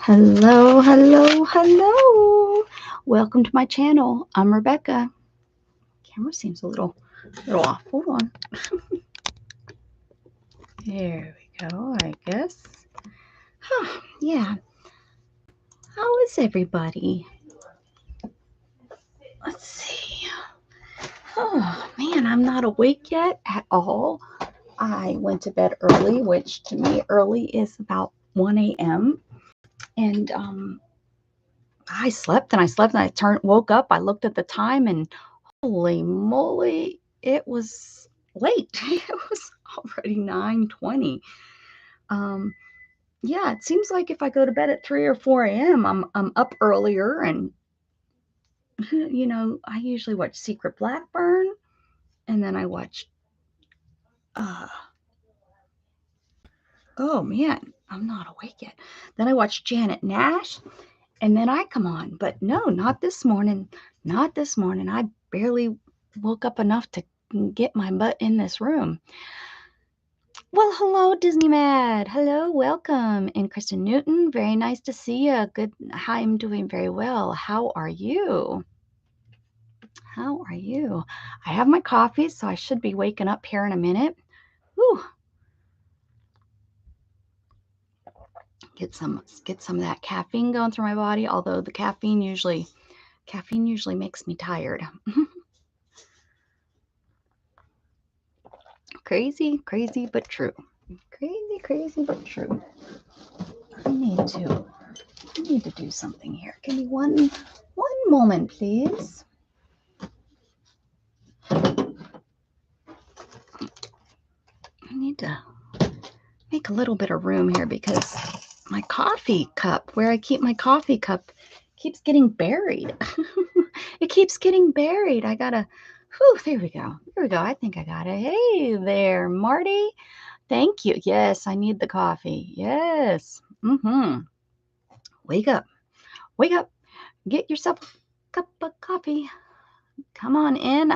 Hello, hello, hello. Welcome to my channel. I'm Rebecca. Camera seems a little off. Hold on. There we go, I guess. Yeah. How is everybody? Let's see. Oh, man, I'm not awake yet at all. I went to bed early, which to me early is about 1 a.m. And I slept and I slept and I woke up. I looked at the time and holy moly, it was late. It was already 9:20. Yeah, it seems like if I go to bed at 3 or 4 a.m., I'm up earlier, and I usually watch Secret Blackburn, and then I watch oh man, I'm not awake yet. Then I watch Janet Nash, and then I come on. But no, not this morning. Not this morning. I barely woke up enough to get my butt in this room. Well, hello, Disney Mad. Hello, welcome. And Kristen Newton, very nice to see you. Good. Hi, I'm doing very well. How are you? How are you? I have my coffee, so I should be waking up here in a minute. Whew. Get some of that caffeine going through my body, although the caffeine usually makes me tired. Crazy, crazy, but true. Crazy, crazy, but true. I need to do something here. Give me one moment, please. I need to make a little bit of room here because my coffee cup, where I keep my coffee cup, keeps getting buried. It keeps getting buried. I gotta, there we go. There we go. I think I got it. Hey there, Marty. Thank you. Yes, I need the coffee. Yes. Wake up. Wake up. Get yourself a cup of coffee. Come on in.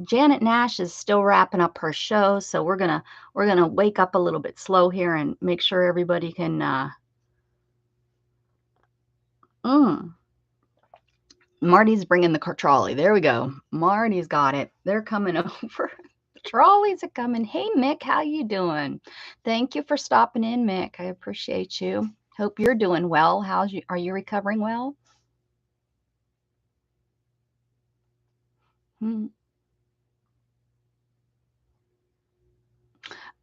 Janet Nash is still wrapping up her show, so we're gonna wake up a little bit slow here and make sure everybody can. Marty's bringing the trolley. There we go. Marty's got it. They're coming over. The trolleys are coming. Hey, Mick, how you doing? Thank you for stopping in, Mick. I appreciate you. Hope you're doing well. Are you recovering well?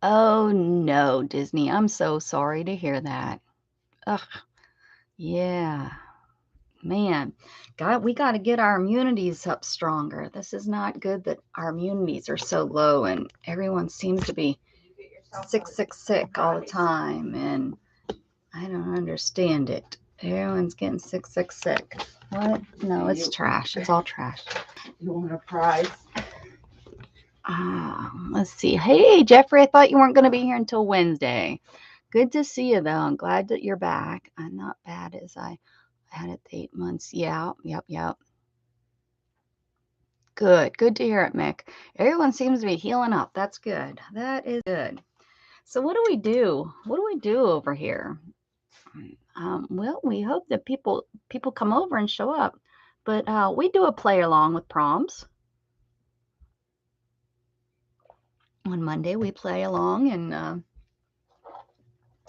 Oh no, Disney. I'm so sorry to hear that. Ugh. Yeah. Man, we got to get our immunities up stronger. This is not good that our immunities are so low and everyone seems to be sick all the time. And I don't understand it. Everyone's getting sick. What? No, it's trash. It's all trash. You want a prize? Let's see. Hey, Jeffrey, I thought you weren't going to be here until Wednesday. Good to see you, though. I'm glad that you're back. I'm not bad as I had it 8 months. Yeah, yep. Good to hear it, Mick. Everyone seems to be healing up. That's good. That is good. So what do we do? What do we do over here? Well, we hope that people come over and show up. But we do a play along with proms. On Monday, we play along and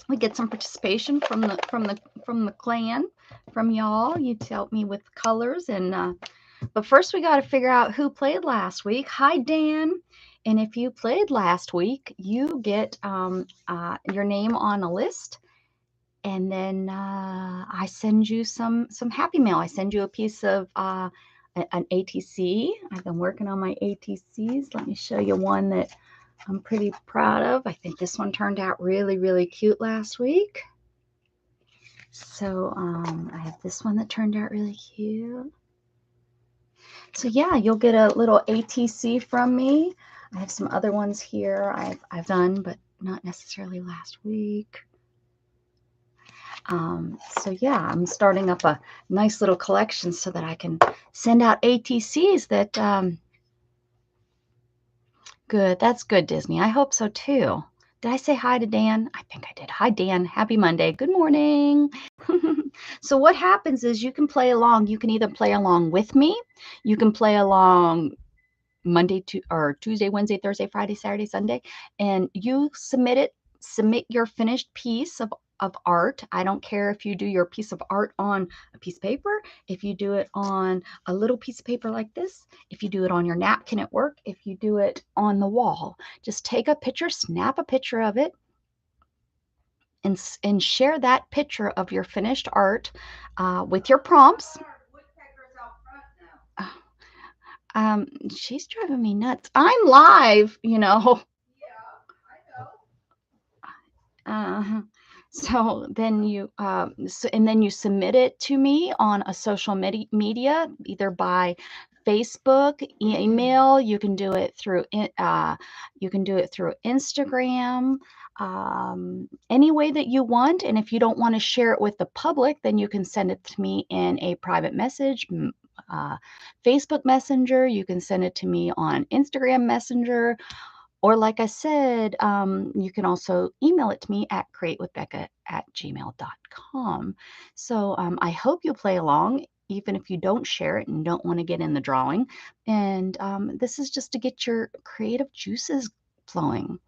we get some participation from the clan, from y'all. You help me with colors but first we got to figure out who played last week. Hi, Dan. And if you played last week, you get your name on a list. And then I send you some Happy Mail. I send you a piece of an ATC. I've been working on my ATCs. Let me show you one that I'm pretty proud of. I think this one turned out really, really cute last week. So I have this one that turned out really cute. So yeah, you'll get a little ATC from me. I have some other ones here I've done, but not necessarily last week. So yeah, I'm starting up a nice little collection so that I can send out ATCs that good. That's good, Disney. I hope so too. Did I say hi to Dan? I think I did. Hi, Dan. Happy Monday. Good morning. So what happens is you can play along. You can either play along with me. You can play along Monday to or Tuesday, Wednesday, Thursday, Friday, Saturday, Sunday, and you submit your finished piece of art. I don't care if you do your piece of art on a piece of paper, if you do it on a little piece of paper like this, if you do it on your napkin at work, if you do it on the wall. Just take a picture, snap a picture of it, and share that picture of your finished art with your prompts. She's driving me nuts. I'm live, you know. So then you and then you submit it to me on a social media, either by Facebook, email. You can do it through Instagram, any way that you want. And if you don't want to share it with the public, then you can send it to me in a private message, Facebook Messenger. You can send it to me on Instagram Messenger. Or like I said, you can also email it to me at createwithbecca@gmail.com. So I hope you play along, even if you don't share it and don't want to get in the drawing. And this is just to get your creative juices flowing.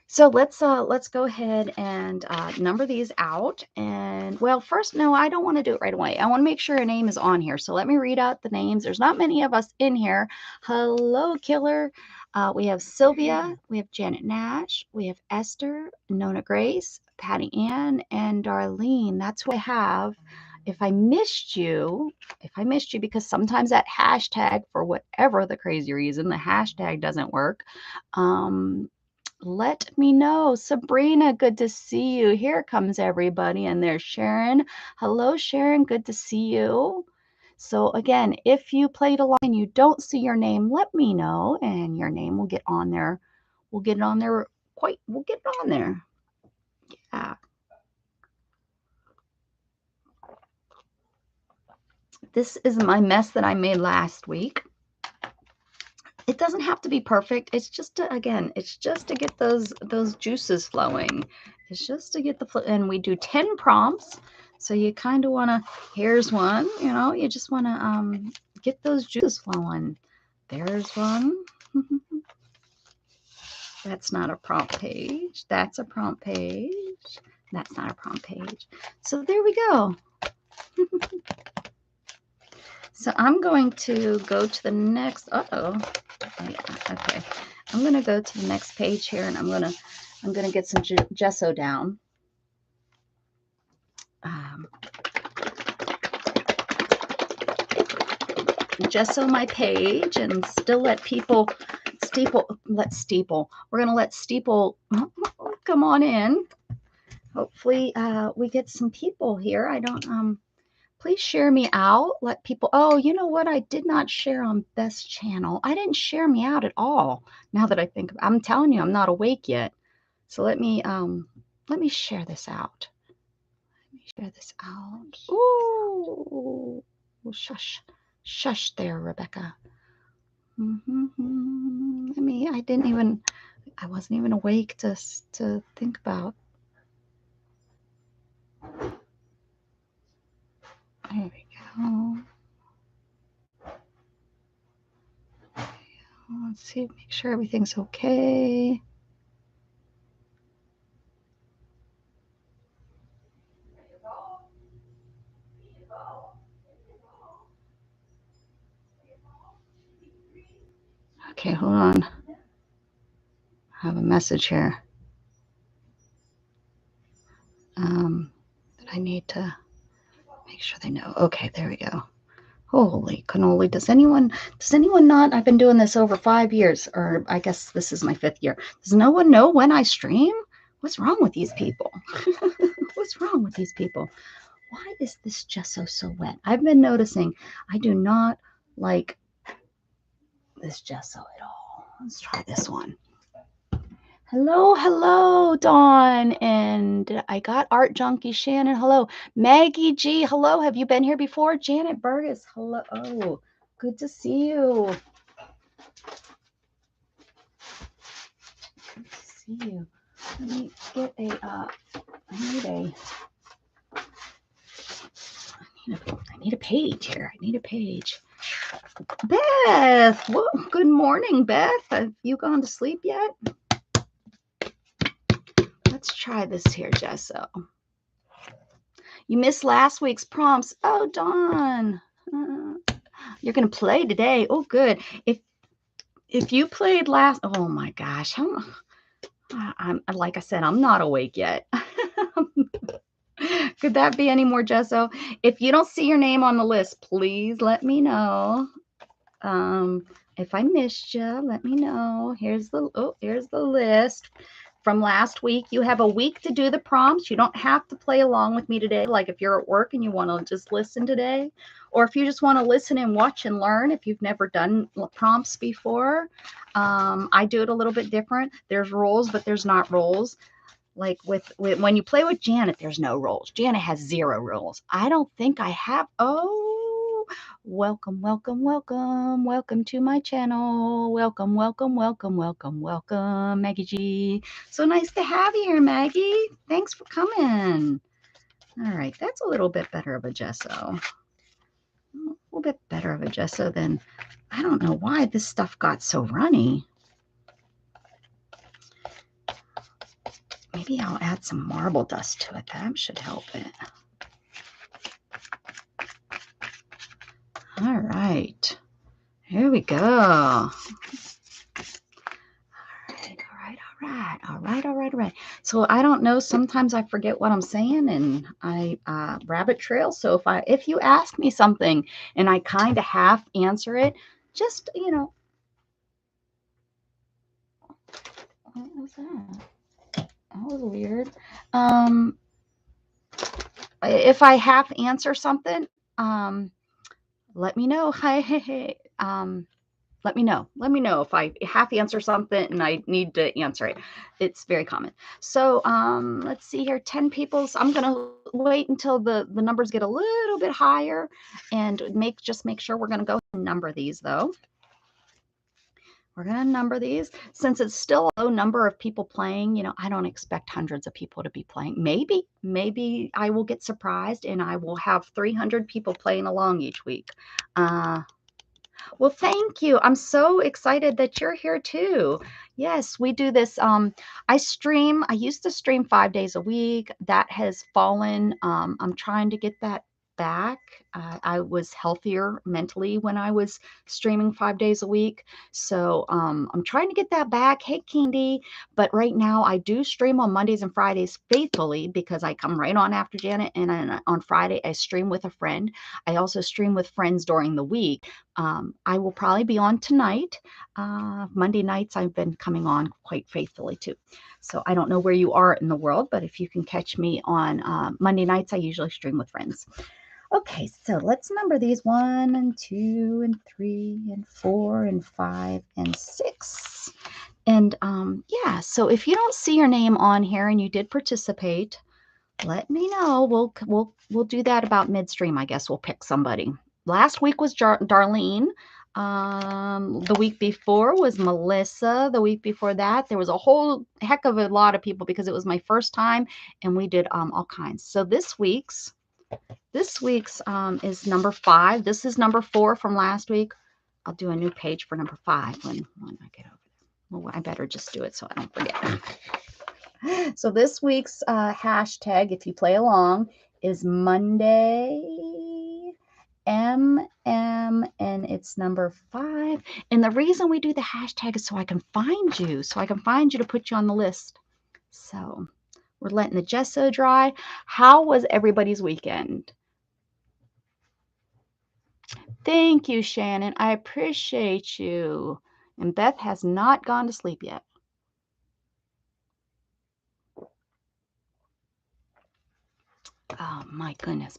So let's go ahead and number these out. And well, first, no, I don't want to do it right away. I want to make sure a name is on here. So let me read out the names. There's not many of us in here. Hello, Killer. We have Sylvia, we have Janet Nash, we have Esther, Nona Grace, Patty Ann, and Darlene. That's what I have. If I missed you, because sometimes that hashtag, for whatever the crazy reason, the hashtag doesn't work. Let me know. Sabrina, good to see you. Here comes everybody. And there's Sharon. Hello, Sharon. Good to see you. So again, if you played along and you don't see your name, let me know and your name will get on there. We'll get it on there. We'll get it on there. Yeah. This is my mess that I made last week. It doesn't have to be perfect. It's just to, again, it's just to get those juices flowing. It's just to get the flow. And we do 10 prompts. So you kind of want to, here's one, you know, you just want to get those juices flowing. There's one. That's not a prompt page. That's a prompt page. That's not a prompt page. So there we go. So I'm going to go to the next, okay. I'm going to go to the next page here, and I'm going to get some gesso down. Gesso my page and still let people steeple. We're going to let steeple come on in. Hopefully we get some people here. I don't, please share me out. Let people, oh, you know what? I did not share on Beth's channel. I didn't share me out at all. Now that I think, I'm telling you, I'm not awake yet. So let me share this out. Let me share this out. Ooh, shush. Shush there, Rebecca. I wasn't even awake to think about. There we go. Let's see, make sure everything's okay. Okay, hold on. I have a message here. That I need to make sure they know. Okay, there we go. Holy cannoli. Does anyone not? I've been doing this over 5 years, or I guess this is my 5th year. Does no one know when I stream? What's wrong with these people? What's wrong with these people? Why is this gesso so wet? I've been noticing I do not like this gesso at all. Let's try this one. Hello, Dawn. And I got Art Junkie Shannon. Hello. Maggie G. Hello. Have you been here before? Janet Burgess. Hello. Oh, good to see you. Good to see you. Let me get a, I need a page here. I need a page. Beth, well, good morning, Beth. Have you gone to sleep yet? Let's try this here, Jesso. You missed last week's prompts. Oh, Dawn. You're going to play today. Oh, good. If you played last, oh my gosh. I'm like I said, I'm not awake yet. Could that be any more, Jesso? If you don't see your name on the list, please let me know. If I missed you, let me know. Here's the list from last week. You have a week to do the prompts. You don't have to play along with me today. Like if you're at work and you want to just listen today, or if you just want to listen and watch and learn, if you've never done prompts before, I do it a little bit different. There's rules, but there's not rules. Like with when you play with Janet, there's no rules. Janet has 0 rules. I don't think I have. Oh, welcome, welcome, welcome, welcome to my channel. Welcome, welcome, welcome, welcome, welcome, Maggie G. So nice to have you here, Maggie. Thanks for coming. All right, that's a little bit better of a gesso. A little bit better of a gesso than, I don't know why this stuff got so runny. Maybe I'll add some marble dust to it. That should help it. All right. Here we go. All right. So I don't know. Sometimes I forget what I'm saying and I rabbit trail. So if you ask me something and I kind of half answer it, just, what was that? That was weird. If I half answer something, let me know. Hey. Let me know. Let me know if I half answer something and I need to answer it. It's very common. So let's see here. 10 people. So I'm gonna wait until the numbers get a little bit higher and just make sure we're gonna go and number these though. We're going to number these. Since it's still a low number of people playing, I don't expect hundreds of people to be playing. Maybe I will get surprised and I will have 300 people playing along each week. Well, thank you. I'm so excited that you're here too. Yes, we do this. I used to stream 5 days a week. That has fallen. I'm trying to get that back. I was healthier mentally when I was streaming 5 days a week. So I'm trying to get that back. Hey, Candy. But right now I do stream on Mondays and Fridays faithfully because I come right on after Janet. And on Friday, I stream with a friend. I also stream with friends during the week. I will probably be on tonight. Monday nights, I've been coming on quite faithfully too. So I don't know where you are in the world, but if you can catch me on Monday nights, I usually stream with friends. Okay, so let's number these 1 and 2 and 3 and 4 and 5 and 6. And yeah, so if you don't see your name on here and you did participate, let me know. We'll do that about midstream. I guess we'll pick somebody. Last week was Darlene. The week before was Melissa. The week before that, there was a whole heck of a lot of people because it was my first time and we did all kinds. So this week's is number 5. This is number 4 from last week. I'll do a new page for number 5 when I get over there. Well, I better just do it so I don't forget. So this week's hashtag, if you play along, is Monday MM, and it's number 5. And the reason we do the hashtag is so I can find you, to put you on the list. So we're letting the gesso dry. How was everybody's weekend? Thank you, Shannon. I appreciate you. And Beth has not gone to sleep yet. Oh, my goodness.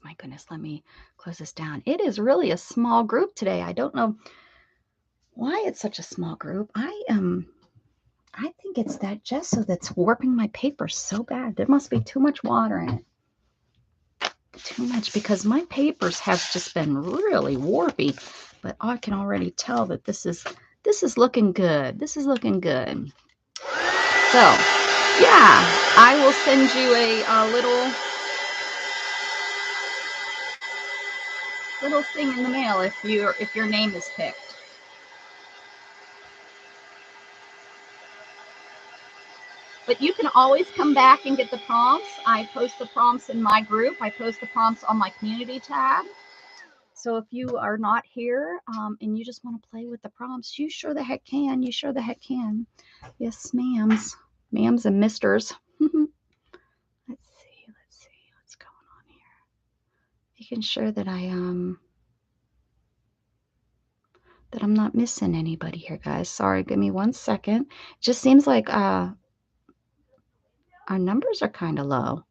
Let me close this down. It is really a small group today. I don't know why it's such a small group. I think it's that gesso that's warping my paper so bad. There must be too much water in it. Too much, because my papers have just been really warpy, but I can already tell that this is looking good. This is looking good. So Yeah, I will send you a little thing in the mail if your name is picked. But you can always come back and get the prompts. I post the prompts in my group. I post the prompts on my community tab. So if you are not here and you just want to play with the prompts, you sure the heck can. You sure the heck can. Yes, ma'ams and misters. Let's see what's going on here. Making sure that I'm not missing anybody here, guys. Sorry, give me 1 second. It just seems like our numbers are kind of low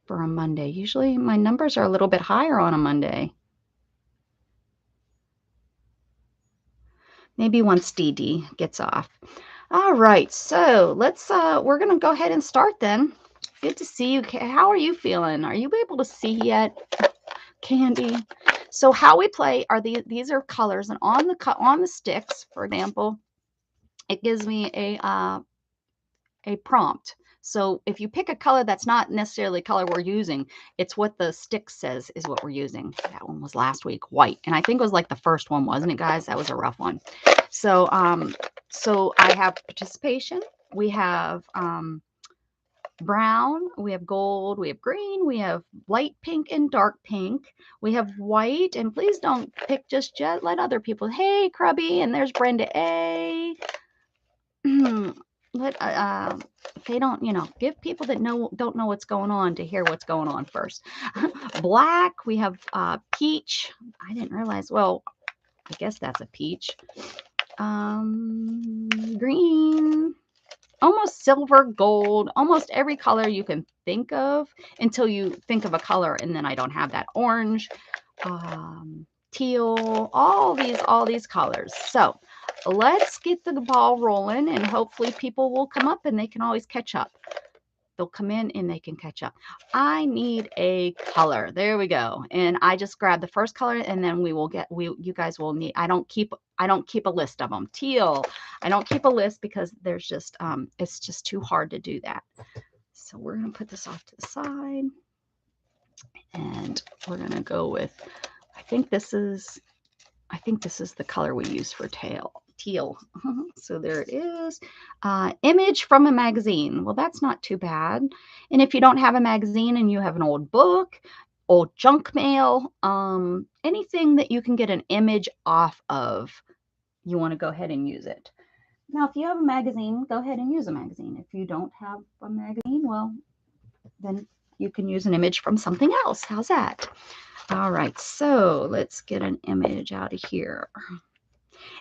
for a Monday. Usually my numbers are a little bit higher on a Monday. Maybe once Dee gets off. All right, so let's we're gonna go ahead and start then. Good to see you. How are you feeling? Are you able to see yet, Candy? So how we play are these are colors, and on the sticks, for example, it gives me a prompt. So if you pick a color that's not necessarily color we're using, it's what the stick says is what we're using. That one was last week, white. And I think it was like the first one, wasn't it, guys? That was a rough one. So so I have participation. We have brown, we have gold, we have green, we have light pink and dark pink. We have white, and please don't pick just yet. Let other people. Hey, Crubby, and there's Brenda A. Let they don't, give people that don't know what's going on to hear what's going on first. Black, we have peach. I didn't realize. Well, I guess that's a peach. Green, almost silver, gold, almost every color you can think of until you think of a color, and then I don't have that. Orange, teal, all these colors. So let's get the ball rolling, and hopefully people will come up and they can always catch up. They'll come in and they can catch up. I need a color. There we go. And I just grab the first color, and then you guys will need, I don't keep a list of them. Teal, I don't keep a list because there's just, it's just too hard to do that. So we're going to put this off to the side, and we're going to go with, I think this is the color we use for teal. So there it is. Image from a magazine. Well, that's not too bad. And if you don't have a magazine and you have an old book, old junk mail, anything that you can get an image off of, you want to go ahead and use it. Now, if you have a magazine, go ahead and use a magazine. If you don't have a magazine, well, then you can use an image from something else. How's that? All right, so let's get an image out of here.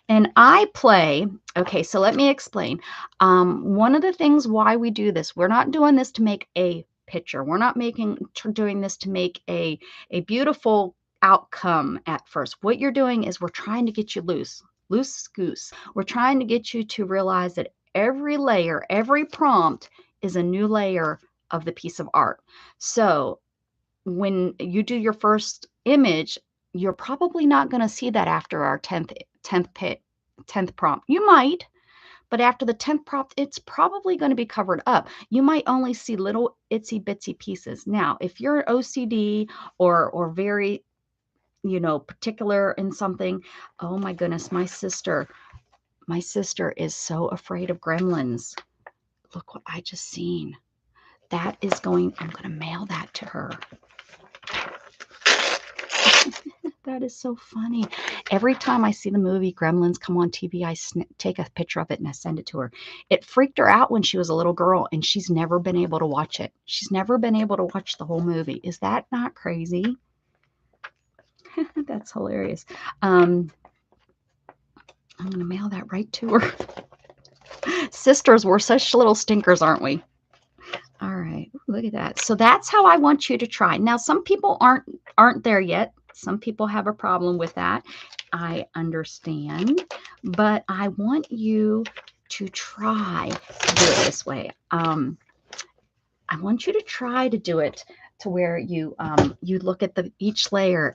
And I play, okay, so let me explain. One of the things why we do this, we're not doing this to make a picture. We're not doing this to make a beautiful outcome at first. What you're doing is we're trying to get you loose goose. We're trying to get you to realize that every layer, every prompt is a new layer of the piece of art. So when you do your first image, you're probably not going to see that after our 10th prompt. You might, but after the 10th prompt, it's probably going to be covered up. You might only see little itsy bitsy pieces. Now, if you're OCD or very, particular in something, oh my goodness, my sister is so afraid of gremlins. Look what I just seen. I'm going to mail that to her. That is so funny. Every time I see the movie Gremlins come on TV, I take a picture of it and I send it to her. It freaked her out when she was a little girl, and she's never been able to watch it. She's never been able to watch the whole movie. Is that not crazy? That's hilarious. I'm going to mail that right to her. Sisters, we're such little stinkers, aren't we? All right, look at that. So that's how I want you to try. Now, some people aren't there yet. Some people have a problem with that. I understand, but I want you to try to do it this way. I want you to try to do it to where you look at each layer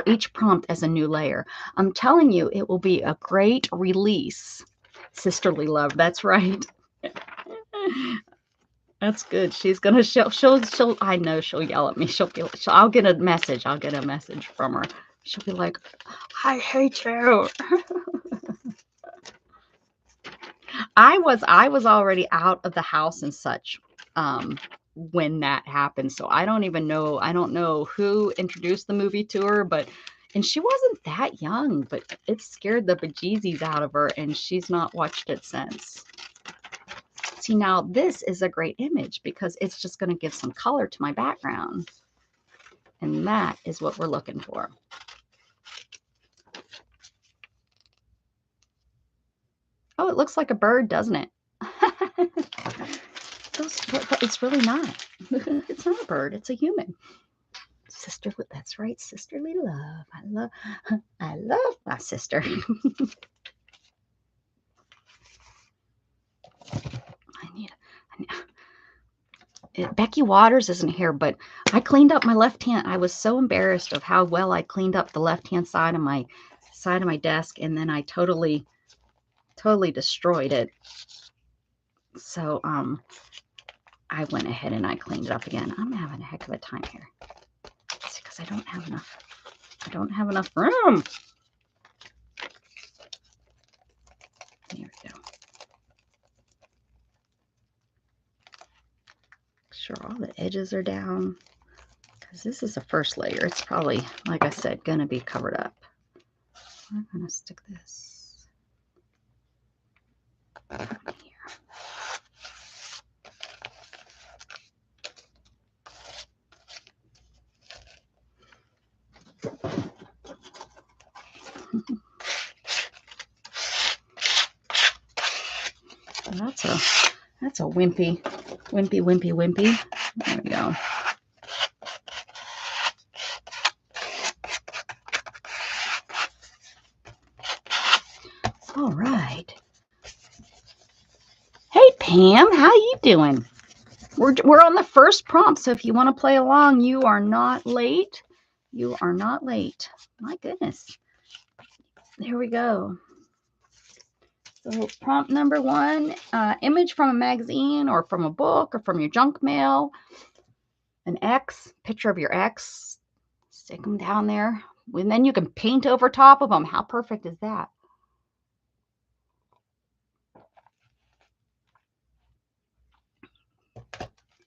each prompt as a new layer. I'm telling you, it will be a great release. Sisterly love. That's right. That's good. She's gonna she'll I know she'll yell at me. I'll get a message. I'll get a message from her. She'll be like, I hate you. I was already out of the house and such when that happened. So I don't even know. I don't know who introduced the movie to her, and she wasn't that young, but it scared the bejesus out of her, and she's not watched it since. See, now this is a great image because it's just going to give some color to my background. And that is what we're looking for. Oh, it looks like a bird, doesn't it? It's really not. It's not a bird. It's a human. Sisterly, that's right. Sisterly love. I love my sister. Becky Waters isn't here, but I cleaned up my left hand. I was so embarrassed of how well I cleaned up the left-hand side of my desk, and then I totally destroyed it. So I went ahead and I cleaned it up again. I'm having a heck of a time here. It's because I don't have enough room. There we go. Make sure all the edges are down, because this is the first layer. It's probably, like I said, gonna be covered up. I'm gonna stick this here. That's a wimpy. There we go. All right. Hey Pam, how you doing? We're on the first prompt, so if you want to play along, you are not late. You are not late. My goodness. There we go. So prompt number 1, image from a magazine or from a book or from your junk mail. An X, picture of your ex. Stick them down there. And then you can paint over top of them. How perfect is that?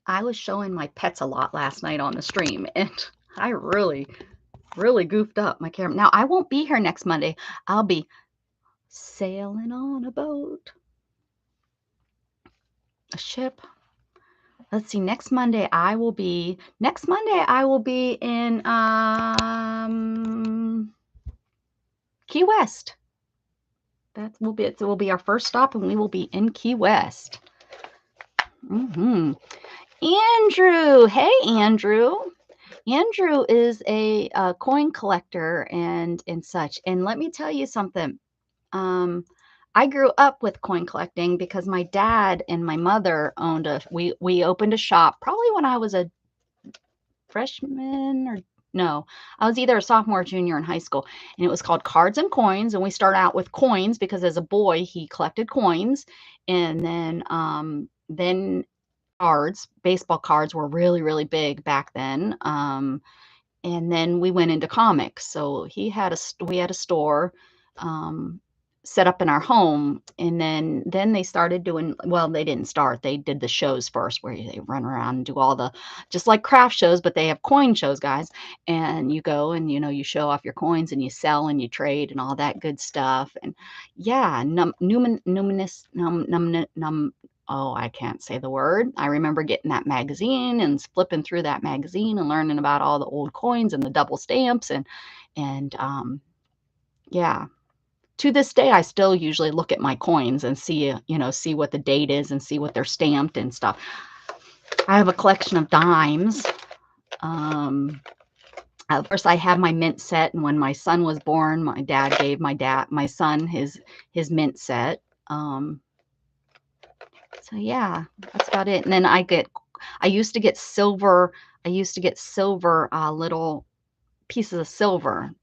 I was showing my pets a lot last night on the stream, and I really goofed up my camera. Now, I won't be here next Monday. I'll be sailing on a boat, a ship. Let's see, next Monday I will be in Key West. It will be our first stop, and we will be in Key West. Andrew, hey Andrew. Andrew is a coin collector and such. And let me tell you something. I grew up with coin collecting because my dad and my mother owned we opened a shop probably when I was a freshman, or no, I was either a sophomore or junior in high school, and it was called Cards and Coins. And we started out with coins because as a boy he collected coins, and then cards. Baseball cards were really big back then. And then we went into comics. So we had a store set up in our home, and then they started doing, well, they didn't start, they did the shows first, where they run around and do all the, just like craft shows, but they have coin shows, guys. And you go and you show off your coins and you sell and you trade and all that good stuff. And yeah, oh, I can't say the word. I remember getting that magazine and flipping through that magazine and learning about all the old coins and the double stamps and yeah. To this day, I still usually look at my coins and see what the date is and see what they're stamped and stuff. I have a collection of dimes. Of course, I have my mint set, and when my son was born, my dad gave my son his mint set. So yeah, that's about it. And then I used to get silver little pieces of silver.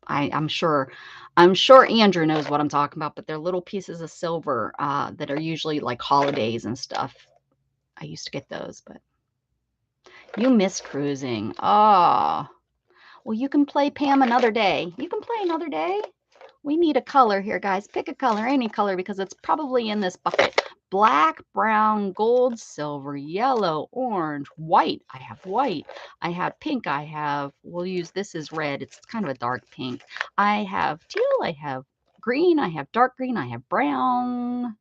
I'm sure Andrew knows what I'm talking about, but they're little pieces of silver that are usually like holidays and stuff. I used to get those, but you miss cruising. Oh, well, you can play, Pam, another day. You can play another day. We need a color here, guys. Pick a color, any color, because it's probably in this bucket. Black, brown, gold, silver, yellow, orange, white. I have white. I have pink. We'll use this as red. It's kind of a dark pink. I have teal. I have green. I have dark green. I have brown.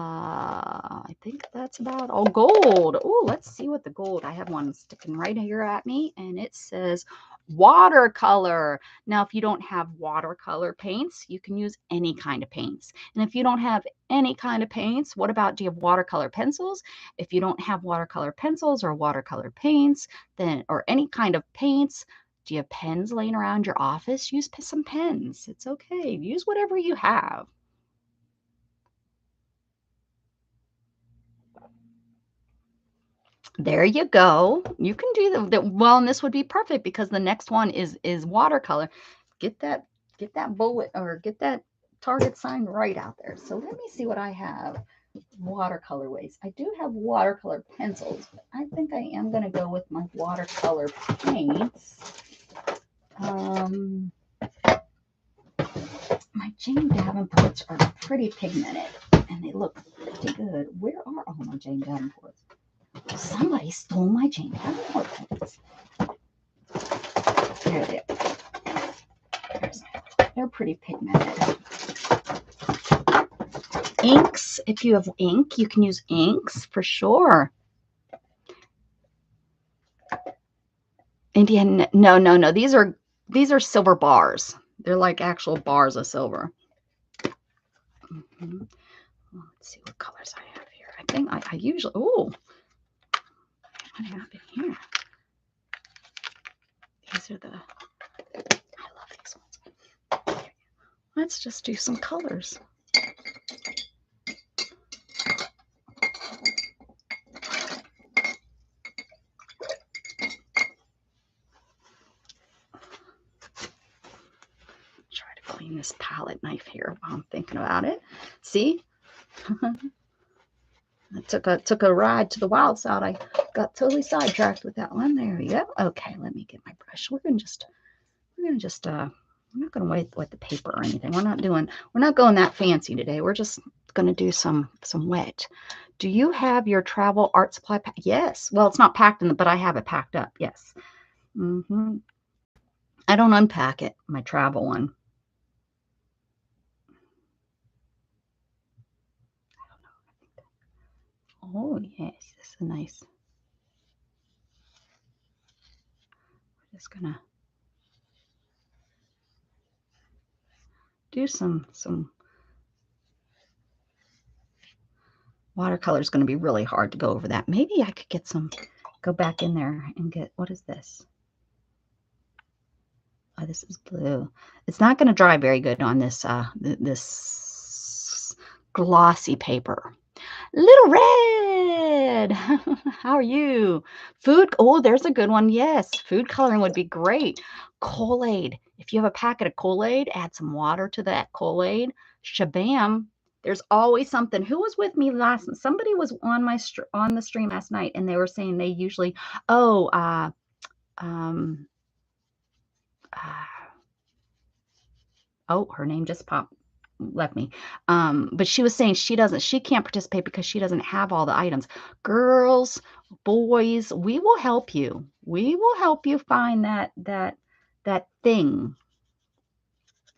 I think that's about all. Gold. Oh, let's see what the gold. I have one sticking right here at me, and it says watercolor. Now, if you don't have watercolor paints, you can use any kind of paints. And if you don't have any kind of paints, what about, do you have watercolor pencils? If you don't have watercolor pencils or watercolor paints, then, or any kind of paints, do you have pens laying around your office? Use some pens. It's okay. Use whatever you have. There you go. You can do the well, and this would be perfect because the next one is watercolor. Get that bullet or get that target sign right out there. So let me see what I have. Watercolor ways. I do have watercolor pencils, but I think I am going to go with my watercolor paints. My Jane Davenports are pretty pigmented and they look pretty good. Where are all my Jane Davenports? Somebody stole my Jane Davenport pens. There they are. They're pretty pigmented. Inks. If you have ink, you can use inks for sure. Indian. No. These are silver bars. They're like actual bars of silver. Well, let's see what colors I have here. I think I usually. Oh. What happened here? These are I love these ones. Let's just do some colors. Try to clean this palette knife here while I'm thinking about it. See? I took a ride to the wild side. I got totally sidetracked with that one. There we go. Okay, let me get my brush. We're not gonna wet the paper or anything. We're not going that fancy today. We're just gonna do some wet. Do you have your travel art supply pack? Yes. Well, it's not packed but I have it packed up. Yes. I don't unpack it, my travel one. Oh, yes, this is nice. We're just gonna do some watercolor is going to be really hard to go over that. Maybe I could get go back in there and get, what is this? Oh, this is blue. It's not going to dry very good on this this glossy paper. Little Red, how are you? Food, oh, there's a good one. Yes, food coloring would be great. Kool-Aid. If you have a packet of Kool-Aid, add some water to that Kool-Aid. Shabam. There's always something. Who was with me last night? Somebody was on the stream last night, and they were saying they usually, her name just left me. But she was saying she can't participate because she doesn't have all the items. Girls, boys, we will help you. We will help you find that thing.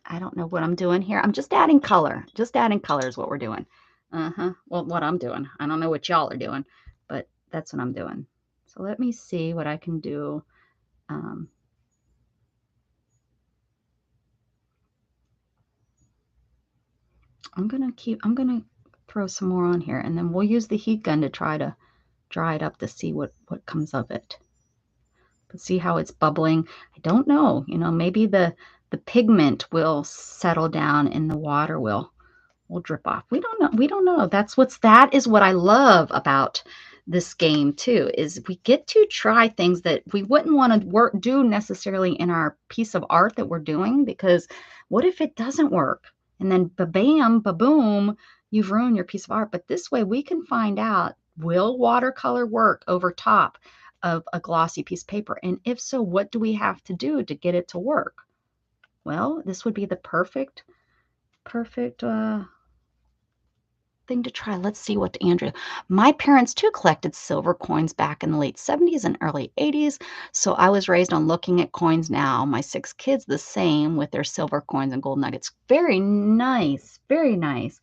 I don't know what I'm doing here. I'm just adding color. Just adding color is what we're doing. Well, what I'm doing. I don't know what y'all are doing, but that's what I'm doing. So let me see what I can do. I'm gonna throw some more on here, and then we'll use the heat gun to try to dry it up to see what comes of it. But see how it's bubbling? I don't know. Maybe the pigment will settle down and the water will drip off. We don't know. That is what I love about this game too, is we get to try things that we wouldn't want to do necessarily in our piece of art that we're doing, because what if it doesn't work? And then ba-bam, ba-boom, you've ruined your piece of art. But this way we can find out, will watercolor work over top of a glossy piece of paper? And if so, what do we have to do to get it to work? Well, this would be the perfect thing to try. Let's see what Andrew. My parents too collected silver coins back in the late 70s and early 80s. So I was raised on looking at coins now. My 6 kids the same with their silver coins and gold nuggets. Very nice. Very nice.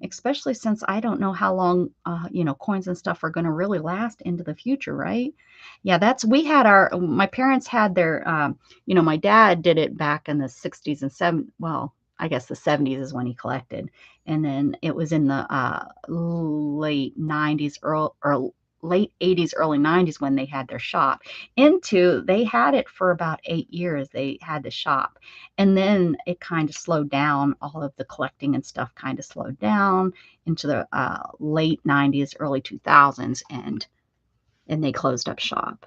Especially since I don't know how long, coins and stuff are going to really last into the future, right? Yeah, my parents had their, my dad did it back in the 60s and 70s. Well, I guess the 70s is when he collected. And then it was in the late 90s, or late 80s, early 90s when they had their shop. They had it for about 8 years. They had the shop. And then it kind of slowed down. All of the collecting and stuff kind of slowed down into the late 90s, early 2000s, and they closed up shop.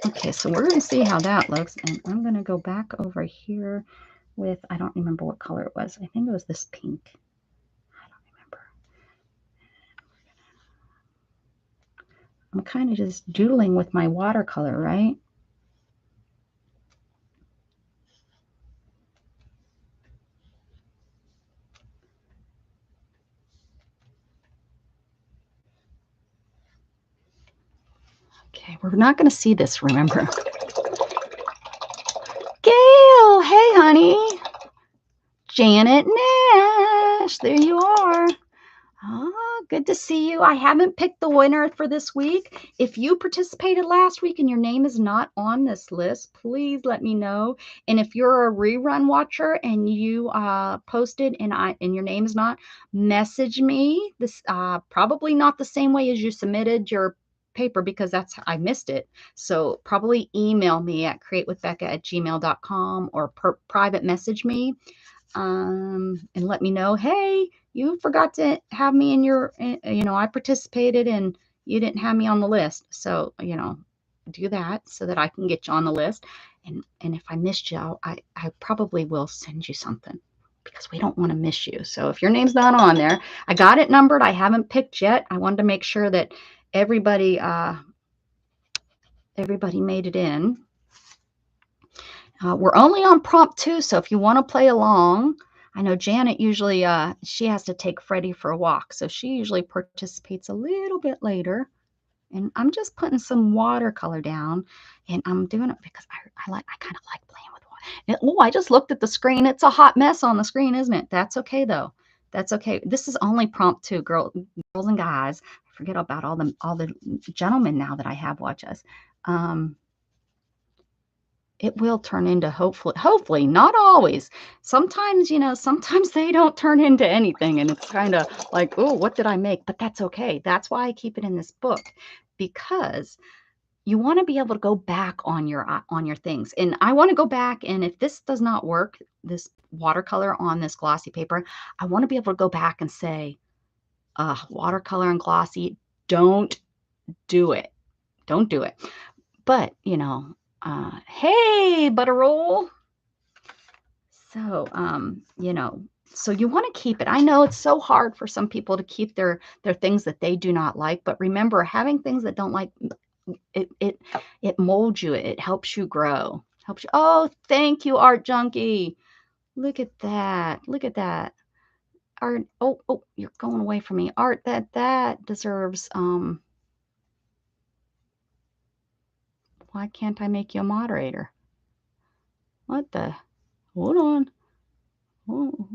Okay, so we're going to see how that looks, and I'm going to go back over here with, I don't remember what color it was. I think it was this pink. I don't remember. I'm kind of just doodling with my watercolor, right? Okay, we're not going to see this, remember. Gail, hey, honey. Janet Nash, there you are. Oh, good to see you. I haven't picked the winner for this week. If you participated last week and your name is not on this list, please let me know. And if you're a rerun watcher and you posted and your name is not, message me. This probably not the same way as you submitted your paper, because I missed it. So probably email me at createwithbecca@gmail.com or private message me. And let me know, hey, you forgot to have me in your, I participated and you didn't have me on the list. So, do that so that I can get you on the list. And if I missed you, I probably will send you something, because we don't want to miss you. So if your name's not on there, I got it numbered. I haven't picked yet. I wanted to make sure that everybody made it in. We're only on prompt 2, so if you want to play along, I know Janet usually, she has to take Freddie for a walk, so she usually participates a little bit later. And I'm just putting some watercolor down, and I'm doing it because I kind of like playing with water. Oh, I just looked at the screen. It's a hot mess on the screen, isn't it? That's okay though. That's okay. This is only prompt 2, girls and guys. I forget about all the gentlemen now that I have watch us. It will turn into, hopefully, not always. Sometimes, sometimes they don't turn into anything, and it's kind of like, oh, what did I make? But that's okay. That's why I keep it in this book, because you want to be able to go back on your things. And I want to go back, and if this does not work, this watercolor on this glossy paper, I want to be able to go back and say, watercolor and glossy, don't do it. Don't do it. But, hey, Butterroll. So, so you want to keep it. I know it's so hard for some people to keep their things that they do not like, but remember, having things that don't like, it molds you. It helps you grow. Helps you. Oh, thank you, Art Junkie. Look at that. Look at that. Art. Oh, you're going away from me. Art, that deserves, why can't I make you a moderator? What the? Hold on. Oh.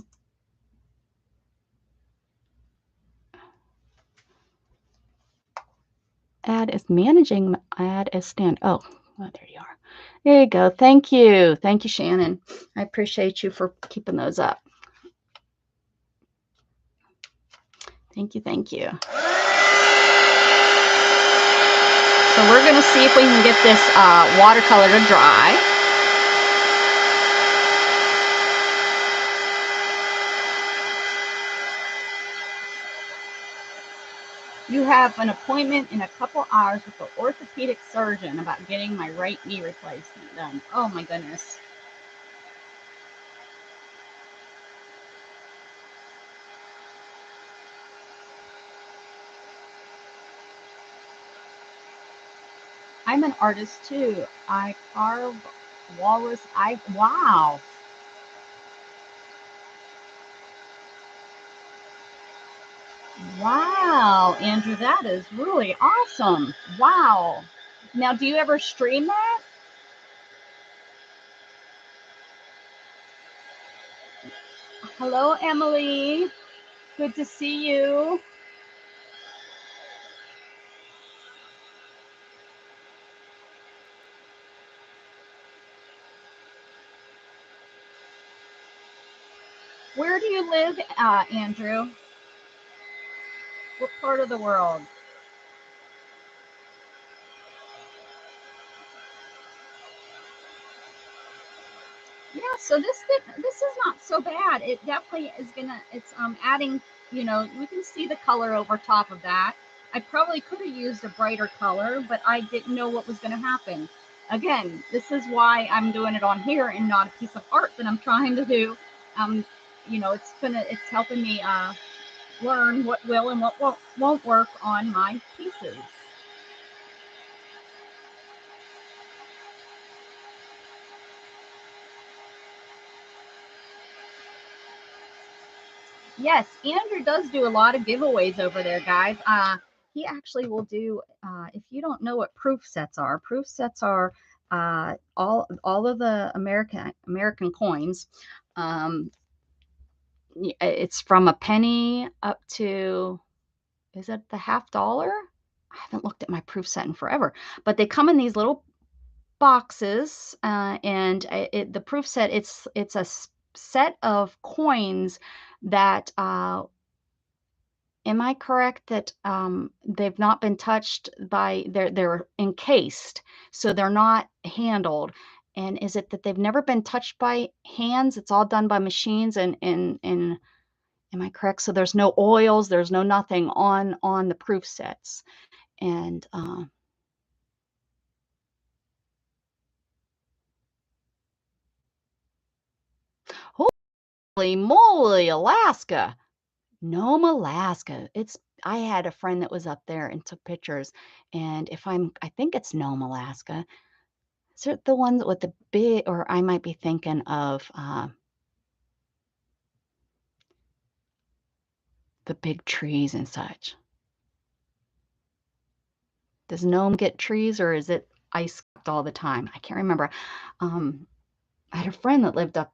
Add as managing, add as stand. Oh, well, there you are. There you go. Thank you. Thank you, Shannon. I appreciate you for keeping those up. Thank you. Thank you. So we're going to see if we can get this watercolor to dry. You have an appointment in a couple hours with the orthopedic surgeon about getting my right knee replacement done. Oh my goodness. I'm an artist too. I carve walrus. Wow. Wow, Andrew, that is really awesome. Wow. Now, do you ever stream that? Hello, Emily. Good to see you. Where do you live, Andrew? What part of the world? Yeah, so this is not so bad. It definitely is gonna. It's adding. You know, we can see the color over top of that. I probably could have used a brighter color, but I didn't know what was gonna happen. Again, this is why I'm doing it on here and not a piece of art that I'm trying to do. You know, it's helping me learn what will and what won't work on my pieces. Yes, Andrew does do a lot of giveaways over there, guys. He actually will do. If you don't know what proof sets are all of the American coins. Um, it's from a penny up to, is it the $50? I haven't looked at my proof set in forever, but they come in these little boxes, and the proof set, it's a set of coins that am I correct that they've not been touched by, they're encased, so they're not handled. And is it that they've never been touched by hands? It's all done by machines, and am I correct? So there's no oils, there's no nothing on the proof sets. And holy moly, Alaska. Nome, Alaska. It's I had a friend that was up there and took pictures, and I think it's Nome, Alaska. Is it the ones with the big, or I might be thinking of the big trees and such. Does Nome get trees, or is it ice all the time? I can't remember. Um, I had a friend that lived up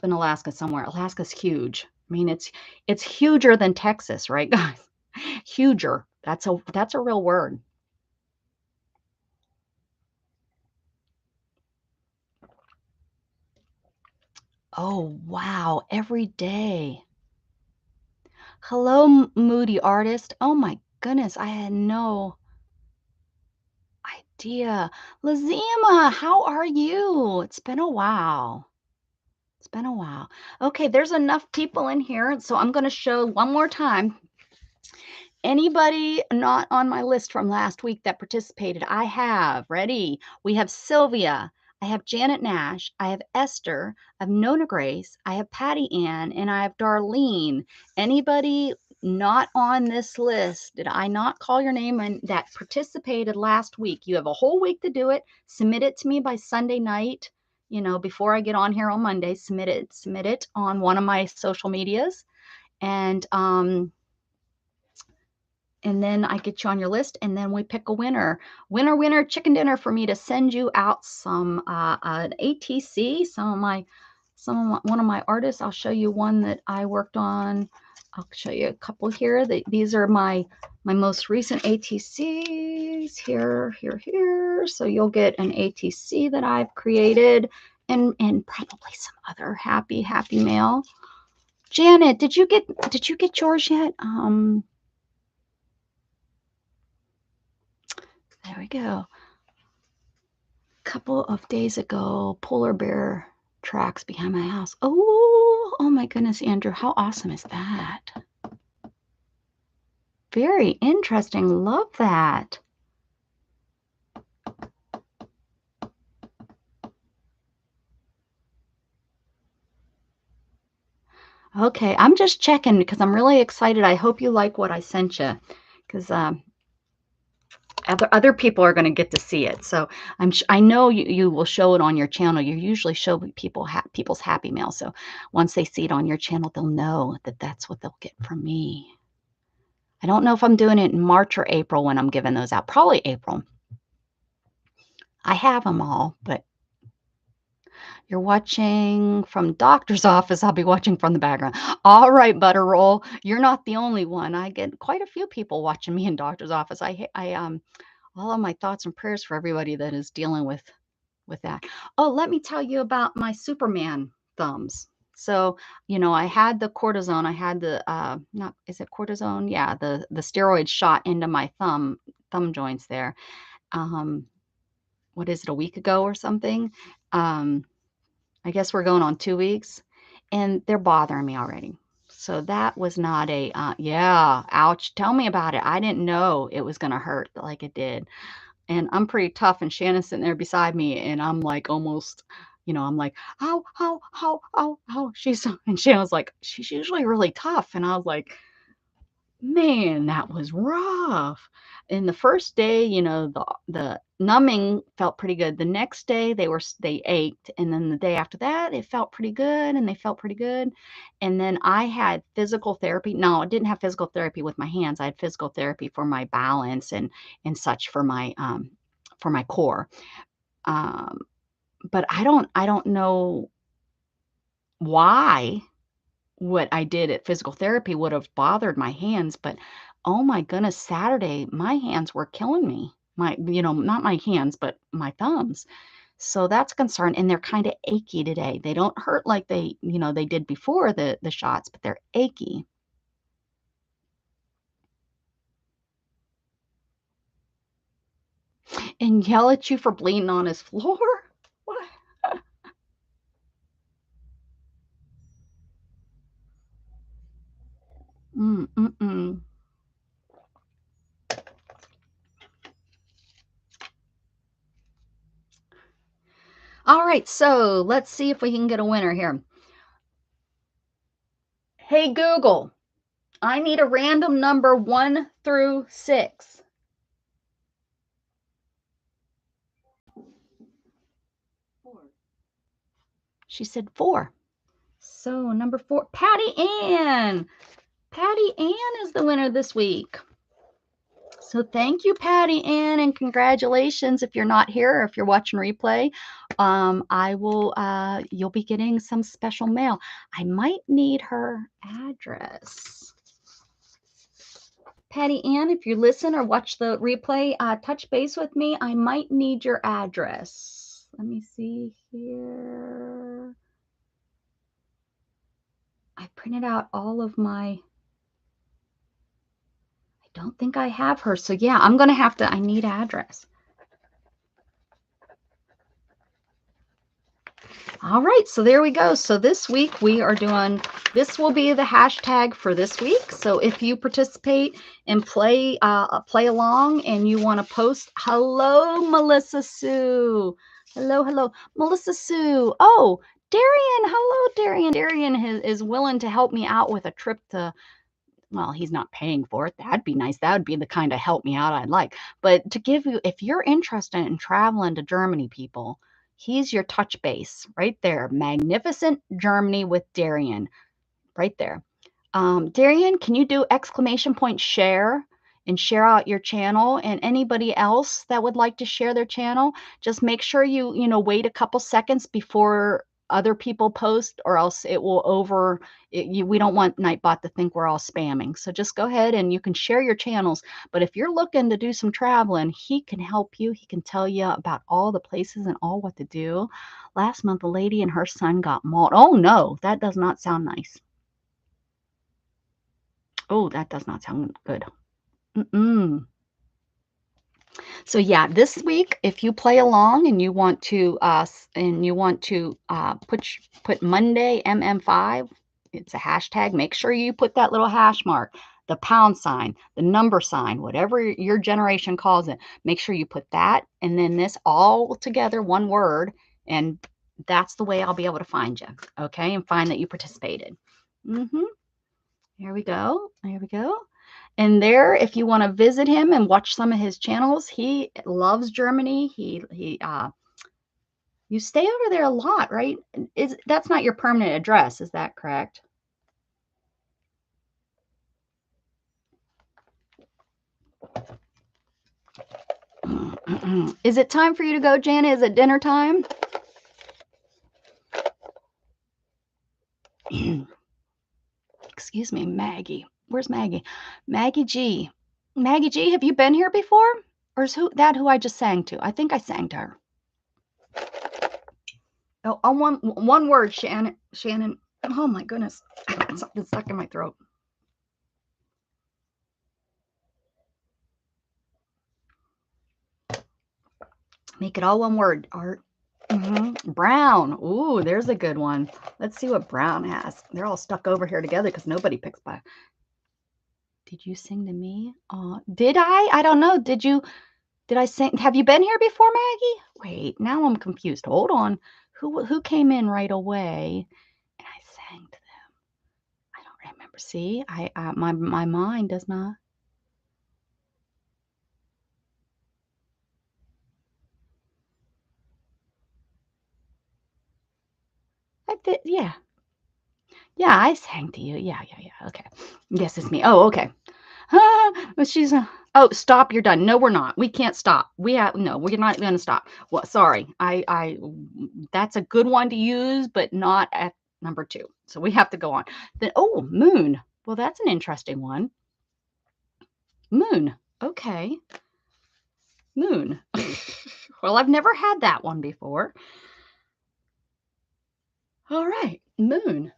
in Alaska somewhere. Alaska's huge. I mean, it's huger than Texas, right, guys? Huger. That's a real word. Oh, wow. Every day. Hello, moody artist. Oh my goodness, I had no idea. Lazima, how are you? It's been a while. It's been a while. Okay, there's enough people in here, so I'm going to show one more time. Anybody not on my list from last week that participated, I have. Ready? We have Sylvia. I have Janet Nash. I have Esther. I have Nona Grace. I have Patty Ann. And I have Darlene. Anybody not on this list, did I not call your name, and that participated last week? You have a whole week to do it. Submit it to me by Sunday night. You know, before I get on here on Monday, submit it on one of my social medias. And then I get you on your list, and then we pick a winner. Winner, chicken dinner for me to send you out some an ATC. One of my artists. I'll show you one that I worked on. I'll show you a couple here. These are my most recent ATCs here. So you'll get an ATC that I've created, and probably some other happy mail. Janet, did you get yours yet? There we go. A couple of days ago, polar bear tracks behind my house. Oh my goodness, Andrew, how awesome is that? Very interesting. Love that. Okay, I'm just checking because I'm really excited. I hope you like what I sent you, because other people are going to get to see it. So I know you will show it on your channel. You usually show people's happy mail. So once they see it on your channel, they'll know that that's what they'll get from me. I don't know if I'm doing it in March or April when I'm giving those out. Probably April. I have them all, but you're watching from doctor's office. I'll be watching from the background. All right, Butterroll, you're not the only one. I get quite a few people watching me in doctor's office. All of my thoughts and prayers for everybody that is dealing with that. Oh, let me tell you about my Superman thumbs. So, I had the cortisone. I had the not is it cortisone? Yeah, the steroid shot into my thumb joints there. Um, what is it, a week ago or something? I guess we're going on 2 weeks, and they're bothering me already. So that was not yeah, ouch. Tell me about it. I didn't know it was going to hurt like it did. And I'm pretty tough, and Shannon's sitting there beside me, and I'm like almost, I'm like, "Ow, ow, ow, ow, ow." And Shannon was like, "She's usually really tough." And I was like, man, that was rough. And the first day, the numbing felt pretty good. The next day they ached, and then the day after that, it felt pretty good, and they felt pretty good. And then I had physical therapy. No, I didn't have physical therapy with my hands. I had physical therapy for my balance and such for my core. Um, but I don't know why what I did at physical therapy would have bothered my hands, but oh my goodness, Saturday, my hands were killing me. Not my hands, but my thumbs. So that's a concern. And they're kind of achy today. They don't hurt like they did before the shots, but they're achy. And yell at you for bleeding on his floor? What? Mm-mm-mm. All right, so let's see if we can get a winner here. Hey, Google, I need a random number 1 through 6. She said 4. So number 4, Patty Ann. Patty Ann is the winner this week. So thank you, Patty Ann, and congratulations. If you're not here or if you're watching replay, you'll be getting some special mail. I might need her address. Patty Ann, if you listen or watch the replay, touch base with me. I might need your address. Let me see here. I printed out all of my, I don't think I have her. So yeah, I'm going to have to, I need address. All right, so there we go. So this week we are doing, this will be the hashtag for this week. So if you participate and play along and you want to post, hello, Melissa Sue. Hello, Melissa Sue. Oh, Darian. Hello, Darian. Darian is willing to help me out with a trip to, well, he's not paying for it. That'd be nice. That would be the kind of help me out I'd like. But to give you, if you're interested in traveling to Germany, people, he's your touch base right there. Magnificent Germany with Darian right there. Darian, can you do exclamation point share and share out your channel? And anybody else that would like to share their channel, just make sure you wait a couple seconds before other people post, or else it will we don't want Nightbot to think we're all spamming. So just go ahead and you can share your channels. But if you're looking to do some traveling, he can help you. He can tell you about all the places and all what to do. Last month, a lady and her son got mauled. Oh no, that does not sound nice. Oh, that does not sound good. Mm-mm. So yeah, this week, if you play along and you want to put Monday MM5, it's a hashtag. Make sure you put that little hash mark. the pound sign, the number sign, whatever your generation calls it. Make sure you put that and then this all together, one word, and that's the way I'll be able to find you, okay, and find that you participated. Here we go. There we go. And there, if you want to visit him and watch some of his channels, he loves Germany. You stay over there a lot, right? That's not your permanent address, is that correct? Is it time for you to go, Janet? Is it dinner time? Excuse me, Maggie. Where's Maggie? Maggie G. Maggie G, have you been here before? Or is who I just sang to? I think I sang to her. Oh, on one word, Shannon. Oh my goodness. Something stuck in my throat. Make it all one word, Art. Brown. Ooh, there's a good one. Let's see what Brown has. They're all stuck over here together because nobody picks by. Did you sing to me? Did I? I don't know. Did I sing? Have you been here before, Maggie? Wait, now I'm confused. Hold on. Who came in right away and I sang to them? I don't remember. See, my mind does not. I did, yeah. Yeah, I sang to you. Yeah. Okay. Yes, it's me. Oh, okay. She's oh, stop, you're done. No, we're not. We can't stop. We're not going to stop. Well, sorry. That's a good one to use, but not at number 2. So we have to go on. Then, oh, moon. Well, that's an interesting one. Moon. Okay. Moon. Well, I've never had that one before. All right. Moon.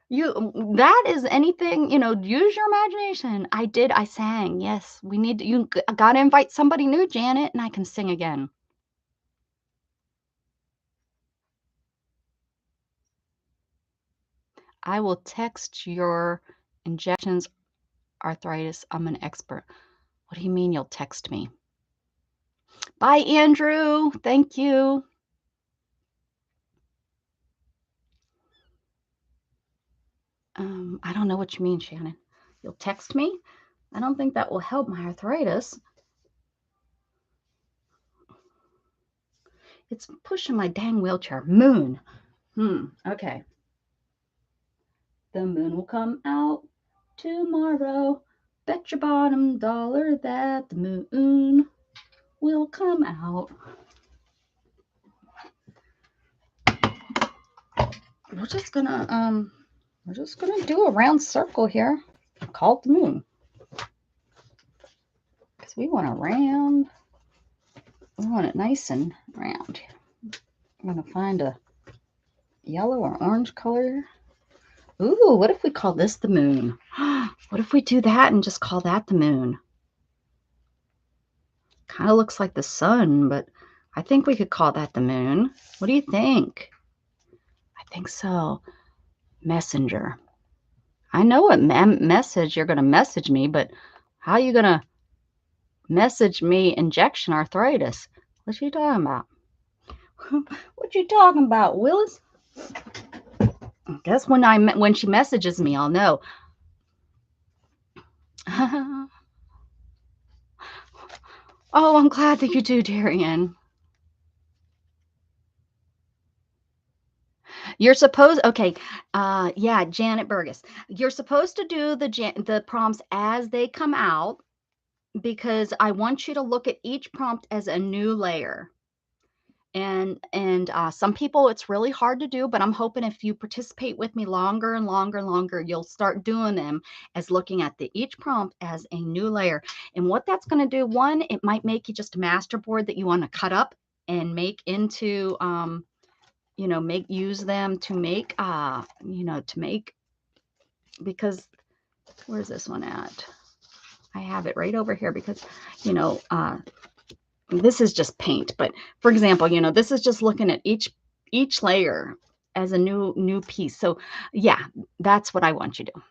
That is anything, use your imagination. I sang. Yes, you got to invite somebody new, Janet, and I can sing again. I will text your injections, arthritis. I'm an expert. What do you mean you'll text me? Bye, Andrew. Thank you. I don't know what you mean, Shannon. You'll text me? I don't think that will help my arthritis. It's pushing my dang wheelchair. Moon. Okay. The moon will come out tomorrow. Bet your bottom dollar that the moon will come out. We're just gonna do a round circle here called the moon. Because we want it nice and round. I'm gonna find a yellow or orange color. Ooh, what if we call this the moon? What if we do that and just call that the moon? Kind of looks like the sun, but I think we could call that the moon. What do you think? I think so. Messenger. I know what message you're going to message me, but how are you going to message me injection arthritis? What you talking about? What you talking about, Willis? I guess when she messages me, I'll know. Oh, I'm glad that you do, Darian. You're supposed, okay, yeah, Janet Burgess. You're supposed to do the prompts as they come out because I want you to look at each prompt as a new layer. And some people it's really hard to do, but I'm hoping if you participate with me longer and longer and longer, you'll start doing them as looking at each prompt as a new layer. And what that's going to do, one, it might make you just a master board that you want to cut up and make into use them to make because where's this one at? I have it right over here because this is just paint, but for example, this is just looking at each layer as a new piece. So yeah, that's what I want you to do.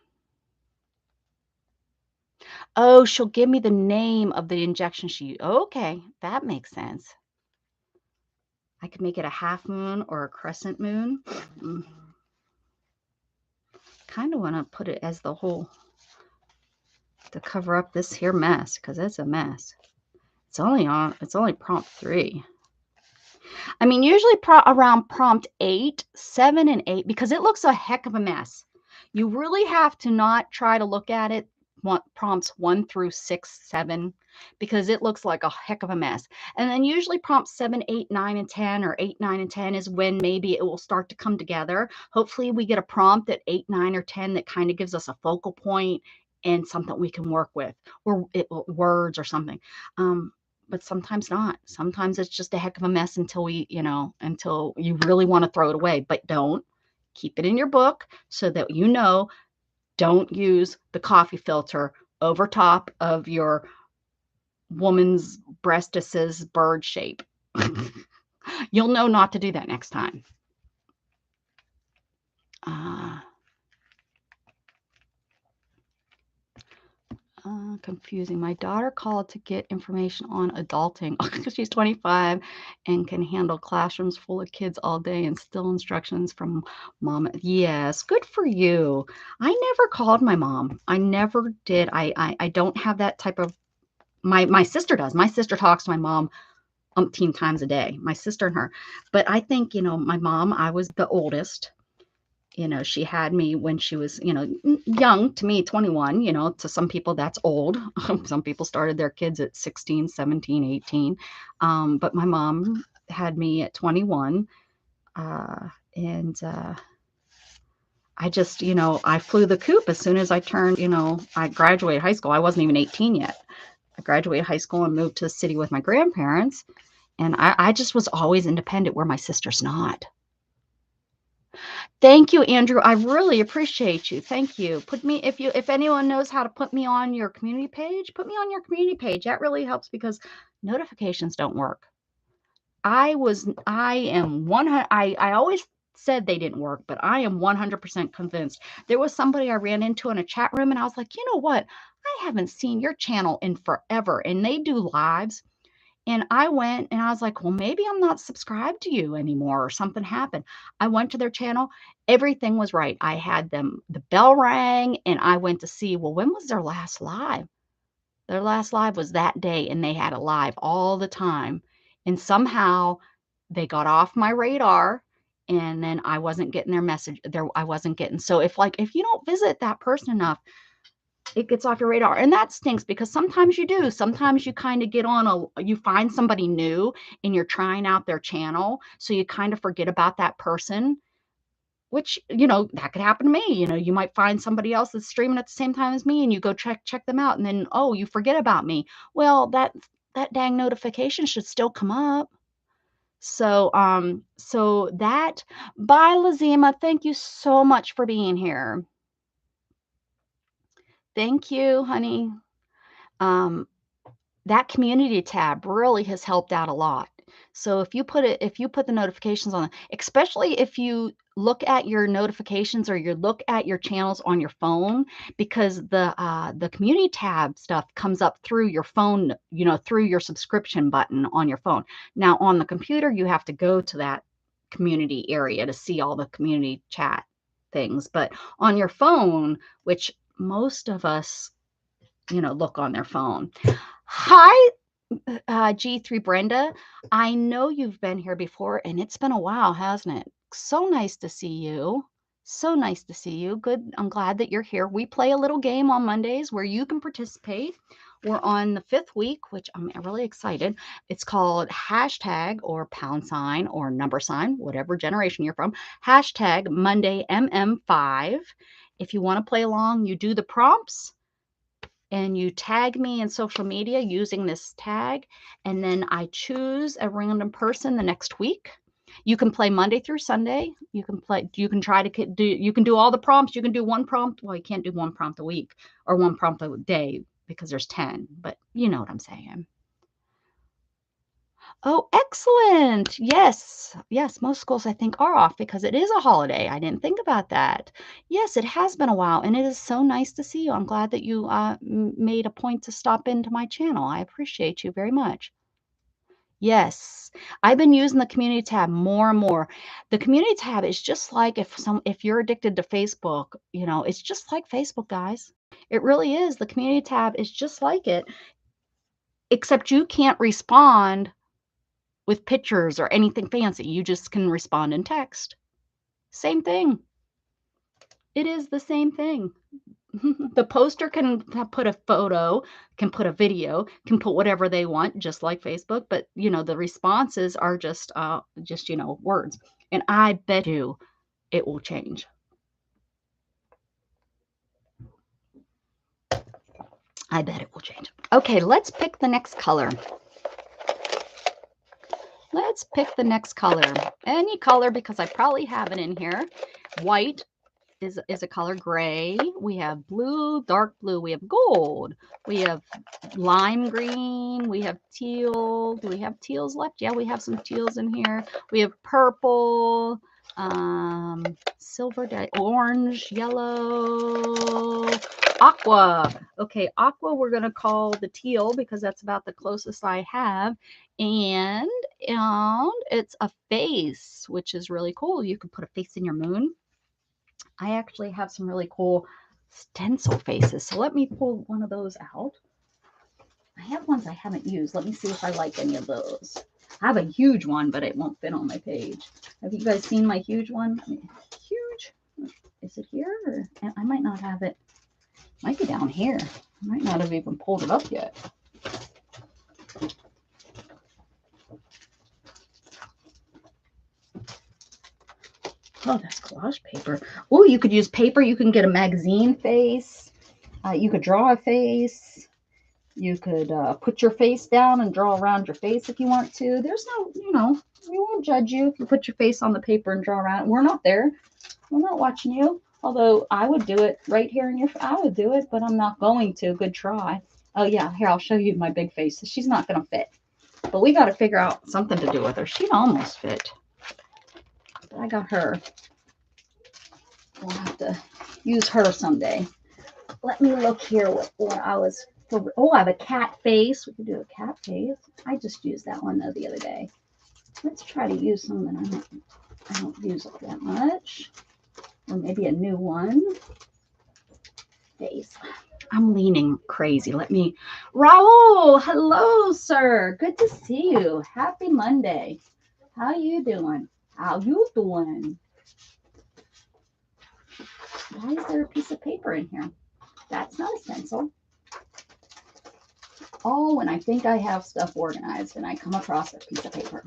Oh, she'll give me the name of the injection she okay, that makes sense. I could make it a half moon or a crescent moon. Kind of want to put it as the whole to cover up this here mess because it's a mess. It's only prompt 3. I mean, usually around prompt 8, 7, and 8, because it looks a heck of a mess. You really have to not try to look at it prompts 1 through 6, 7, because it looks like a heck of a mess. And then usually prompts 7, 8, 9, and 10, or 8, 9, and 10 is when maybe it will start to come together. Hopefully we get a prompt at 8, 9, or 10 that kind of gives us a focal point and something we can work with, or words or something. But sometimes not. Sometimes it's just a heck of a mess until until you really want to throw it away. But don't. Keep it in your book so that you know, don't use the coffee filter over top of your woman's breastises bird shape. You'll know not to do that next time. Confusing. My daughter called to get information on adulting because she's 25 and can handle classrooms full of kids all day and still instructions from mom. Yes, good for you. I never called my mom. I never did. I don't have that type of, my sister does. My sister talks to my mom umpteen times a day, my sister and her. But I think, my mom, I was the oldest. She had me when she was, young. To me, 21, to some people that's old. Some people started their kids at 16, 17, 18. But my mom had me at 21. And I just, I flew the coop as soon as I turned, I graduated high school. I wasn't even 18 yet. I graduated high school and moved to the city with my grandparents. And I just was always independent where my sister's not. Thank you, Andrew. I really appreciate you. Thank you. If anyone knows how to put me on your community page, put me on your community page. That really helps because notifications don't work. I always said they didn't work, but I am 100% convinced. There was somebody I ran into in a chat room and I was like, you know what? I haven't seen your channel in forever. And they do lives. And I went and I was like, well, maybe I'm not subscribed to you anymore or something happened. I went to their channel. Everything was right. I had them, the bell rang and I went to see, well, when was their last live? Their last live was that day and they had a live all the time. And somehow they got off my radar and then I wasn't getting their message there. I wasn't getting, so if you don't visit that person enough, it gets off your radar. And that stinks because sometimes you do. Sometimes you kind of you find somebody new and you're trying out their channel. So you kind of forget about that person, which, that could happen to me. You might find somebody else that's streaming at the same time as me and you go check them out. And then, oh, you forget about me. Well, that dang notification should still come up. So, bye, Lazima. Thank you so much for being here. Thank you, honey. That community tab really has helped out a lot. So if you put the notifications on, especially if you look at your notifications or you look at your channels on your phone, because the community tab stuff comes up through your phone, through your subscription button on your phone. Now on the computer, you have to go to that community area to see all the community chat things. But on your phone, which most of us, look on their phone. Hi, G3 Brenda. I know you've been here before and it's been a while, hasn't it? So nice to see you. So nice to see you. Good. I'm glad that you're here. We play a little game on Mondays where you can participate. We're on the 5th week, which I'm really excited. It's called hashtag or pound sign or number sign, whatever generation you're from, hashtag Monday MM5. If you want to play along, you do the prompts and you tag me in social media using this tag, and then I choose a random person the next week. You can play Monday through Sunday. You can do all the prompts. You can do one prompt. Well, you can't do one prompt a week or one prompt a day because there's 10, but you know what I'm saying. Oh, excellent. Yes. Yes, most schools I think are off because it is a holiday. I didn't think about that. Yes, it has been a while and it is so nice to see you. I'm glad that you made a point to stop into my channel. I appreciate you very much. Yes, I've been using the community tab more and more. The community tab is just like if you're addicted to Facebook, you know, it's just like Facebook, guys. It really is. The community tab is just like it, except you can't respond with pictures or anything fancy. You just can respond in text. Same thing. It is the same thing. The poster can put a photo, can put a video, can put whatever they want, just like Facebook. But you know, the responses are just you know, words. And I bet you it will change. I bet it will change. Okay, let's pick the next color. Let's pick the next color. Any color, because I probably have it in here. White is a color. Gray. We have blue, dark blue. We have gold. We have lime green. We have teal. Do we have teals left? Yeah, we have some teals in here. We have purple, silver, orange, yellow, aqua. Okay, aqua we're going to call the teal because that's about the closest I have. And it's a face, which is really cool. You can put a face in your moon. I actually have some really cool stencil faces. So let me pull one of those out. I have ones I haven't used. Let me see if I like any of those. I have a huge one, but it won't fit on my page. Have you guys seen my huge one? I mean, huge. Is it here? Or I might not have it. Might be down here. I might not have even pulled it up yet. Oh, that's collage paper. Oh, you could use paper. You can get a magazine face. You could draw a face. You could put your face down and draw around your face if you want to. There's no, you know, we won't judge you if you put your face on the paper and draw around. We're not there. We're not watching you. Although I would do it right here in your, I would do it, but I'm not going to. Good try. Oh yeah, here, I'll show you my big face. She's not going to fit. But we got to figure out something to do with her. She'd almost fit. But I got her. We'll have to use her someday. Let me look here what I was. Oh, I have a cat face. We could do a cat face. I just used that one though the other day. Let's try to use some that I don't use it that much. Or maybe a new one. Face. I'm leaning crazy. Let me. Raul, hello, sir. Good to see you. Happy Monday. How you doing? How you doing? Why is there a piece of paper in here? That's not a stencil. Oh, when I think I have stuff organized and I come across a piece of paper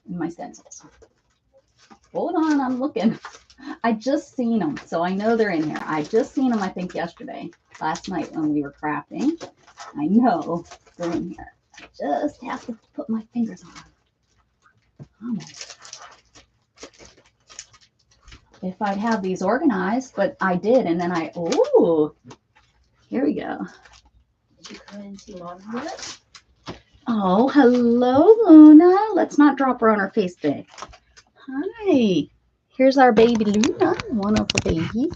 in my stencils. Hold on, I'm looking. I just seen them, so I know they're in here. I just seen them, I think, yesterday, last night when we were crafting. I know they're in here. I just have to put my fingers on them. Almost. If I'd have these organized, but I did, and then oh, here we go. Did you come in and see Lana yet? Oh, hello, Luna. Let's not drop her on her face today. Hi. Here's our baby Luna, one of the babies.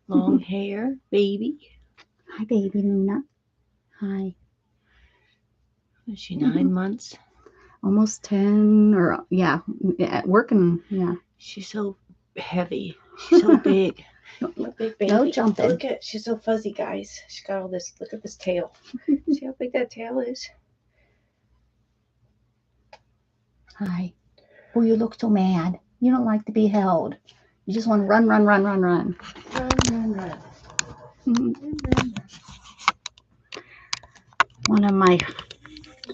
Long hair, baby. Hi, baby Luna. Hi. Is she 9 months? Almost 10, or yeah, working. Yeah. She's so heavy. She's so big. Big baby. No jumping. Look at, she's so fuzzy, guys. She's got all this. Look at this tail. See how big that tail is? Hi. Oh, you look so mad. You don't like to be held. You just want to run, run, run, run, run. Run, run, run. One of my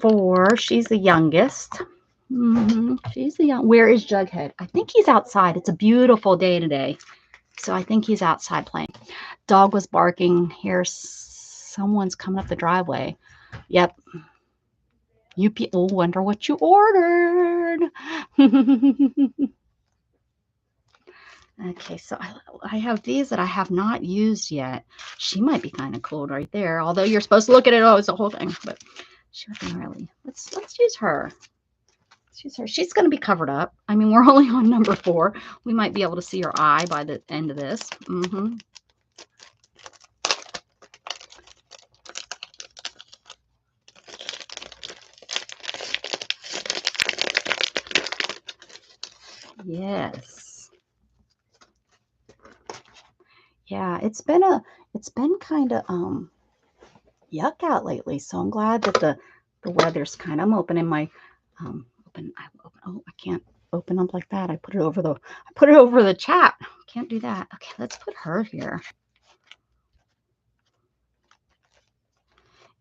4. She's the youngest. She's the young. Where is Jughead? I think he's outside. It's a beautiful day today, so I think he's outside playing. Dog was barking. Here, someone's coming up the driveway. Yep. You people wonder what you ordered. Okay, so I have these that I have not used yet. She might be kind of cool right there, although you're supposed to look at it. Oh, it's a whole thing. But She wasn't really. Let's use her. Let's use her. She's going to be covered up. I mean, we're only on number 4. We might be able to see her eye by the end of this. Yes. Yeah, it's been kind of yuck out lately, so I'm glad that the weather's kind of. I'm opening my oh, I can't open up like that. I put it over the chat. Can't do that. Okay, let's put her here.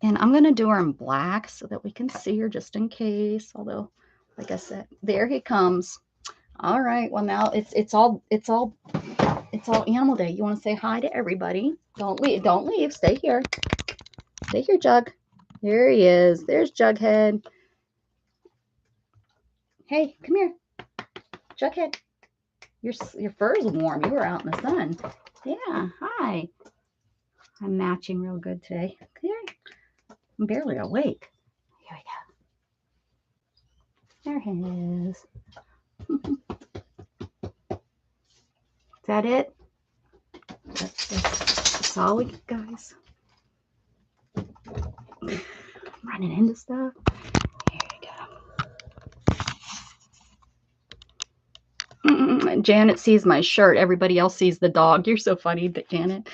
And I'm going to do her in black so that we can see her just in case, although like I said, there he comes. All right, well now it's all Animal Day. You want to say hi to everybody? Don't leave. Stay here, Jug. There he is. There's Jughead. Hey, come here, Jughead. Your fur is warm. You were out in the sun. Yeah, hi. I'm matching real good today. Here, I'm barely awake. Here we go. There he is. Is that it? That's all we get, guys. I'm running into stuff. Here we go. Janet sees my shirt. Everybody else sees the dog. You're so funny, Janet.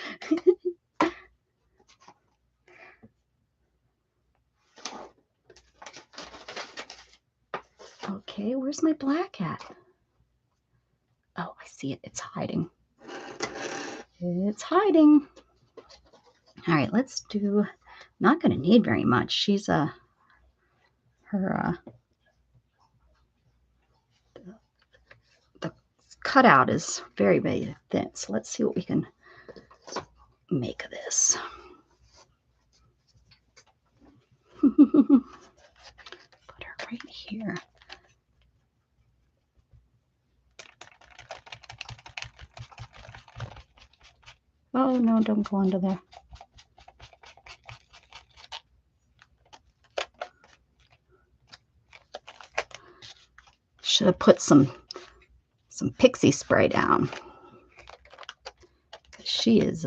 Okay, where's my black at? Oh, I see it. It's hiding. It's hiding. All right, let's do. Not going to need very much. She's her the cutout is very, very thin. So let's see what we can make of this. Put her right here. Oh no, don't go under there. Should have put some pixie spray down. She is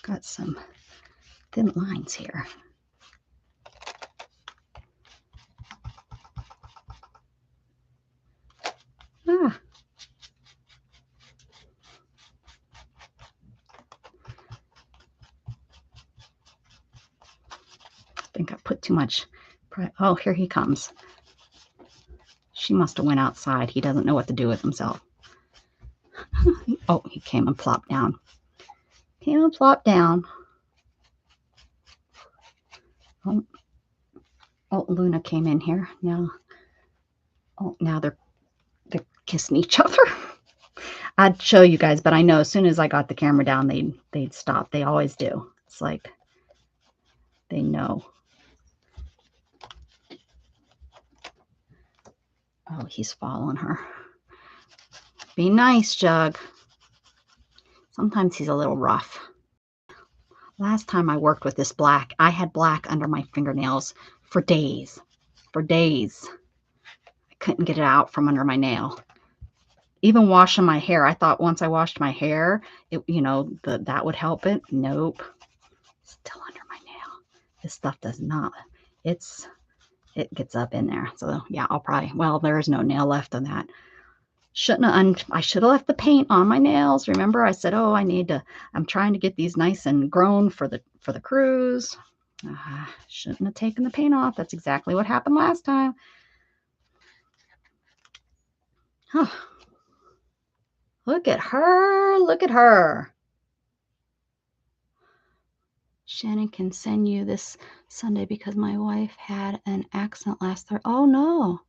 got some thin lines here. Ah. I think I put too much. Oh, here he comes. She must have went outside. He doesn't know what to do with himself. Oh, he came and plopped down. Came and plopped down. Oh, Luna came in here. Now, now they're kissing each other. I'd show you guys, but I know as soon as I got the camera down, they'd stop. They always do. It's like they know. Oh, he's following her. Be nice, Jug. Sometimes he's a little rough. Last time I worked with this black, I had black under my fingernails for days. For days. I couldn't get it out from under my nail. Even washing my hair, I thought once I washed my hair, that would help it. Nope. Still under my nail. This stuff does not. It gets up in there. So yeah, there is no nail left on that. I should have left the paint on my nails. Remember I said, oh, I'm trying to get these nice and grown for the cruise. Shouldn't have taken the paint off. That's exactly what happened last time. Oh, look at her. Look at her. Shannon can send you this Sunday because my wife had an accident last Thursday. Oh, no.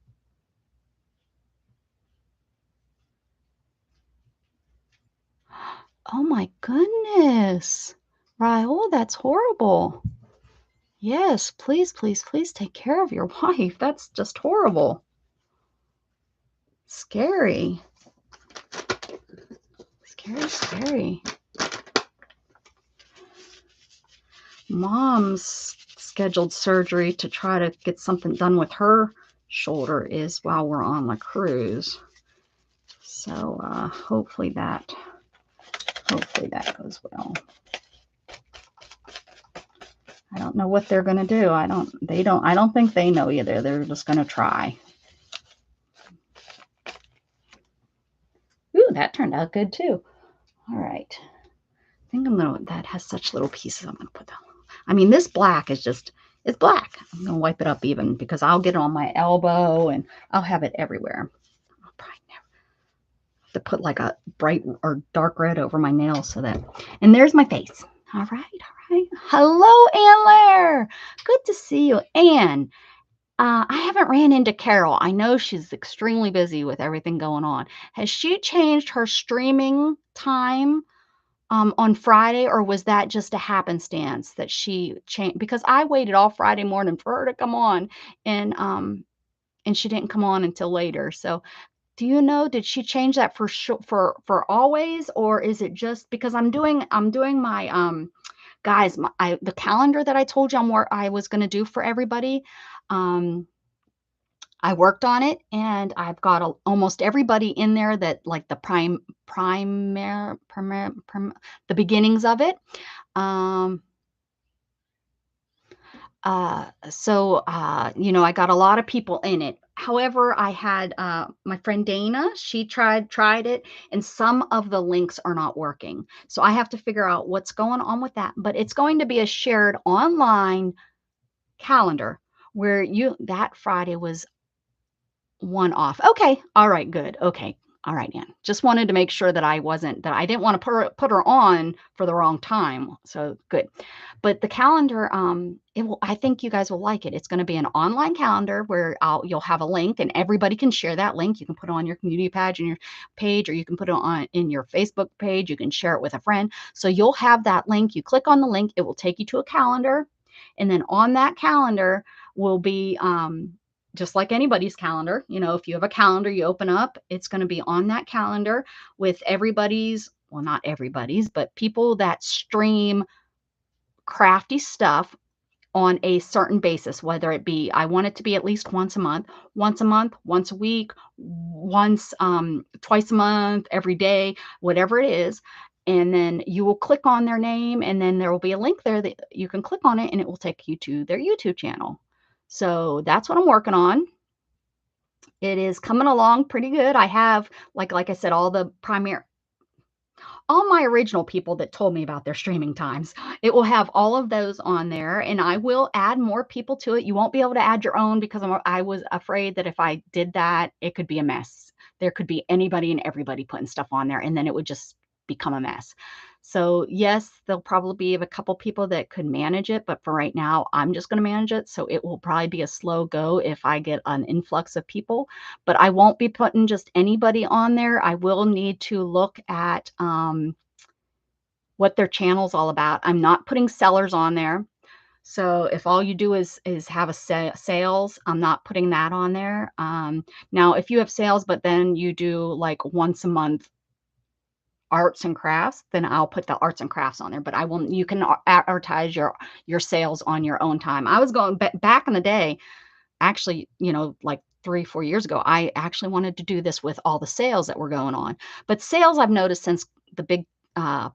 Oh, my goodness. Raul, that's horrible. Yes, please, please, please take care of your wife. That's just horrible. Scary. Scary, scary. mom's scheduled surgery to try to get something done with her shoulder is while we're on the cruise. So hopefully that goes well. I don't know what they're gonna do. I don't think they know either. They're just gonna try. Ooh, that turned out good too. All right. I think that has such little pieces. I'm gonna put that. I mean, this black is just, it's black. I'm gonna wipe it up even because I'll get it on my elbow and I'll have it everywhere. I'll probably never have to put like a bright or dark red over my nails so that, and there's my face. All right, all right. Hello, Ann. Good to see you. Ann, I haven't ran into Carol. I know she's extremely busy with everything going on. Has she changed her streaming time on Friday, or was that just a happenstance that she changed? Because I waited all Friday morning for her to come on, and she didn't come on until later. So, do you know, did she change that for always, or is it just because I'm doing my guys, the calendar that I told you I was going to do for everybody. I worked on it, and I've got almost everybody in there that like the the beginnings of it. Um, you know, I got a lot of people in it. However, I had my friend Dana, she tried it, and some of the links are not working. So I have to figure out what's going on with that. But it's going to be a shared online calendar where that Friday was one off. Okay. All right. Good. Okay. All right, Ann. Just wanted to make sure that I didn't want to put her on for the wrong time. So good. But the calendar, I think you guys will like it. It's going to be an online calendar where you'll have a link and everybody can share that link. You can put it on your community page and your page, or you can put it on in your Facebook page. You can share it with a friend. So you'll have that link. You click on the link, it will take you to a calendar. And then on that calendar will be, just like anybody's calendar. You know, if you have a calendar you open up, it's going to be on that calendar with everybody's, well, not everybody's, but people that stream crafty stuff on a certain basis, whether it be, I want it to be at least once a month, once a week, twice a month, every day, whatever it is. And then you will click on their name, and then there will be a link there that you can click on it, and it will take you to their YouTube channel. So that's what I'm working on. It is coming along pretty good. I have, like I said, all my original people that told me about their streaming times. It will have all of those on there, and I will add more people to it. You won't be able to add your own because I was afraid that if I did that, it could be a mess. There could be anybody and everybody putting stuff on there, and then it would just become a mess. So yes, there'll probably be a couple people that could manage it, but for right now, I'm just going to manage it. So it will probably be a slow go if I get an influx of people, but I won't be putting just anybody on there. I will need to look at what their channel's all about. I'm not putting sellers on there. So if all you do is have a sales, I'm not putting that on there. Now, if you have sales, but then you do like once a month arts and crafts, then I'll put the arts and crafts on there. But you can advertise your sales on your own time. I was going back in the day, actually, you know, like 3-4 years ago, I actually wanted to do this with all the sales that were going on. But sales, I've noticed since the big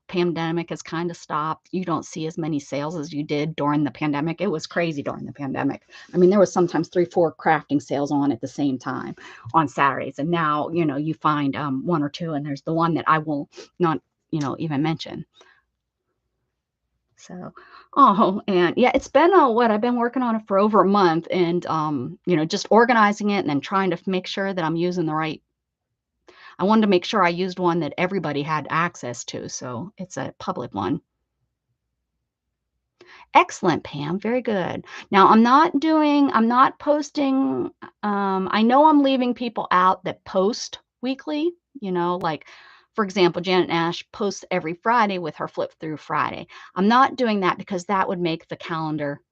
pandemic has kind of stopped, you don't see as many sales as you did during the pandemic. It was crazy during the pandemic. I mean, there was sometimes 3-4 crafting sales on at the same time on Saturdays. And now, you know, you find one or two, and there's the one that I will not, you know, even mention. So, and yeah, it's been I've been working on it for over a month, and you know, just organizing it and then trying to make sure that I'm using the right. I wanted to make sure I used one that everybody had access to, so it's a public one. Excellent, Pam. Very good. Now, I'm not posting, I know I'm leaving people out that post weekly, you know, like, for example, Janet Nash posts every Friday with her Flip Through Friday. I'm not doing that because that would make the calendar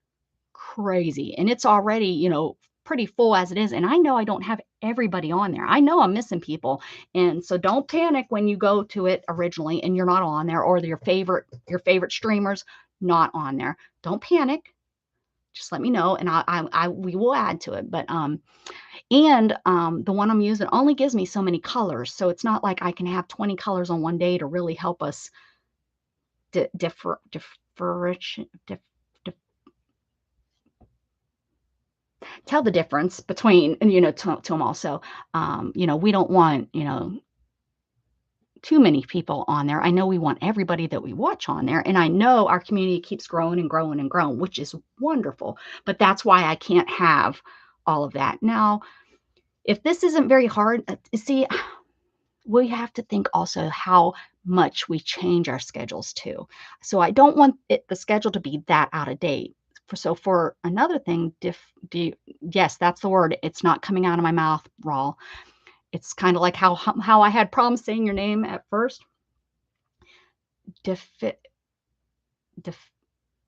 crazy, and it's already, you know, pretty full as it is, and I know I don't have everybody on there. I know I'm missing people, and so don't panic when you go to it originally and you're not on there, or your favorite streamers not on there, don't panic. Just let me know, and we will add to it. But the one I'm using only gives me so many colors, so it's not like I can have 20 colors on one day to really help us tell the difference between, to them also. We don't want, too many people on there. I know we want everybody that we watch on there, and I know our community keeps growing and growing and growing, which is wonderful, but that's why I can't have all of that. Now, if this isn't very hard, see, we have to think also how much we change our schedules too. So I don't want the schedule to be that out of date. So for another thing, yes, that's the word. It's not coming out of my mouth raw. It's kind of like how I had problems saying your name at first.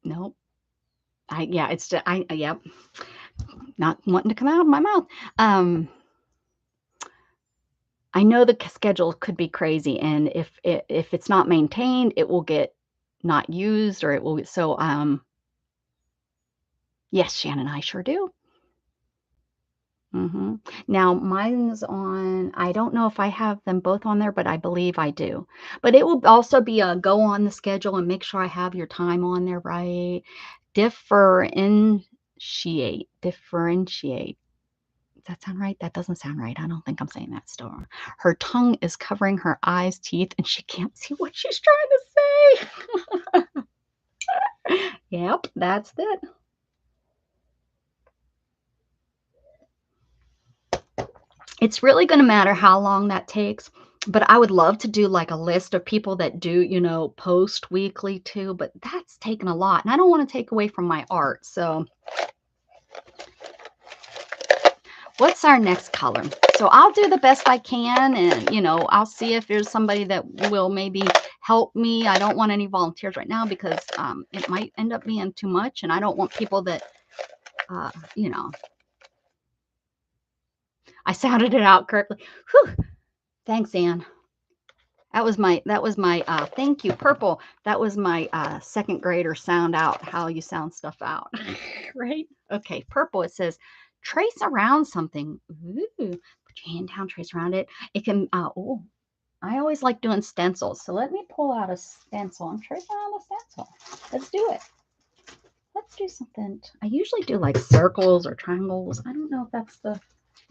Nope. Yep. Not wanting to come out of my mouth. I know the schedule could be crazy, and if it's not maintained, it will get not used, or it will. So, yes, Shannon, I sure do. Now, mine's on, I don't know if I have them both on there, but I believe I do. But it will also be a go on the schedule and make sure I have your time on there right. Differentiate. Does that sound right? That doesn't sound right. I don't think I'm saying that still. Her tongue is covering her eyes, teeth, and she can't see what she's trying to say. Yep, that's it. It's really going to matter how long that takes, but I would love to do like a list of people that do, post weekly too, but that's taken a lot, and I don't want to take away from my art. So what's our next color? So I'll do the best I can, and I'll see if there's somebody that will maybe help me. I don't want any volunteers right now because it might end up being too much, and I don't want people that I sounded it out correctly. Whew. Thanks, Anne. That was my thank you, Purple. That was my second grader sound out how you sound stuff out. Right? Okay, Purple, it says trace around something. Ooh, put your hand down, trace around it. It can I always like doing stencils. So let me pull out a stencil and trace around a stencil. Let's do it. Let's do something. I usually do like circles or triangles. I don't know if that's the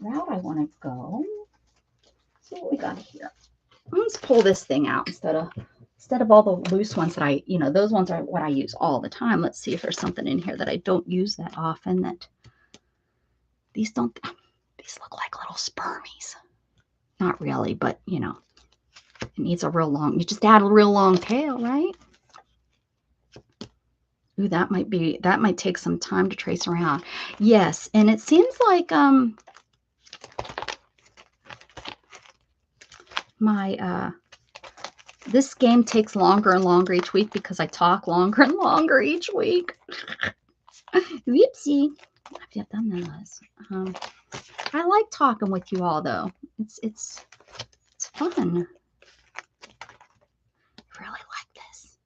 route I want to go. Let's see what we got here. Let's pull this thing out instead of all the loose ones that those ones are what I use all the time. Let's see if there's something in here that I don't use that often. That these look like little spermies. Not really, but it needs a real long. You just add a real long tail, right? Ooh, that might take some time to trace around. Yes, and it seems like this game takes longer and longer each week because I talk longer and longer each week. Whoopsie. I've done this. I like talking with you all though. It's fun. I really like this.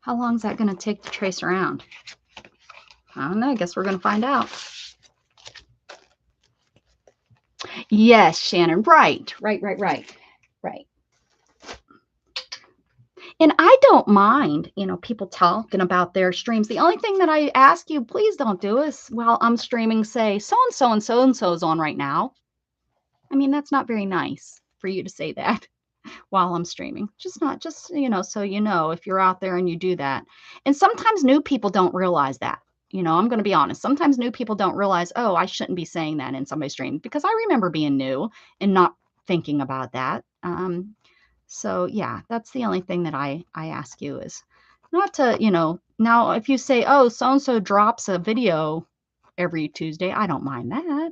How long is that going to take to trace around? I don't know. I guess we're going to find out. Yes, Shannon. Right. And I don't mind, people talking about their streams. The only thing that I ask you, please don't do is while I'm streaming, say so-and-so and so-and-so is on right now. I mean, that's not very nice for you to say that while I'm streaming. Just so if you're out there and you do that. And sometimes new people don't realize that. I'm going to be honest. Sometimes new people don't realize, oh, I shouldn't be saying that in somebody's stream, because I remember being new and not thinking about that. So yeah, that's the only thing that I ask you is not to, now if you say, oh, so-and-so drops a video every Tuesday, I don't mind that, or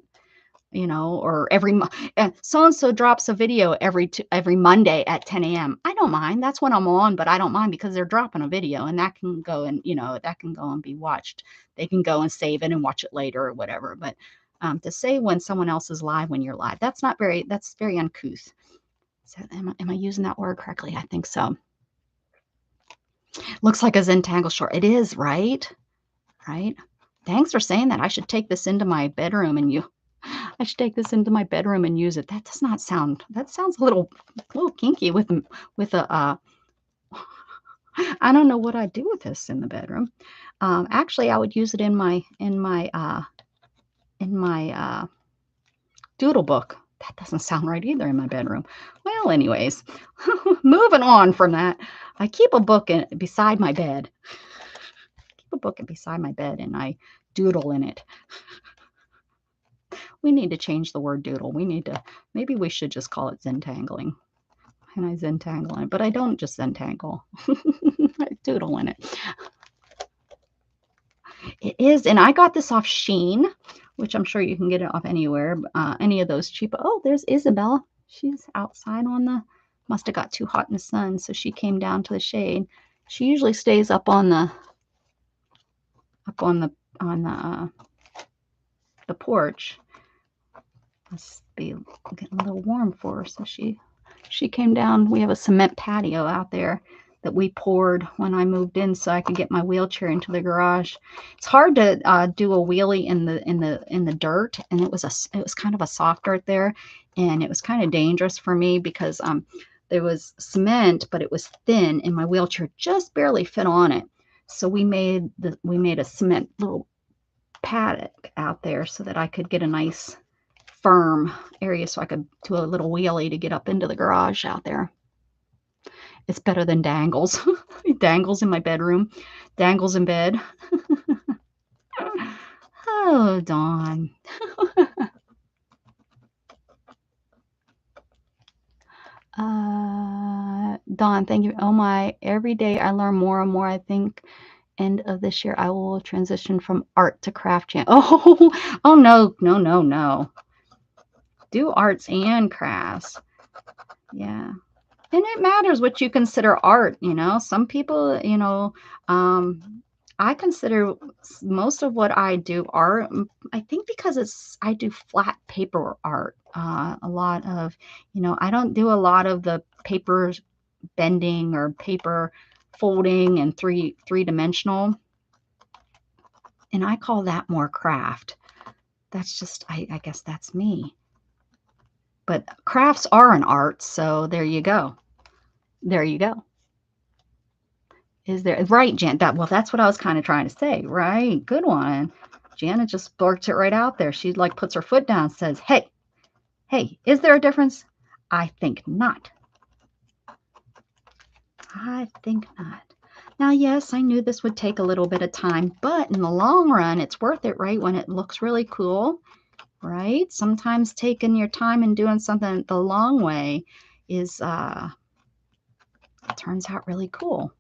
so-and-so drops a video every Monday at 10 a.m. I don't mind. That's when I'm on, but I don't mind because they're dropping a video and that can go and, that can go and be watched. They can go and save it and watch it later or whatever. But to say when someone else is live when you're live, that's very uncouth. So am I using that word correctly? I think so. Looks like a Zentangle short. It is, right? Right? Thanks for saying that. I should take this into my bedroom and I should take this into my bedroom and use it. That does not sound, that sounds a little kinky with a, I don't know what I'd do with this in the bedroom. Actually, I would use it in my doodle book. That doesn't sound right either in my bedroom. Well, anyways, moving on from that, I keep a book beside my bed. Keep a book beside my bed, and I doodle in it. We need to change the word doodle. Maybe we should just call it Zentangling. And I Zentangle in it, but I don't just Zentangle. I doodle in it. It is, and I got this off Shein, which I'm sure you can get it off anywhere, any of those cheap. Oh, there's Isabel. She's outside must have got too hot in the sun, so she came down to the shade. She usually stays up on the porch. Must be getting a little warm for her, so she came down. We have a cement patio out there that we poured when I moved in so I could get my wheelchair into the garage. It's hard to do a wheelie in the dirt, and it was kind of a soft dirt there, and it was kind of dangerous for me because there was cement, but it was thin, and my wheelchair just barely fit on it. So we made a cement little paddock out there so that I could get a nice firm area so I could do a little wheelie to get up into the garage out there. It's better than dangles. Dangles in my bedroom. Dangles in bed. Oh, Dawn. Dawn, thank you. Oh my, every day I learn more and more. I think end of this year I will transition from art to craft jam. Oh no. Do arts and crafts. Yeah. And it matters what you consider art, Some people, I consider most of what I do art. I think because I do flat paper art. A lot of, I don't do a lot of the paper bending or paper folding and three-dimensional. And I call that more craft. That's just, I guess that's me. But crafts are an art, so there you go. There you go. Is there, right, Jan? That's what I was kind of trying to say, right? Good one. Janet just blurts it right out there. She like puts her foot down, says, hey, is there a difference? I think not. I think not. Now, yes, I knew this would take a little bit of time, but in the long run, it's worth it, right? When it looks really cool, right? Sometimes taking your time and doing something the long way is, it turns out really cool.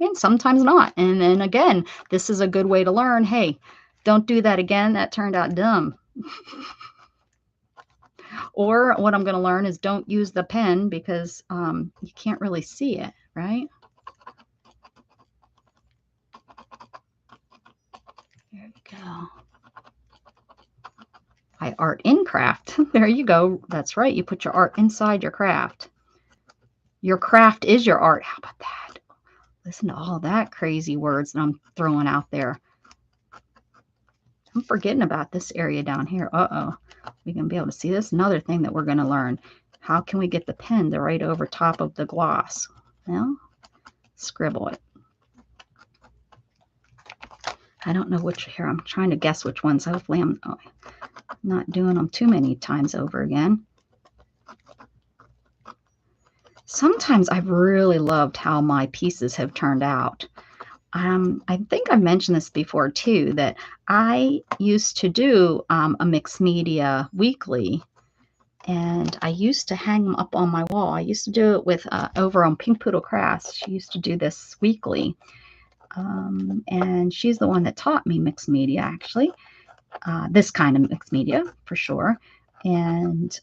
And sometimes not. And then again, this is a good way to learn, hey, don't do that again. That turned out dumb. Or what I'm going to learn is don't use the pen because you can't really see it, right? There you go. I art in craft. There you go. That's right. You put your art inside your craft. Your craft is your art. How about that? Listen to all that crazy words that I'm throwing out there. I'm forgetting about this area down here. We're going to be able to see this. Another thing that we're going to learn. How can we get the pen to right over top of the gloss? Well, scribble it. I don't know which here. I'm trying to guess which ones. Hopefully I'm not doing them too many times over again. Sometimes I've really loved how my pieces have turned out. I think I've mentioned this before too, that I used to do a mixed media weekly, and I used to hang them up on my wall. I used to do it with over on Pink Poodle Crafts. She used to do this weekly, and she's the one that taught me mixed media, actually, this kind of mixed media for sure. And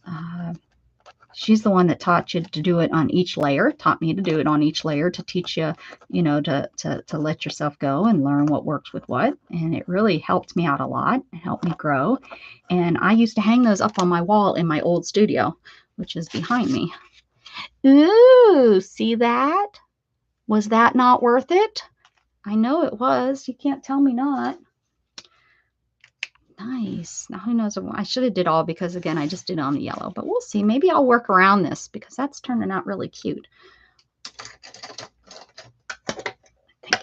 she's the one that taught you to do it on each layer, taught me to do it on each layer to teach you, to let yourself go and learn what works with what. And it really helped me out a lot. It helped me grow. And I used to hang those up on my wall in my old studio, which is behind me. Ooh, see that? Was that not worth it? I know it was. You can't tell me not. Nice. Now who knows? I should have did all because again, I just did on the yellow, but we'll see. Maybe I'll work around this because that's turning out really cute.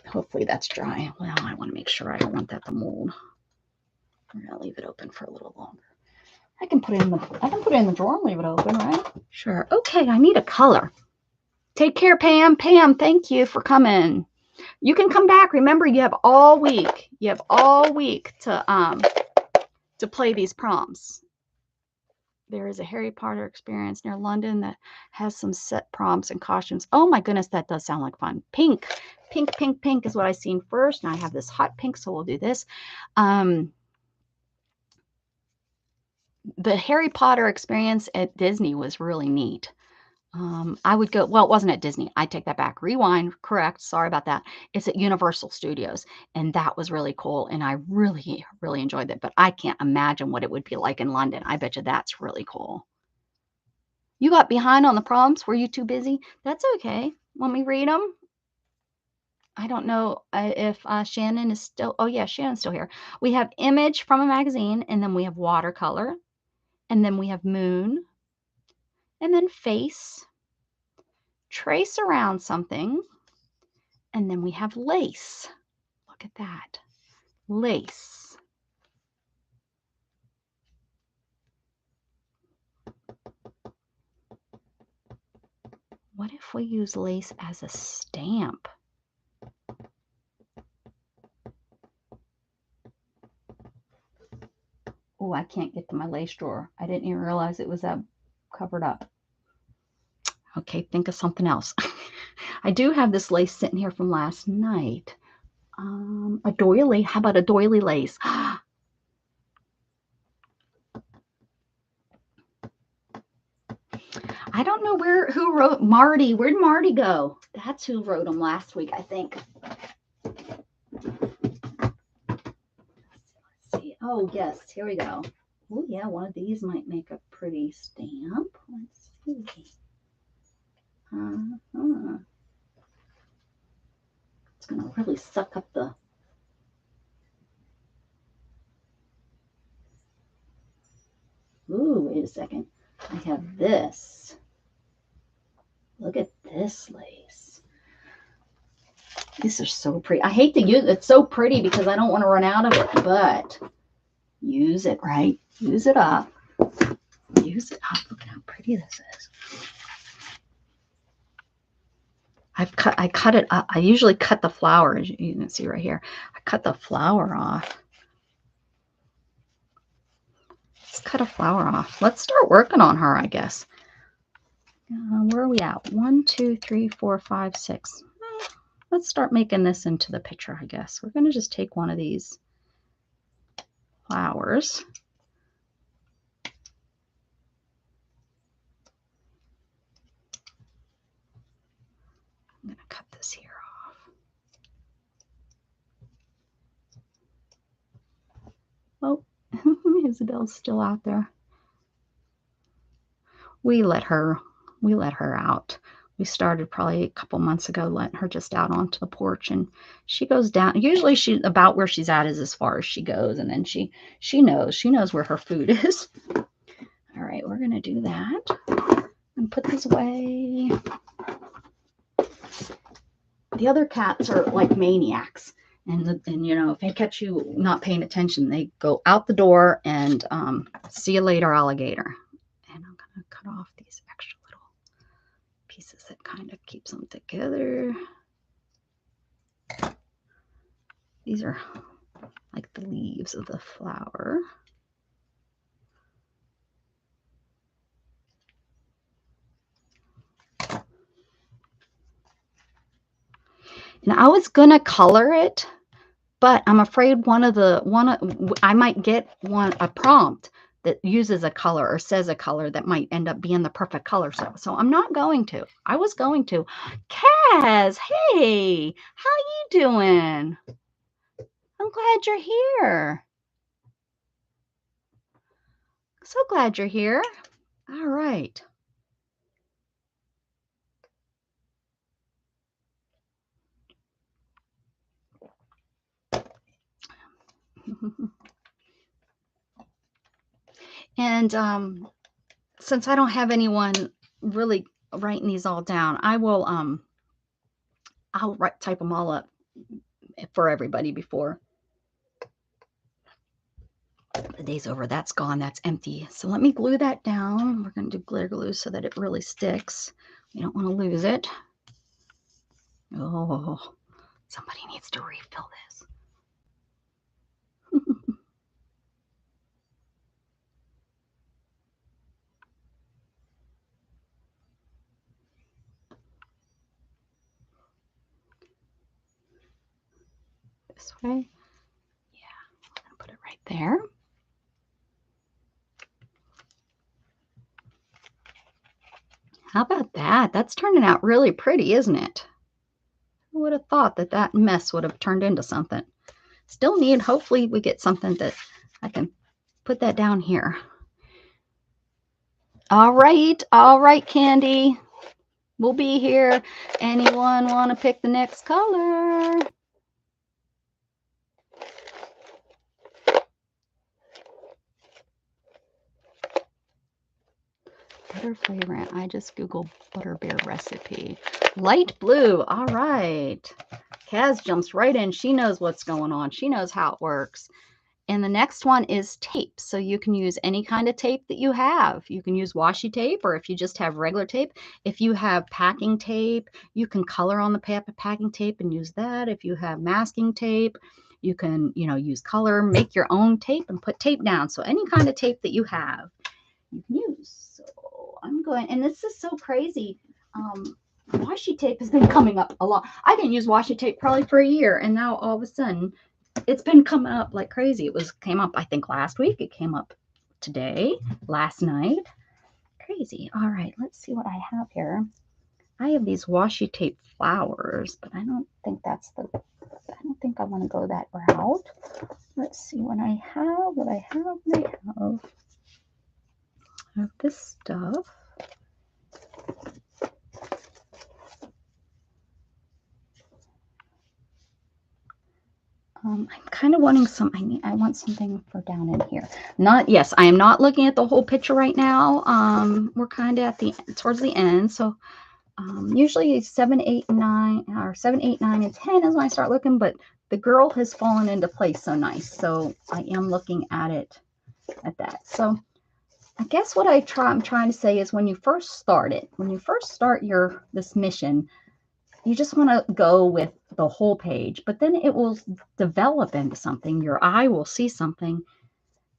Hopefully that's dry. Well, I want to make sure I don't want that to mold. I'm gonna leave it open for a little longer. I can put it in the drawer and leave it open, right? Sure. Okay, I need a color. Take care, Pam. Pam, thank you for coming. You can come back. Remember, you have all week. You have all week to play these prompts. There is a Harry Potter experience near London that has some set prompts and costumes. Oh my goodness, that does sound like fun. Pink, pink, pink, pink is what I seen first. And I have this hot pink, so we'll do this. The Harry Potter experience at Disney was really neat. I would go, well, it wasn't at Disney. I take that back. Rewind, correct. Sorry about that. It's at Universal Studios. And that was really cool. And I really, really enjoyed it. But I can't imagine what it would be like in London. I bet you that's really cool. You got behind on the prompts. Were you too busy? That's okay. Want me to read them? I don't know if Shannon is still, oh yeah, Shannon's still here. We have image from a magazine, and then we have watercolor, and then we have moon, and then face, trace around something, and then we have lace. Look at that. Lace. What if we use lace as a stamp? Oh, I can't get to my lace drawer. I didn't even realize it was that covered up. Okay, think of something else. I do have this lace sitting here from last night. A doily. How about a doily lace? I don't know who wrote Marty. Where'd Marty go? That's who wrote them last week, I think. Let's see. Oh, yes. Here we go. Oh, yeah. One of these might make a pretty stamp. Let's see. It's going to really suck up the... Ooh, wait a second. I have this. Look at this lace. These are so pretty. I hate to use it. It's so pretty because I don't want to run out of it, but use it, right? Use it up. Use it up. Look at how pretty this is. I cut it up. I usually cut the flower, as you can see right here. I cut the flower off. Let's cut a flower off. Let's start working on her, I guess. Where are we at? 1, 2, 3, 4, 5, 6. Let's start making this into the picture, I guess. We're going to just take one of these flowers. I'm going to cut this here off. Oh, Isabel's still out there. We let her out. We started probably a couple months ago letting her just out onto the porch, and she goes down. Usually she about where she's at is as far as she goes, and then she knows where her food is. All right, we're gonna do that and put this away. The other cats are like maniacs, and you know, if they catch you not paying attention, they go out the door and see you later, alligator. And I'm gonna cut off these extra little pieces that kind of keeps them together. These are like the leaves of the flower. And I was gonna color it, but I'm afraid I might get a prompt that uses a color or says a color that might end up being the perfect color. So I'm not going to. I was going to. Kaz, hey, how you doing? I'm glad you're here. So glad you're here. All right. And since I don't have anyone really writing these all down, I'll type them all up for everybody before the day's over. That's gone. That's empty. So let me glue that down. We're going to do glitter glue so that it really sticks. We don't want to lose it. Oh, somebody needs to refill this. This way. Yeah, I'm going to put it right there. How about that? That's turning out really pretty, isn't it? Who would have thought that that mess would have turned into something? Still need, hopefully we get something that I can put that down here. All right, Candy. We'll be here. Anyone want to pick the next color? Butter fragrant. I just Googled butterbeer recipe. Light blue. All right. Kaz jumps right in. She knows what's going on. She knows how it works. And the next one is tape. So you can use any kind of tape that you have. You can use washi tape, or if you just have regular tape. If you have packing tape, you can color on the packing tape and use that. If you have masking tape, you can, use color, make your own tape and put tape down. So any kind of tape that you have, you can use. So I'm going, and this is so crazy. Washi tape has been coming up a lot. I didn't use washi tape probably for a year, and now all of a sudden it's been coming up like crazy. Came up, I think, last week. It came up today, last night. Crazy. All right, let's see what I have here. I have these washi tape flowers, but I don't think I want to go that route. Let's see what I have. I have this stuff. I'm kind of wanting I want something for down in here. Yes, I am not looking at the whole picture right now. We're kind of towards the end. So usually 7, 8, 9, or 7, 8, 9, and 10 is when I start looking, but the girl has fallen into place so nice. So I am looking at that. So I guess what I'm trying to say is when you first start this mission, you just want to go with the whole page, but then it will develop into something. Your eye will see something,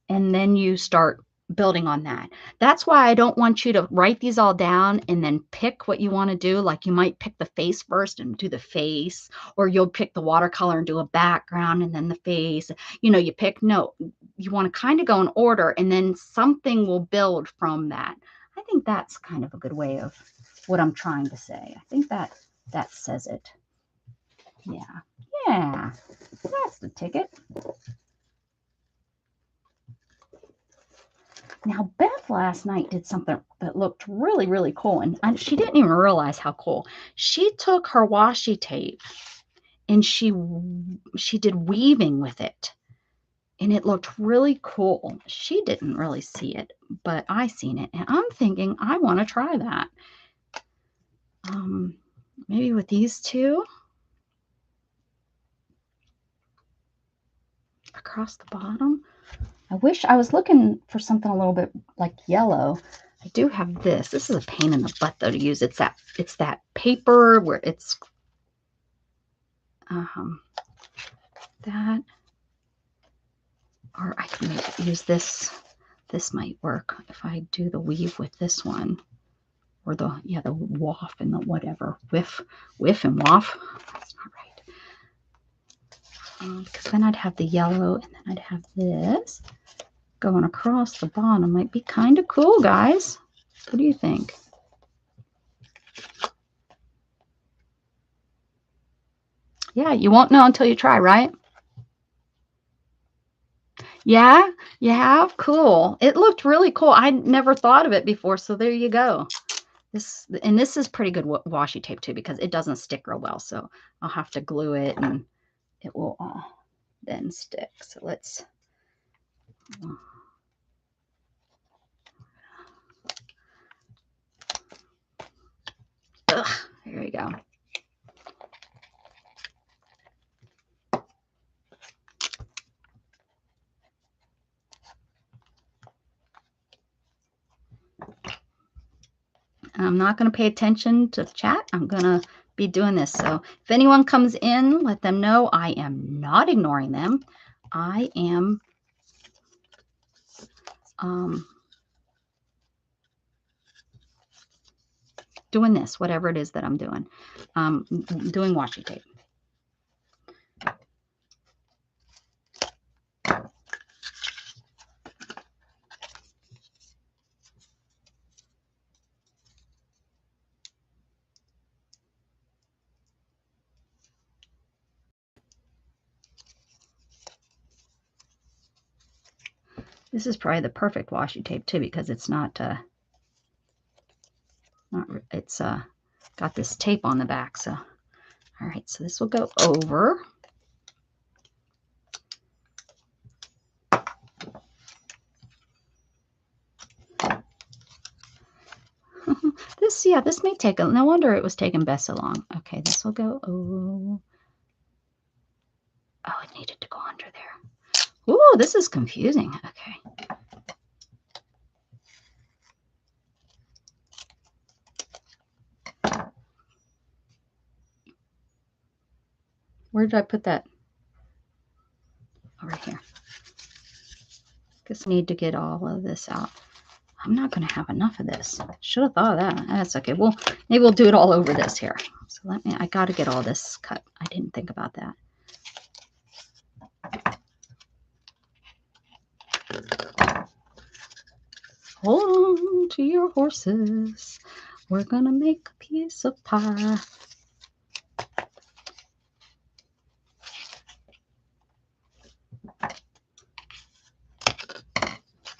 and then you start building on that. That's why I don't want you to write these all down and then pick what you want to do. Like you might pick the face first and do the face, or you'll pick the watercolor and do a background and then the face. You want to kind of go in order, and then something will build from that. I think that's kind of a good way of what I'm trying to say. I think that says it. Yeah, that's the ticket. Now, Beth last night did something that looked really, really cool, and she didn't even realize how cool. She took her washi tape and she did weaving with it, and it looked really cool. She didn't really see it, but I seen it, and I'm thinking I want to try that. Maybe with these two across the bottom. I wish I was looking for something a little bit like yellow. I do have this. This is a pain in the butt though to use. It's that paper where it's that, or I can use this. This might work if I do the weave with this one, or the waff and the whatever whiff and waff. That's not right. Because then I'd have the yellow, and then I'd have this going across the bottom. Might be kind of cool, guys. What do you think? Yeah, you won't know until you try, right? Yeah, you have? Cool. It looked really cool. I never thought of it before, so there you go. This is pretty good washi tape too, because it doesn't stick real well. So I'll have to glue it, and it will than stick. So let's, here we go. I'm not going to pay attention to the chat. I'm going to be doing this. So if anyone comes in, let them know I am not ignoring them. I am doing this, whatever it is that I'm doing. Doing washi tape. This is probably the perfect washi tape too, because it's it's got this tape on the back. So, all right, so this will go over. This may take no wonder it was taking Bess so long. Okay, this will go over. Oh, it needed to go under there. Ooh, this is confusing. Okay. Where did I put that? Over here. Just need to get all of this out. I'm not going to have enough of this. Should have thought of that. That's okay. Well, maybe we'll do it all over this here. So I got to get all this cut. I didn't think about that. Hold on to your horses. We're going to make a piece of pie.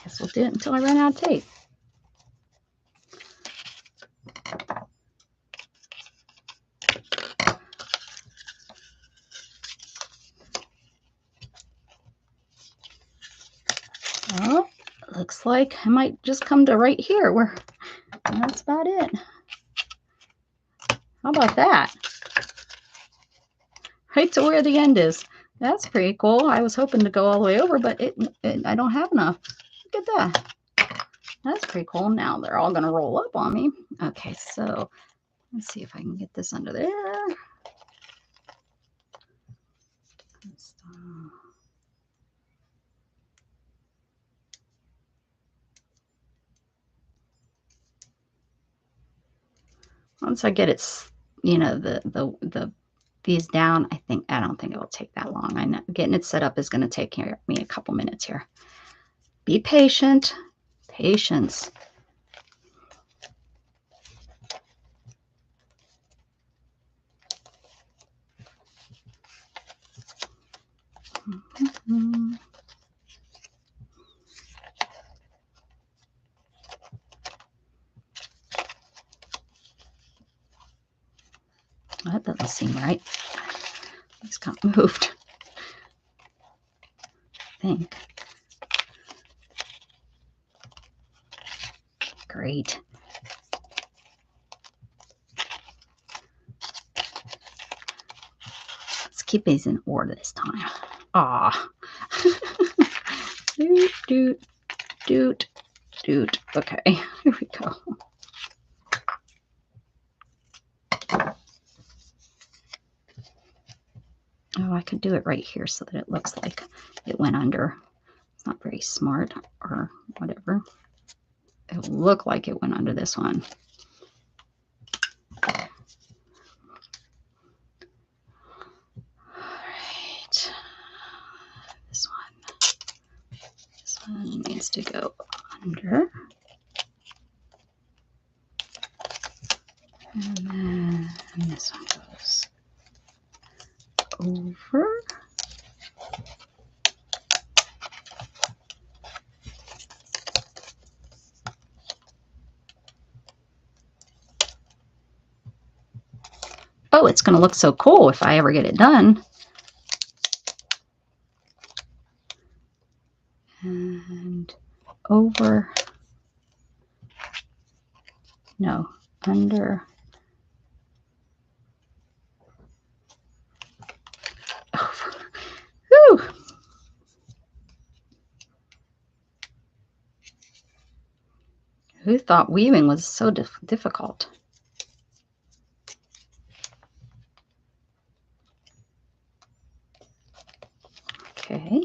Guess we'll do it until I run out of tape. Well, looks like I might just come to right here where that's about it. How about that? Right to where the end is. That's pretty cool. I was hoping to go all the way over, but I don't have enough. Look at that. That's pretty cool. Now they're all going to roll up on me. Okay, so let's see if I can get this under there. Once I get it, you know, these down, I don't think it will take that long. I know getting it set up is going to take me a couple minutes here. Be patient. Patience. That doesn't seem right. It's got moved. I think. Great. Let's keep these in order this time. Ah. Doot, doot, doot, doot. Okay, here we go. Oh, I could do it right here so that it looks like it went under. It's not very smart or whatever. It will look like it went under this one. All right. This one needs to go under. And then this one goes over. Oh, it's going to look so cool if I ever get it done. and over, no, under, over. Whew. Who thought weaving was so difficult? Okay.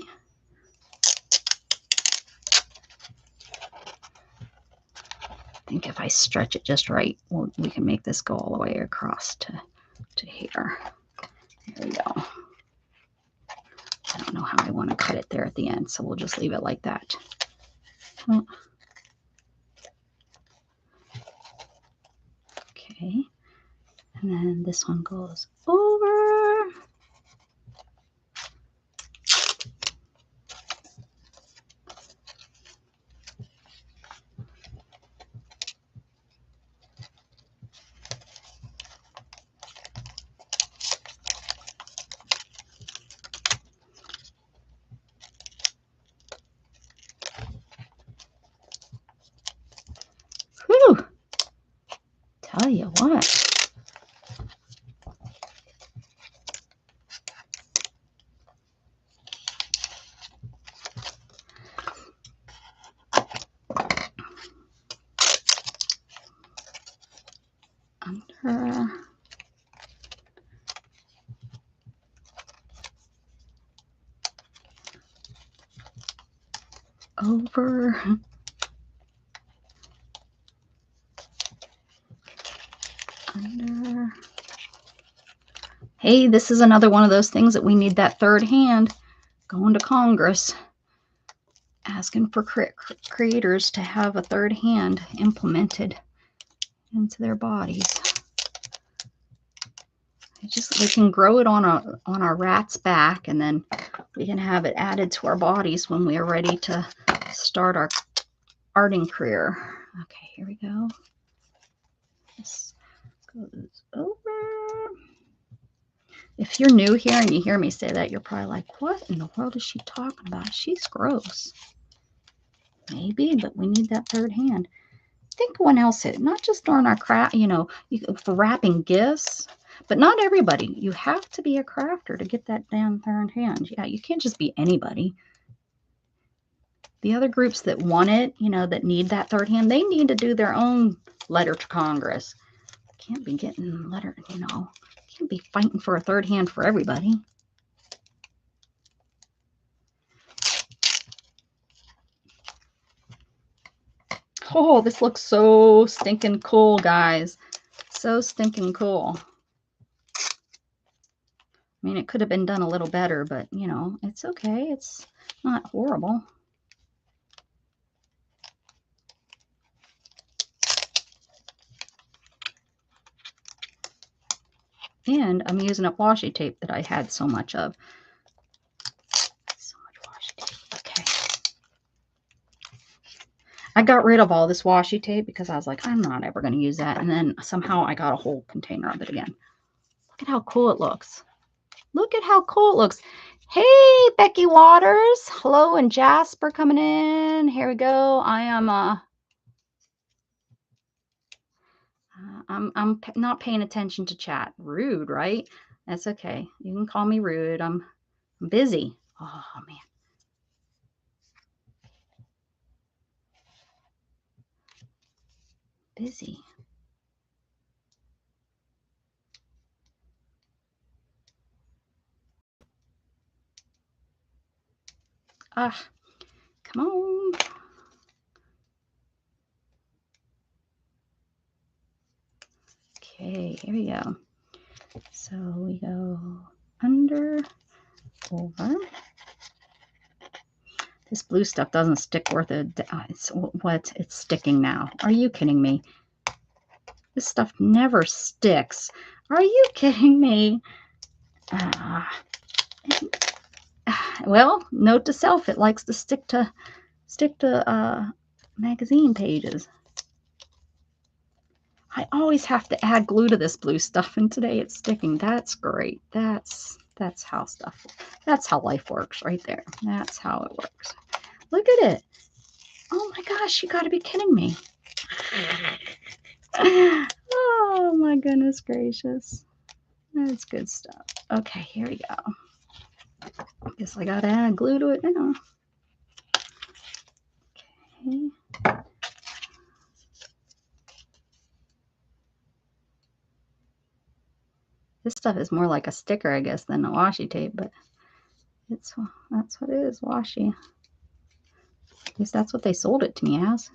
I think if I stretch it just right, we can make this go all the way across to here. There we go. I don't know how I want to cut it there at the end, so we'll just leave it like that. Oh. Okay. And then this one goes over. Whew. Tell you what. Under. Over. Under. Hey, this is another one of those things that we need that third hand. Going to Congress, asking for creators to have a third hand implemented into their bodies. We can grow it on our rat's back, and then we can have it added to our bodies when we are ready to start our arting career. Okay, here we go. This goes over. If you're new here and you hear me say that, you're probably like, what in the world is she talking about? She's gross. Maybe, but we need that third hand. Think of one else, not just during our craft, for wrapping gifts, but not everybody. You have to be a crafter to get that damn third hand. Yeah, you can't just be anybody. The other groups that want it, that need that third hand, they need to do their own letter to Congress. Can't be getting letter, can't be fighting for a third hand for everybody. Oh, this looks so stinking cool, guys. So stinking cool. I mean, it could have been done a little better, but, it's okay. It's not horrible. And I'm using up washi tape that I had so much of. So much washi tape. Okay. I got rid of all this washi tape because I was like, I'm not ever going to use that. And then somehow I got a whole container of it again. Look at how cool it looks. Look at how cool it looks. Hey, Becky Waters. Hello, and Jasper coming in. Here we go. I am I'm not paying attention to chat. Rude, right? That's okay. You can call me rude. I'm busy. Oh man. Busy. Ah, come on. Okay, here we go. So we go under, over. This blue stuff doesn't stick worth a... It's sticking now. Are you kidding me? This stuff never sticks. Are you kidding me? Well, note to self, it likes to stick to magazine pages. I always have to add glue to this blue stuff, and today it's sticking. That's great. That's how life works right there. That's how it works. Look at gosh, you got to be kidding me. Oh my goodness gracious. That's good stuff. Okay, here we go. Guess I got to add glue to it now. Okay. This stuff is more like a sticker, I guess, than a washi tape, but that's what it is, washi. At least that's what they sold it to me as.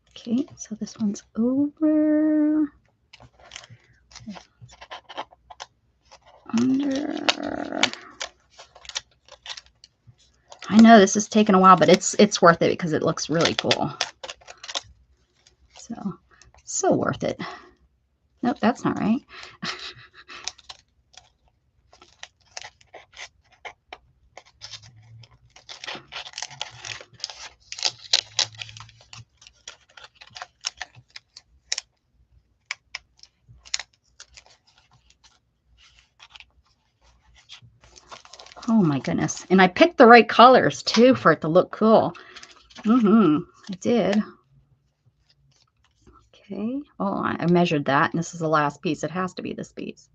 Okay, so this one's over. Under. I know this is taking a while, but it's worth it because it looks really cool. So worth it. Nope, that's not right. Oh my goodness. And I picked the right colors too for it to look cool. I did. Okay. Oh, I measured that, and this is the last piece. It has to be this piece.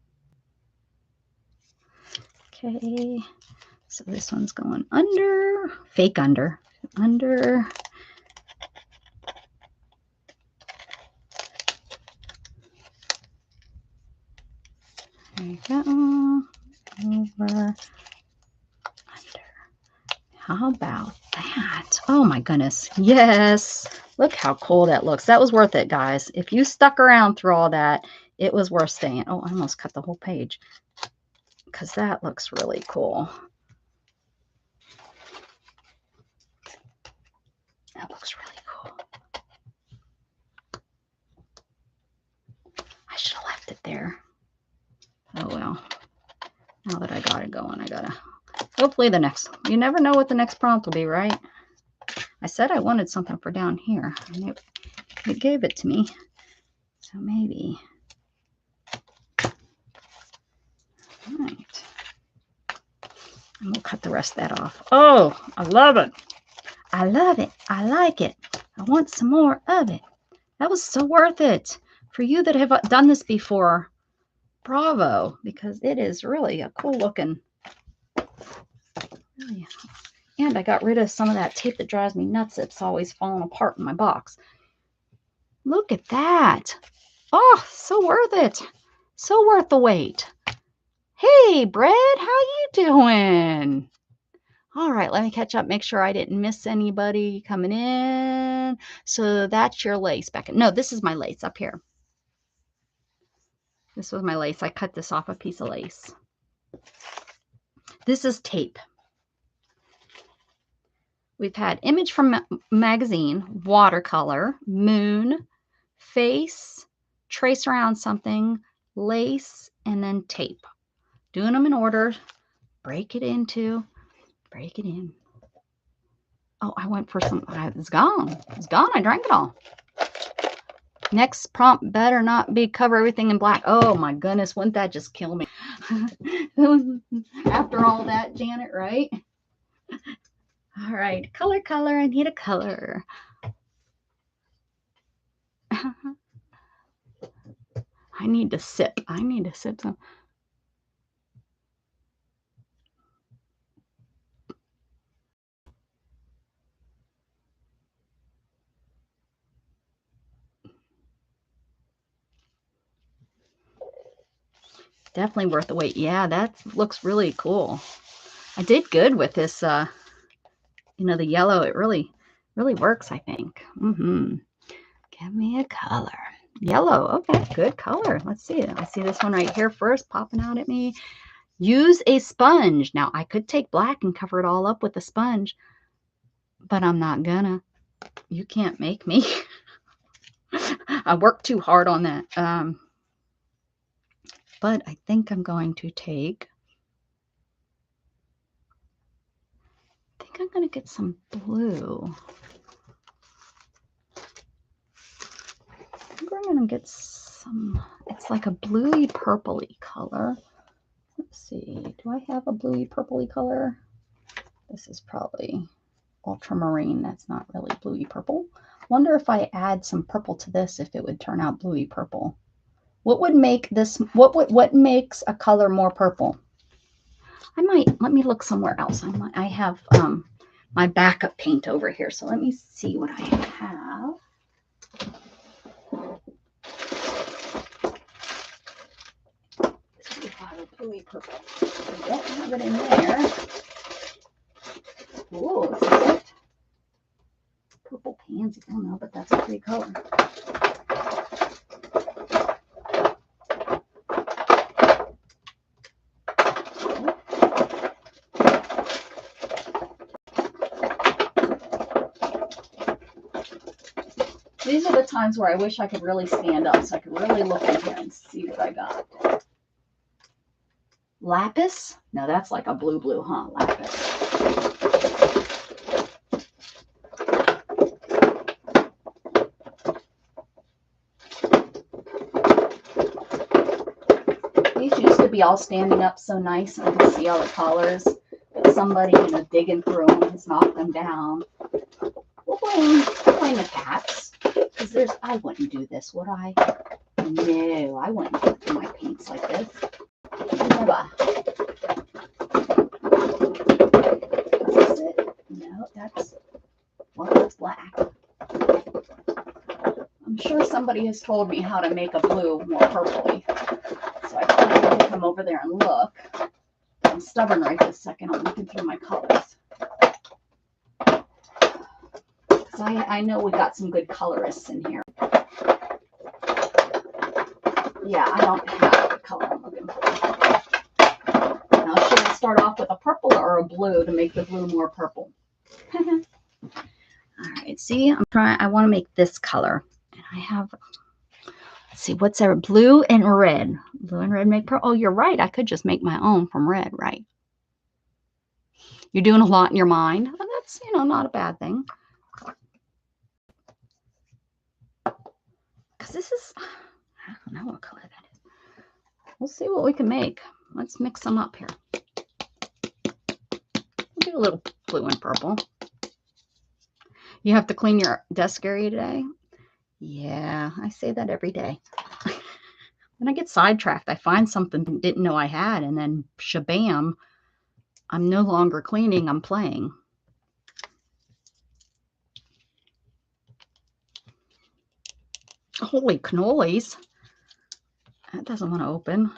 Okay. So this one's going under, fake under. There you go. Over, under. How about that? Oh my goodness. Yes. Look how cool that looks. That was worth it, guys. If you stuck around through all that, it was worth staying. Oh, I almost cut the whole page because that looks really cool. That looks really cool. I should have left it there. Oh well. Now that I got it going, I gotta. Hopefully the next. You never know what the next prompt will be, right? I said I wanted something for down here, and it gave it to me. So maybe. All right. And we'll cut the rest of that off. Oh, I love it. I love it. I like it. I want some more of it. That was so worth it. For you that have done this before, bravo, because it is really a cool looking. Really. And I got rid of some of that tape that drives me nuts. It's always falling apart in my box. Look at that. Oh, so worth it. So worth the wait. Hey, Brad, how you doing? All right, let me catch up, make sure I didn't miss anybody coming in. So that's your lace, Becca. No, this is my lace up here. This was my lace. I cut this off a piece of lace. This is tape. We've had image from magazine, watercolor, moon, face, trace around something, lace, and then tape. Doing them in order. Break it in. Oh, I went for some. It's gone. It's gone. I drank it all. Next prompt better not be cover everything in black. Oh my goodness, wouldn't that just kill me? After all that, Janet, right? All right, color. I need a color. I need to sip. Some. Definitely worth the wait. Yeah, that looks really cool. I did good with this, the yellow. It really works, I think. Give me a color. Yellow. Okay, good color. Let's see. I see this one right here first popping out at me. Use a sponge. Now, I could take black and cover it all up with a sponge, but I'm not gonna. You can't make me. I worked too hard on that. But I think I'm going to take. I think I'm going to get some blue. I think we're going to get some. It's like a bluey purpley color. Let's see. Do I have a bluey purpley color? This is probably ultramarine. That's not really bluey purple. Wonder if I add some purple to this, if it would turn out bluey purple. What would make this, what makes a color more purple? Let me look somewhere else. I have my backup paint over here, so let me see what I have. See if I have a bluey purple. I don't have it in there. Oh, this is it. Purple pansy. I don't know, but that's a pretty color. These are the times where I wish I could really stand up so I could really look in here and see what I got. Lapis? No, that's like a blue, huh? Lapis. These used to be all standing up so nice and I could see all the colors, but somebody, digging through them has knocked them down. We'll blame the cats, because I wouldn't do this, would I? No, I wouldn't do my paints like this. Never. Is this it? No, that's black. I'm sure somebody has told me how to make a blue more purpley. So I probably need to come over there and look. I'm stubborn right this second. I'm looking through my colors. Because I know we got some good colorists in here. Yeah, I don't have the color I'm looking for. Now, should I start off with a purple or a blue to make the blue more purple? All right, see, I want to make this color. And I have, let's see, what's there? Blue and red. Blue and red make purple. Oh, you're right. I could just make my own from red, right? You're doing a lot in your mind. Well, that's, not a bad thing. Because this is, I don't know what color that is. We'll see what we can make. Let's mix them up here. We'll do a little blue and purple. You have to clean your desk area today? Yeah, I say that every day. When I get sidetracked, I find something I didn't know I had, and then shabam, I'm no longer cleaning, I'm playing. Holy cannolis. That doesn't want to open.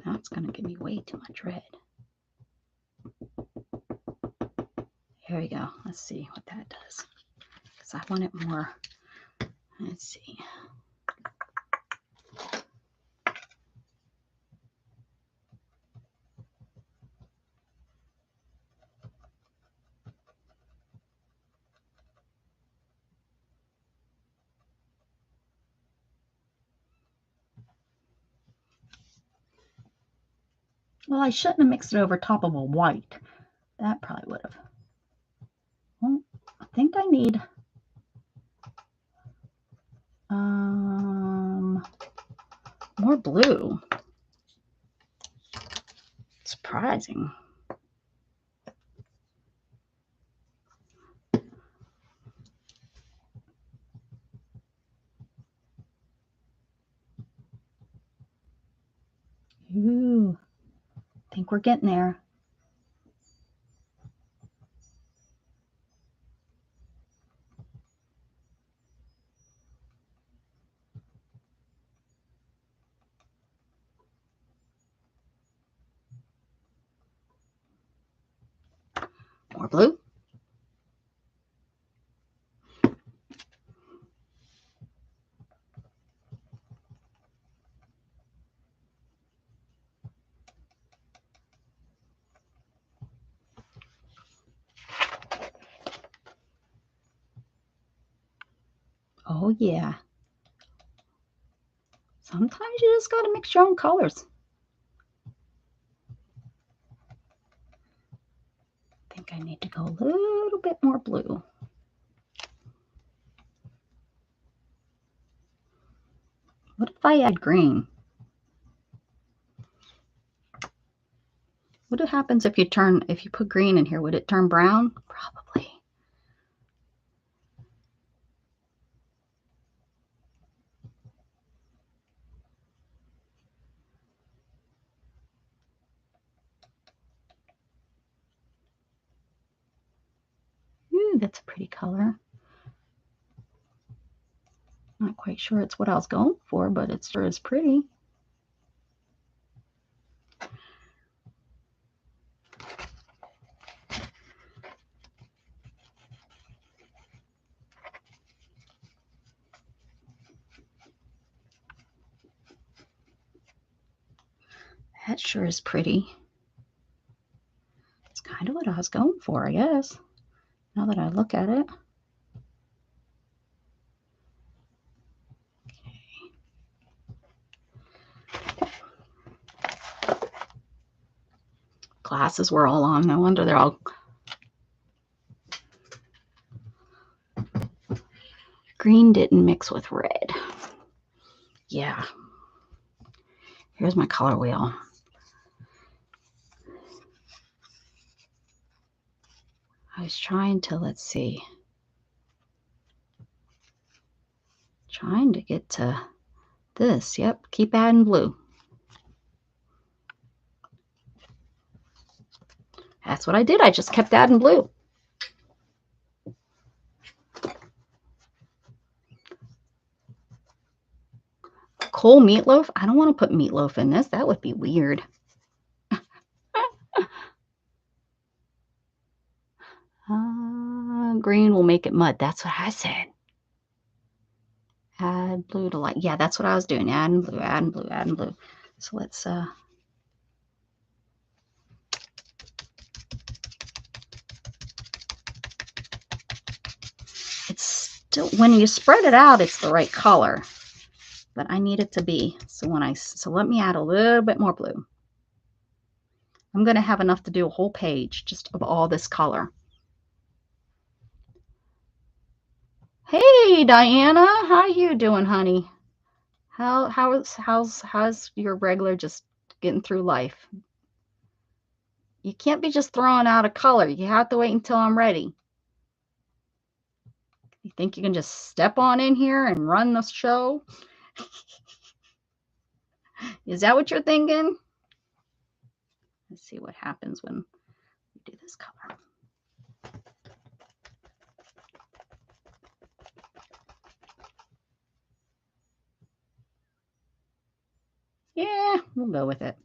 Now it's going to give me way too much red. Here we go. Let's see what that does. Because I want it more. Let's see. Well, I shouldn't have mixed it over top of a white. That probably would have. Well, I think I need more blue. Surprising. Ooh, I think we're getting there. More blue. Oh, yeah. Sometimes you just got to mix your own colors. I think I need to go a little bit more blue. What if I add green? What happens if you put green in here? Would it turn brown? Probably. Ooh, that's a pretty color. Not quite sure it's what I was going for, but it sure is pretty. That sure is pretty. It's kind of what I was going for, I guess, now that I look at it. Glasses were all on. No wonder they're all... Green didn't mix with red. Yeah. Here's my color wheel. I was trying to, let's see, trying to get to this. Yep, keep adding blue. That's what I did. I just kept adding blue. Coal meatloaf? I don't want to put meatloaf in this. That would be weird. Green will make it mud. That's what I said. Add blue to light. Yeah, that's what I was doing. Adding blue, adding blue, adding blue. So let's it's still, when you spread it out, it's the right color, but I need it to be. So let me add a little bit more blue. I'm going to have enough to do a whole page just of all this color. Hey, Diana, how you doing, honey? How's your regular just getting through life? You can't be just throwing out a color. You have to wait until I'm ready. You think you can just step on in here and run the show? Is that what you're thinking? Let's see what happens when we do this color. Yeah, we'll go with it.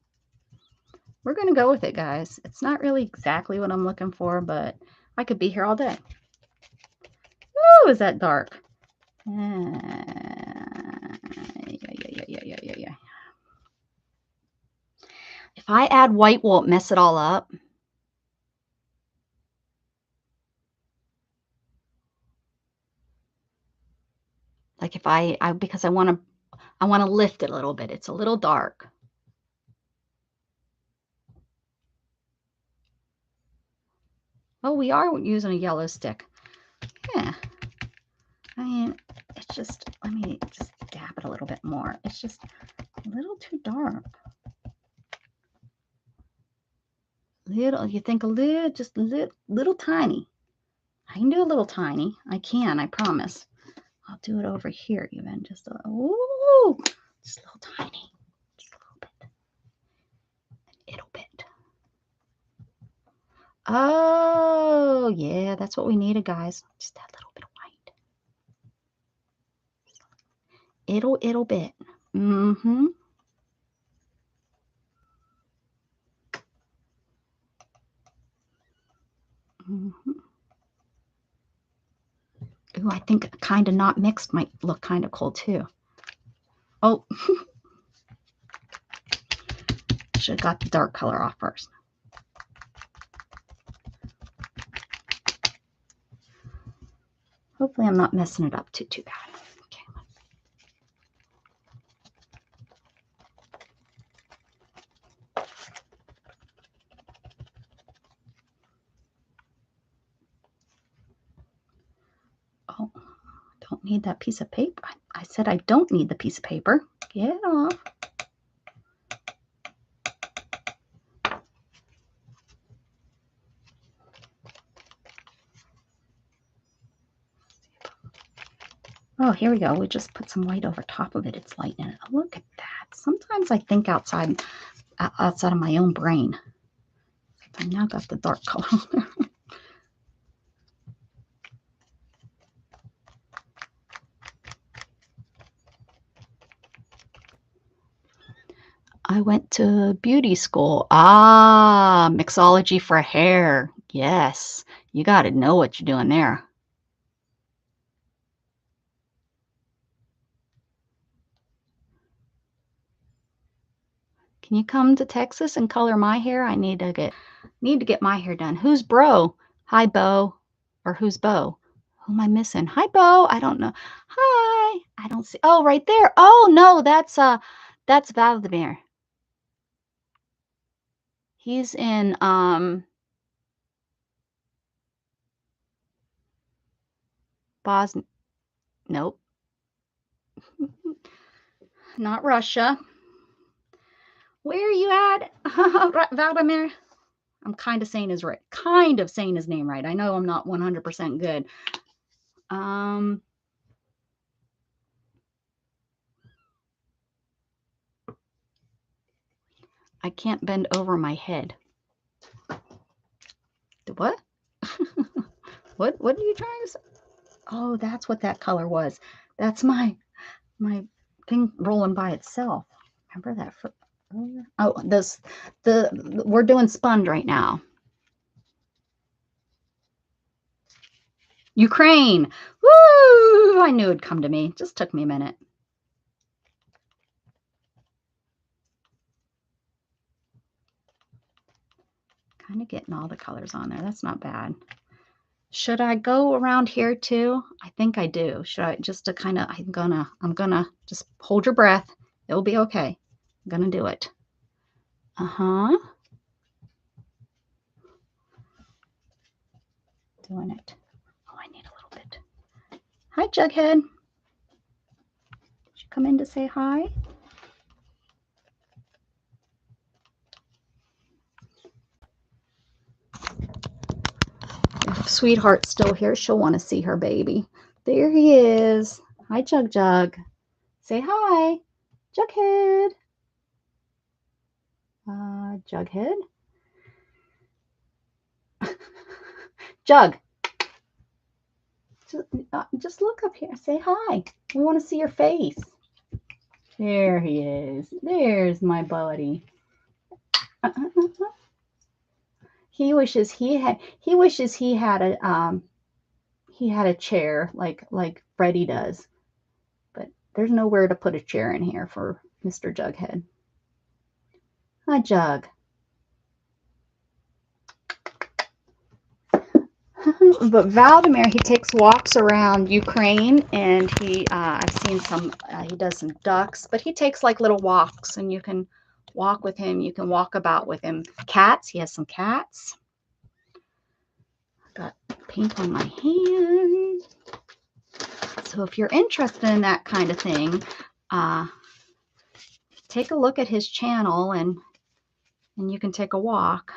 We're going to go with it, guys. It's not really exactly what I'm looking for, but I could be here all day. Ooh, is that dark? Yeah. If I add white, will it mess it all up? Like if because I want to lift it a little bit. It's a little dark. Oh, we are using a yellow stick. Yeah. I mean, it's just, let me just dab it a little bit more. It's just a little too dark. Little, you think a little, just a little tiny. I can do a little tiny. I can, I promise. I'll do it over here even. Just a little, just a little tiny. Just a little bit. A little bit. Oh, yeah, that's what we needed, guys. Just that little bit of white. It'll bit. Mm-hmm. Mm-hmm. Ooh, I think kind of not mixed might look kind of cool too. Oh, should have got the dark color off first. Hopefully I'm not messing it up too bad. Okay. Oh, don't need that piece of paper. I said I don't need the piece of paper. Get it off. Oh, here we go. We just put some white over top of it. It's lightening it. Look at that. Sometimes I think outside of my own brain. I now got the dark color. I went to beauty school. Ah, mixology for hair. Yes, you got to know what you're doing there. Can you come to Texas and color my hair? I need to get my hair done. Who's Bro? Hi, Bo. Or who's Bo? Who am I missing? Hi, Bo. I don't know. Hi. I don't see. Oh, right there. Oh no, that's Vladimir. He's in Bosnia. Nope. Not Russia. Where are you at? Vladimir? I'm kind of saying his name right. I know I'm not 100% good. I can't bend over my head. What? What are you trying to say? Oh, that's what that color was. That's my thing rolling by itself. Remember that? Oh, we're doing sponge right now. Ukraine. Woo! I knew it'd come to me. Just took me a minute. Kind of getting all the colors on there. That's not bad. Should I go around here too? I think I do. Should I just to kind of, I'm gonna just hold your breath. It'll be okay. I'm gonna do it. Uh-huh. Doing it. Oh, I need a little bit. Hi, Jughead. Did you come in to say hi? If Sweetheart's still here, she'll want to see her baby. There he is. Hi, Jug. Say hi. Jughead. Jughead. Jug. Just look up here. Say hi. We want to see your face. There he is. There's my buddy. He wishes he had a chair like Freddie does. But there's nowhere to put a chair in here for Mr. Jughead. Hi, Jug. But Vladimir, he takes walks around Ukraine, and I've seen he does some ducks, but he takes like little walks, and you can walk with him. You can walk about with him. Cats, he has some cats. Got paint on my hand. So if you're interested in that kind of thing, take a look at his channel, and you can take a walk.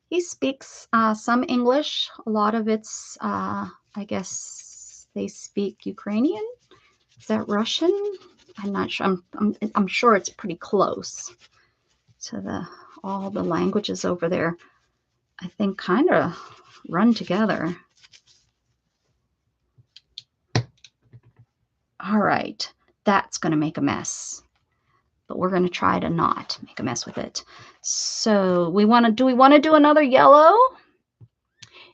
He speaks some English. A lot of it's, I guess they speak Ukrainian. Is that Russian? I'm not sure. I'm sure it's pretty close to all the languages over there. I think kind of run together. All right, that's going to make a mess, but we're going to try to not make a mess with it. So do we want to do another yellow?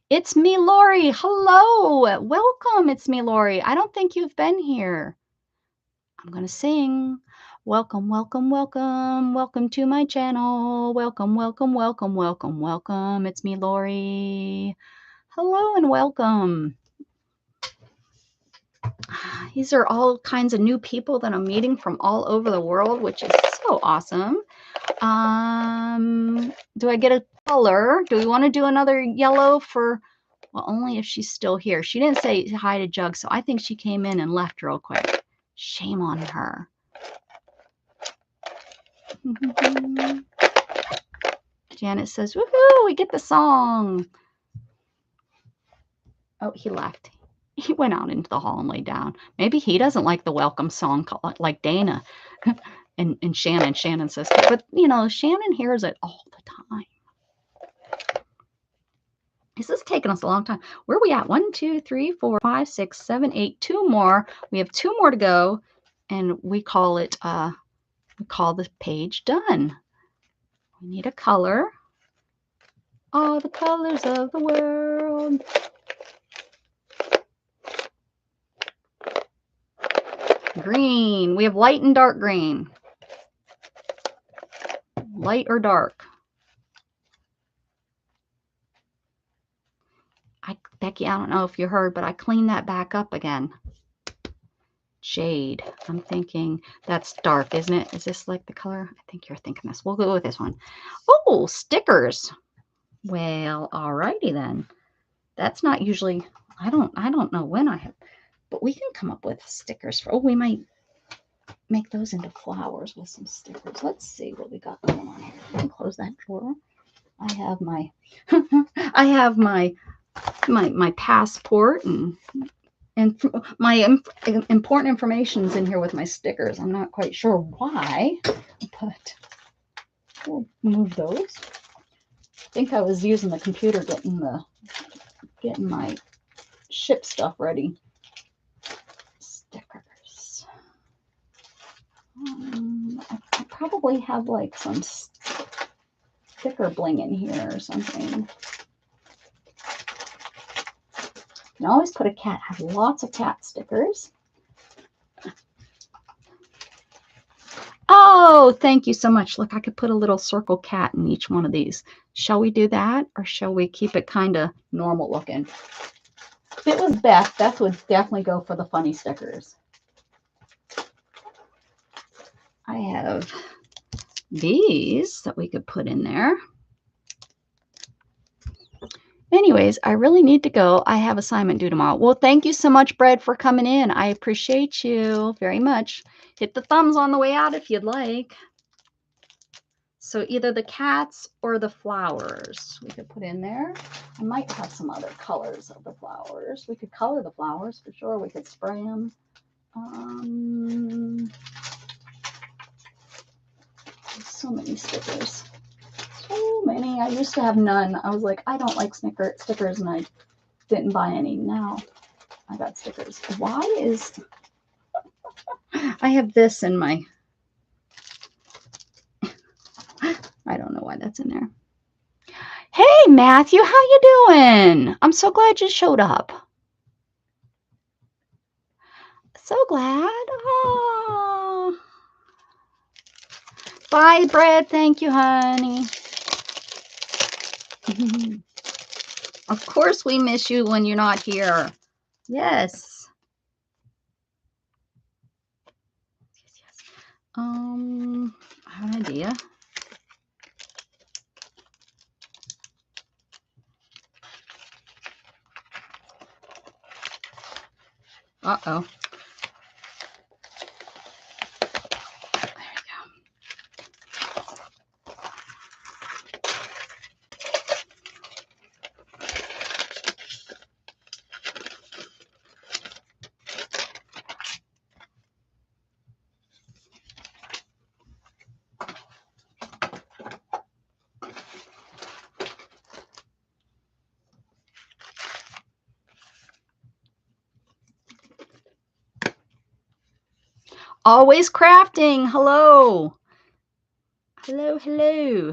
It's me, Lori. Hello. Welcome. It's me, Lori. I don't think you've been here. I'm going to sing. Welcome, welcome, welcome. Welcome to my channel. Welcome, welcome, welcome, welcome, welcome. It's me, Lori. Hello and welcome. These are all kinds of new people that I'm meeting from all over the world, which is so awesome. Do I get a color? Do we want to do another yellow for, well, only if she's still here. She didn't say hi to Jug, so I think she came in and left real quick. Shame on her. Janet says, woohoo, we get the song. Oh, he left. He went out into the hall and laid down. Maybe he doesn't like the welcome song like Dana and Shannon. Shannon says, but you know, Shannon hears it all the time. This is taking us a long time. Where are we at? 1, 2, 3, 4, 5, 6, 7, 8. 2 more. We have 2 more to go, and we call it. We call the page done. We need a color. All the colors of the world. Green. We have light and dark green. Light or dark? Becky, I don't know if you heard, but I cleaned that back up again. Jade. I'm thinking that's dark, isn't it? Is this like the color? I think you're thinking this. We'll go with this one. Oh, stickers. Well, alrighty then. That's not usually, I don't know when I have, but we can come up with stickers for, oh, we might make those into flowers with some stickers. Let's see what we got going on here. Let me close that drawer. I have my I have my passport and my important information is in here with my stickers. I'm not quite sure why, but we'll move those. I think I was using the computer getting my ship stuff ready. Stickers. I probably have like some sticker bling in here or something. You can always put a cat. I have lots of cat stickers. Oh, thank you so much. Look, I could put a little circle cat in each one of these. Shall we do that, or shall we keep it kind of normal looking? If it was Beth, Beth would definitely go for the funny stickers. I have these that we could put in there. Anyways, I really need to go. I have assignment due tomorrow. Well, thank you so much, Brad, for coming in. I appreciate you very much. Hit the thumbs on the way out if you'd like. So either the cats or the flowers we could put in there. I might have some other colors of the flowers. We could color the flowers for sure. We could spray them. So many stickers. So many. I used to have none. I was like, I don't like stickers, and I didn't buy any. Now I got stickers. Why is I have this in my I don't know why that's in there. Hey Matthew, how you doing? I'm so glad you showed up. So glad. Oh. Bye, Brad. Thank you, honey. Of course we miss you when you're not here. Yes. Yes. I have an idea. Uh-oh. Always crafting. Hello. Hello, hello.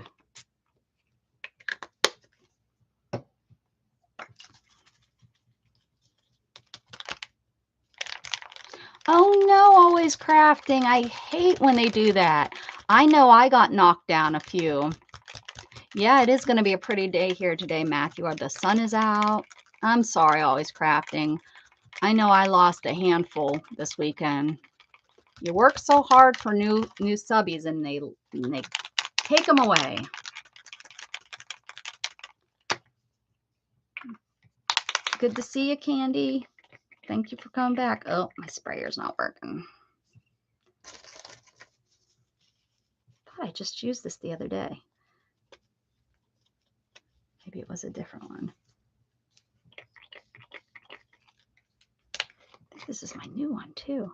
Oh no, always crafting. I hate when they do that. I know I got knocked down a few. Yeah, it is going to be a pretty day here today, Matthew. The sun is out. I'm sorry, always crafting. I know I lost a handful this weekend. You work so hard for new subbies and they take them away. Good to see you, Candy. Thank you for coming back. Oh, my sprayer's not working. I thought I just used this the other day. Maybe it was a different one. This is my new one too.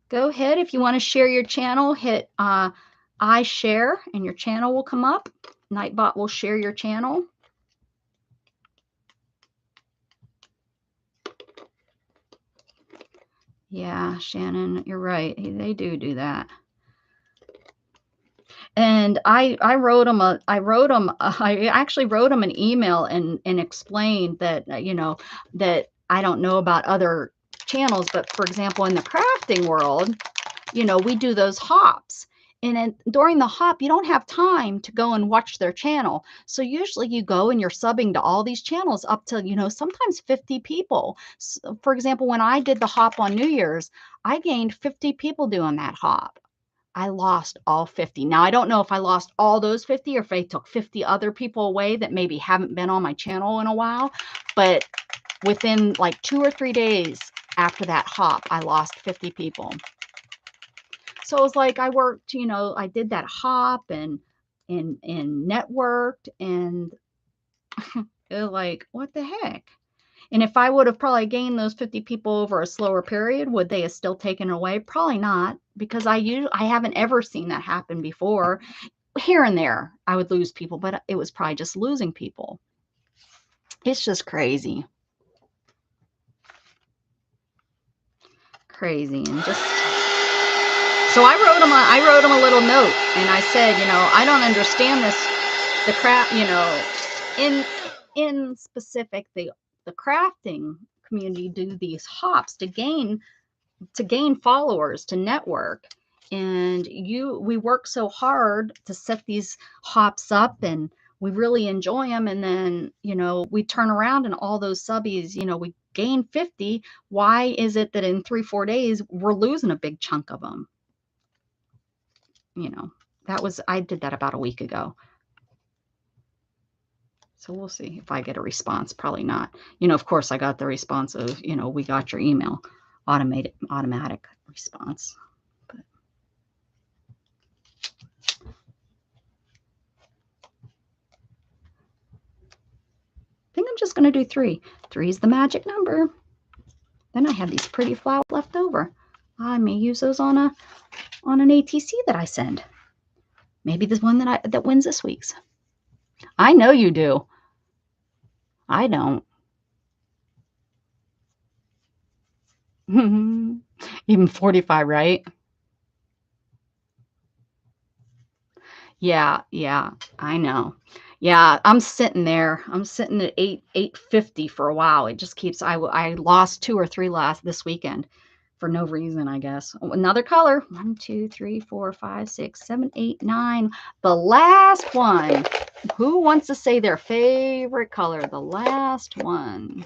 Go ahead, if you want to share your channel, hit I share and your channel will come up. Nightbot will share your channel. Yeah, Shannon, you're right. They do that. And I actually wrote them an email and explained that, you know, that I don't know about other channels, but for example, in the crafting world, you know, we do those hops. And during the hop, you don't have time to go and watch their channel. So usually you go and you're subbing to all these channels up to, you know, sometimes 50 people. So for example, when I did the hop on New Year's, I gained 50 people doing that hop. I lost all 50. Now, I don't know if I lost all those 50 or if I took 50 other people away that maybe haven't been on my channel in a while. But within like 2 or 3 days after that hop, I lost 50 people. So it was like I worked, you know, I did that hop and networked, and it was like, what the heck? And if I would have probably gained those 50 people over a slower period, would they have still taken it away? Probably not, because I haven't ever seen that happen before. Here and there, I would lose people, but it was probably just losing people. It's just crazy. Crazy. And just so I wrote them a little note, and I said, you know, I don't understand this, the crap, you know, in specific, the crafting community do these hops to gain followers, to network. And we work so hard to set these hops up, and we really enjoy them. And then, you know, we turn around and all those subbies, you know, we gain 50. Why is it that in 3-4 days we're losing a big chunk of them? You know, I did that about a week ago. So we'll see if I get a response. Probably not. You know, of course, I got the response of, you know, we got your email, automatic response. But I think I'm just going to do 3. 3 is the magic number. Then I have these pretty flowers left over. I may use those on an ATC that I send. Maybe the one that wins this week's. I know you do. I don't. Even 45, right? Yeah, I know. Yeah, I'm sitting there. I'm sitting at 850 for a while. It just keeps. I lost 2 or 3 this weekend for no reason, I guess. Oh, another color. 1, 2, 3, 4, 5, 6, 7, 8, 9. The last one. Who wants to say their favorite color? The last one.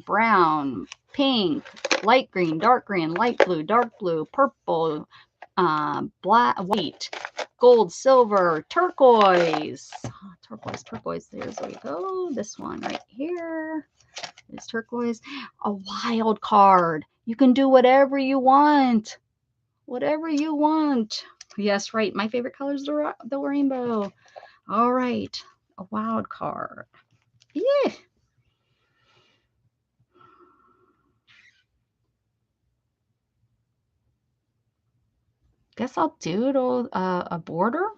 Brown, pink, light green, light blue, dark blue, purple, black, white, gold, silver, turquoise. Oh, turquoise. There's we go. This one right here is turquoise. A wild card. You can do whatever you want. Whatever you want. Yes, right. My favorite color is the rainbow. All right. A wild card. Yeah. Guess I'll do a border.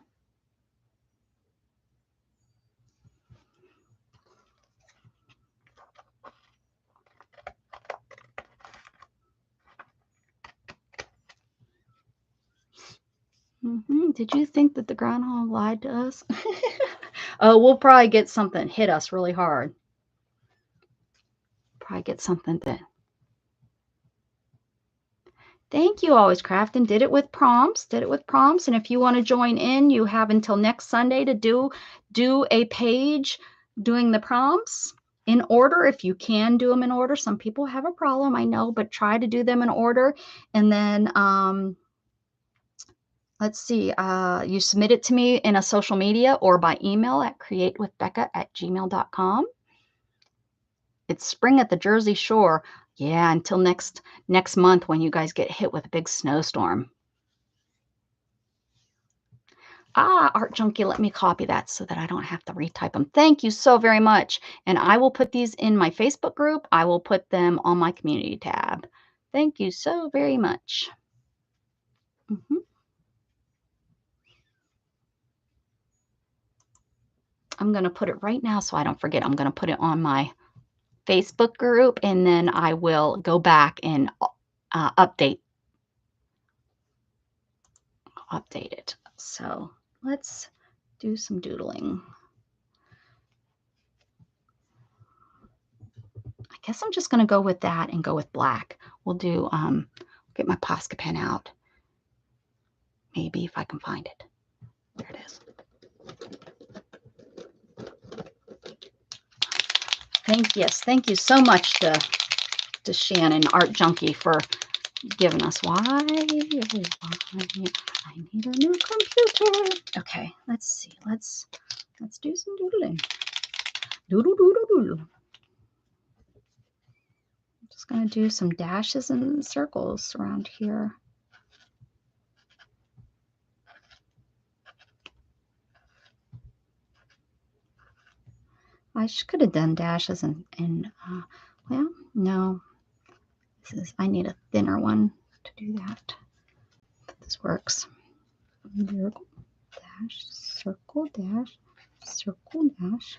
Did you think that the groundhog lied to us? Oh, we'll probably get something hit us really hard. Probably get something that. Thank you, Always Crafting. Did it with prompts. And if you want to join in, you have until next Sunday to do a page doing the prompts in order. If you can do them in order. Some people have a problem, I know, but try to do them in order. And then let's see, you submit it to me in a social media or by email at CreateWithBecca@gmail.com. It's spring at the Jersey Shore. Yeah, until next month when you guys get hit with a big snowstorm. Ah, Art Junkie, let me copy that so that I don't have to retype them. Thank you so very much. And I will put these in my Facebook group. I will put them on my community tab. Thank you so very much. I'm going to put it right now so I don't forget. I'm going to put it on my Facebook group, and then I will go back and update it. So let's do some doodling. I guess I'm just going to go with that and go with black. We'll do, get my Posca pen out. Maybe if I can find it. There it is. Thank you so much to Shannon, Art Junkie, for giving us why I need a new computer. Okay, let's see. Let's do some doodling. Doodle doodle doodle. I'm just gonna do some dashes and circles around here. I could have done dashes and well, no. I need a thinner one to do that. But this works. Circle, dash, circle, dash, circle, dash.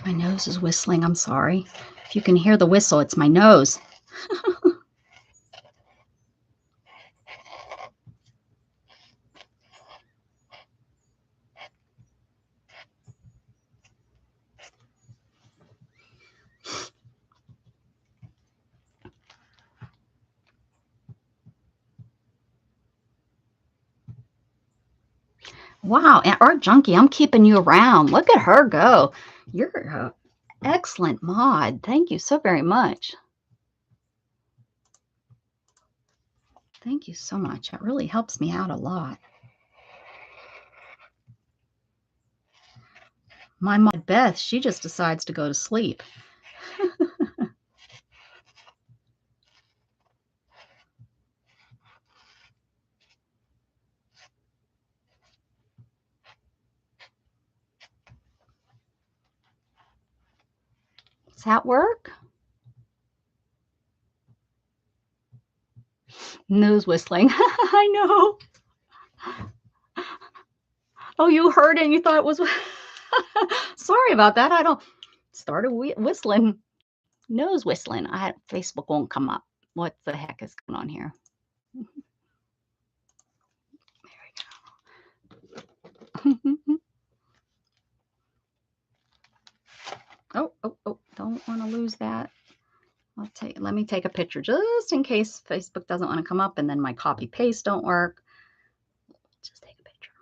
My nose is whistling. I'm sorry. If you can hear the whistle, it's my nose. Wow, and Art Junkie, I'm keeping you around. Look at her go. You're an excellent mod. Thank you so very much. Thank you so much. It really helps me out a lot. My mod Beth, she just decides to go to sleep. Does that work? Nose whistling. I know. Oh, you heard it and you thought it was. Sorry about that. I don't started whistling. Nose whistling. Facebook won't come up. What the heck is going on here? There we go. Oh, don't want to lose that. Let me take a picture just in case Facebook doesn't want to come up and then my copy paste don't work. Just take a picture.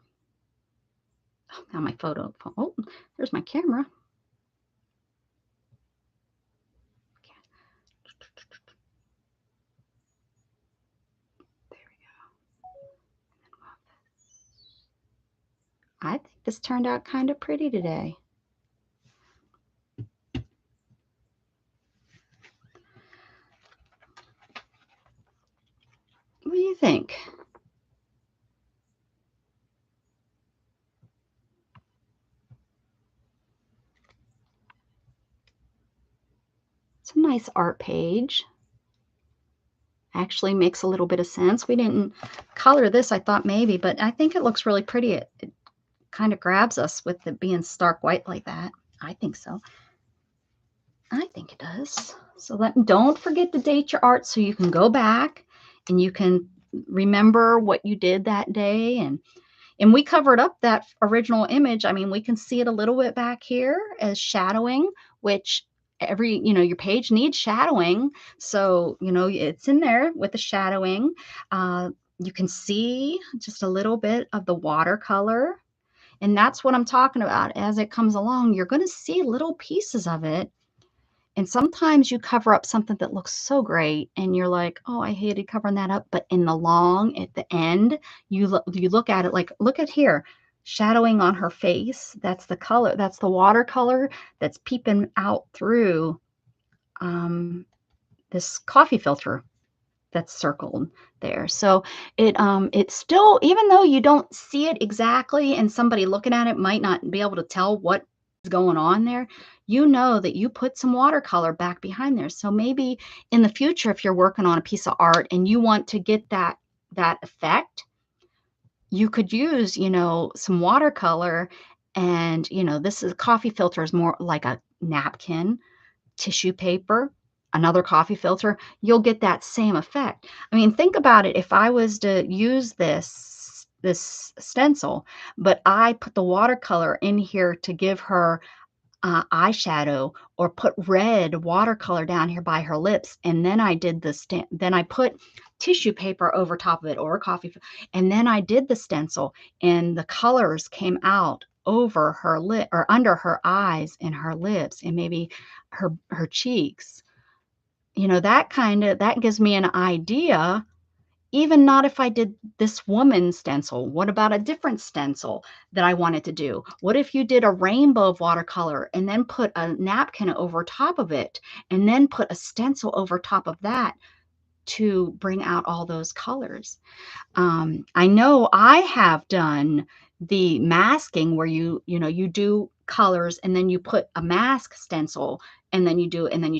Oh, now my photo. Oh, there's my camera. There we go. I think this turned out kind of pretty today. What do you think? It's a nice art page. Actually makes a little bit of sense. We didn't color this, I thought maybe, but I think it looks really pretty. It kind of grabs us with it being stark white like that. I think so. I think it does. So don't forget to date your art so you can go back and you can remember what you did that day. And we covered up that original image. I mean, we can see it a little bit back here as shadowing, which your page needs shadowing. So, it's in there with the shadowing. You can see just a little bit of the watercolor. And that's what I'm talking about. As it comes along, you're going to see little pieces of it. And sometimes you cover up something that looks so great and you're like, oh, I hated covering that up. But at the end, you look at it like, look at here, shadowing on her face. That's the color. That's the watercolor that's peeping out through this coffee filter that's circled there. So it's still, even though you don't see it exactly and somebody looking at it might not be able to tell what is going on there, you know that you put some watercolor back behind there. So maybe in the future, if you're working on a piece of art and you want to get that effect, you could use, some watercolor. And, this is coffee filter is more like a napkin, tissue paper, another coffee filter, you'll get that same effect. I mean, think about it. If I was to use this stencil, but I put the watercolor in here to give her eyeshadow, or put red watercolor down here by her lips, and then I did then I put tissue paper over top of it, or a coffee, and then I did the stencil, and the colors came out over her lip, or under her eyes and her lips, and maybe her cheeks. That gives me an idea. Even not if I did this woman's stencil, what about a different stencil that I wanted to do? What if you did a rainbow of watercolor and then put a napkin over top of it, and then put a stencil over top of that to bring out all those colors? I know I have done the masking where you do colors and then you put a mask stencil, and then you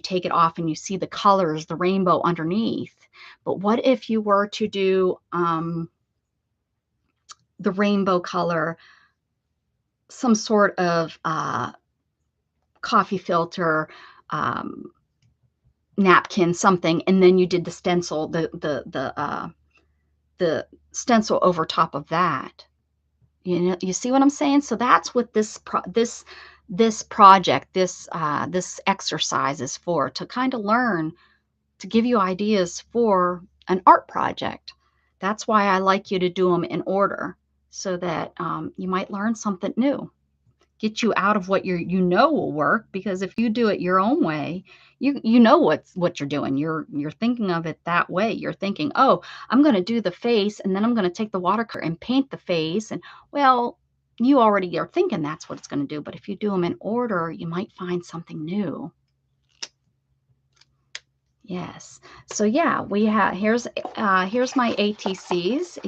take it off and you see the colors, the rainbow underneath. But what if you were to do the rainbow color, some sort of coffee filter, napkin, something, and then you did the stencil, the stencil over top of that? You see what I'm saying? So that's what this project, this exercise is for, to kind of learn, to give you ideas for an art project. That's why I like you to do them in order, so that you might learn something new, get you out of what you know will work. Because if you do it your own way, you know what you're doing. You're thinking of it that way. You're thinking, oh, I'm going to do the face, and then I'm going to take the watercolor and paint the face. And well, you already are thinking that's what it's going to do. But if you do them in order, you might find something new. Yes. So yeah, we have, here's my ATCs.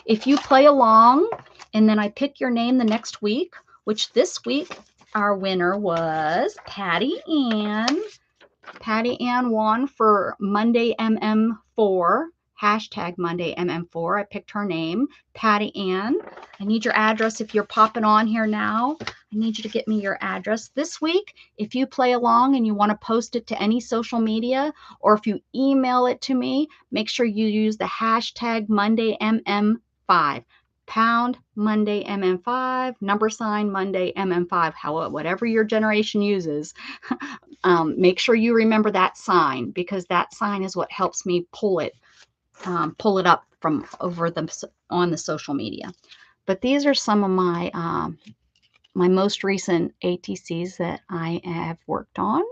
If you play along and then I pick your name the next week, which this week our winner was Patty Ann. Patty Ann won for Monday MM4, hashtag Monday MM4. I picked her name, Patty Ann. I need your address. If you're popping on here now, I need you to get me your address. This week, if you play along and you want to post it to any social media, or if you email it to me, make sure you use the hashtag Monday MM5. Pound Monday MM5, #, Monday MM5, whatever your generation uses. Make sure you remember that sign, because that sign is what helps me pull it up from over on the social media. But these are some of my my most recent ATCs that I have worked on.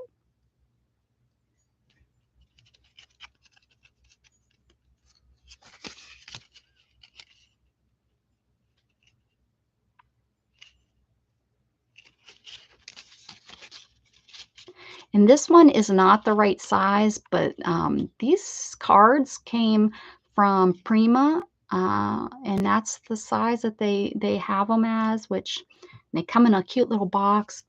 And this one is not the right size, but these cards came from Prima, and that's the size that they have them as, which they come in a cute little box.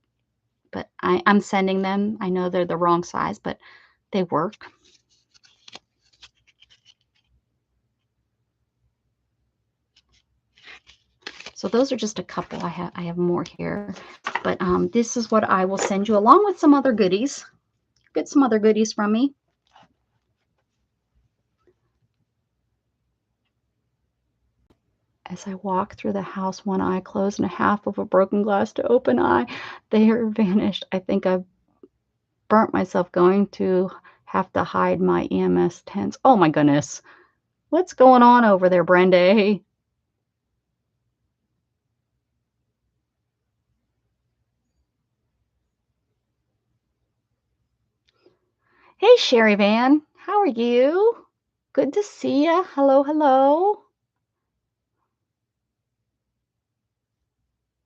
But I'm sending them. I know they're the wrong size, but they work. So those are just a couple. I have more here, but this is what I will send you, along with some other goodies. Get some other goodies from me. As I walk through the house, one eye closed and a half of a broken glass to open eye. They are vanished. I think I've burnt myself going to have to hide my EMS tents. Oh my goodness. What's going on over there, Brenda? Hey, Sherry Van. How are you? Good to see you. Hello, hello.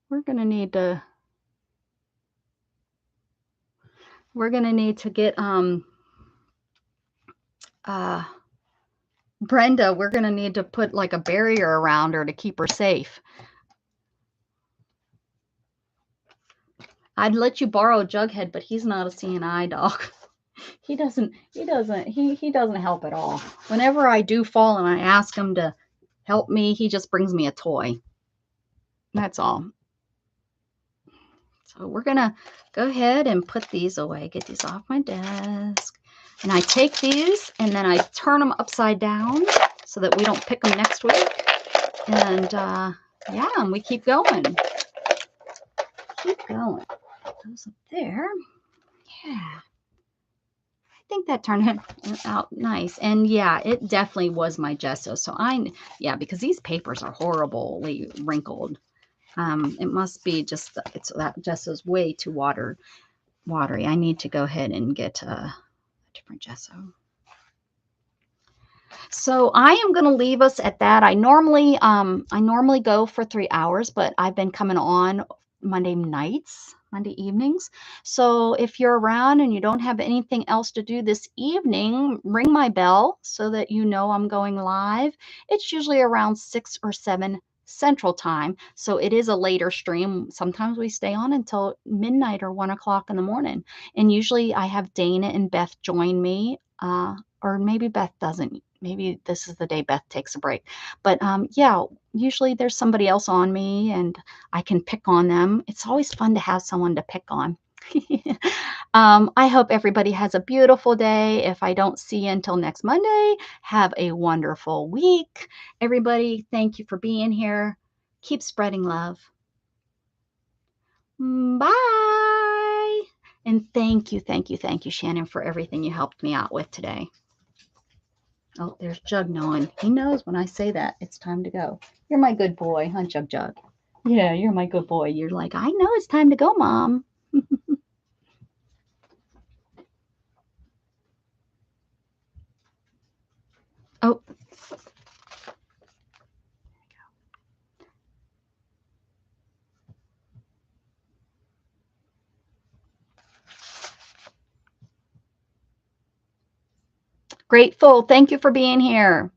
We're gonna need to get Brenda, we're gonna need to put like a barrier around her to keep her safe. I'd let you borrow Jughead, but he's not a seeing eye dog. He doesn't help at all. Whenever I do fall and I ask him to help me, he just brings me a toy. That's all. So we're gonna go ahead and put these away, get these off my desk. And I take these and then I turn them upside down so that we don't pick them next week. And yeah, and we keep going. Keep going. Put those up there. Yeah. I think that turned out nice. And yeah, it definitely was my gesso. So yeah, because these papers are horribly wrinkled. It must be just, that gesso's way too watery. I need to go ahead and get a different gesso. So I am going to leave us at that. I normally go for 3 hours, but I've been coming on Monday evenings. So if you're around and you don't have anything else to do this evening, ring my bell so that you know I'm going live. It's usually around 6 or 7 Central Time. So it is a later stream. Sometimes we stay on until midnight or 1 o'clock in the morning. And usually I have Dana and Beth join me, or maybe Beth doesn't. Maybe this is the day Beth takes a break. But yeah, usually there's somebody else on me and I can pick on them. It's always fun to have someone to pick on. I hope everybody has a beautiful day. If I don't see you until next Monday, have a wonderful week. Everybody, thank you for being here. Keep spreading love. Bye. And thank you, Shannon, for everything you helped me out with today. Oh, there's Jug knowing. He knows when I say that, it's time to go. You're my good boy, huh, Jug Jug? Yeah, you're my good boy. You're like, I know it's time to go, Mom. Oh. Grateful. Thank you for being here.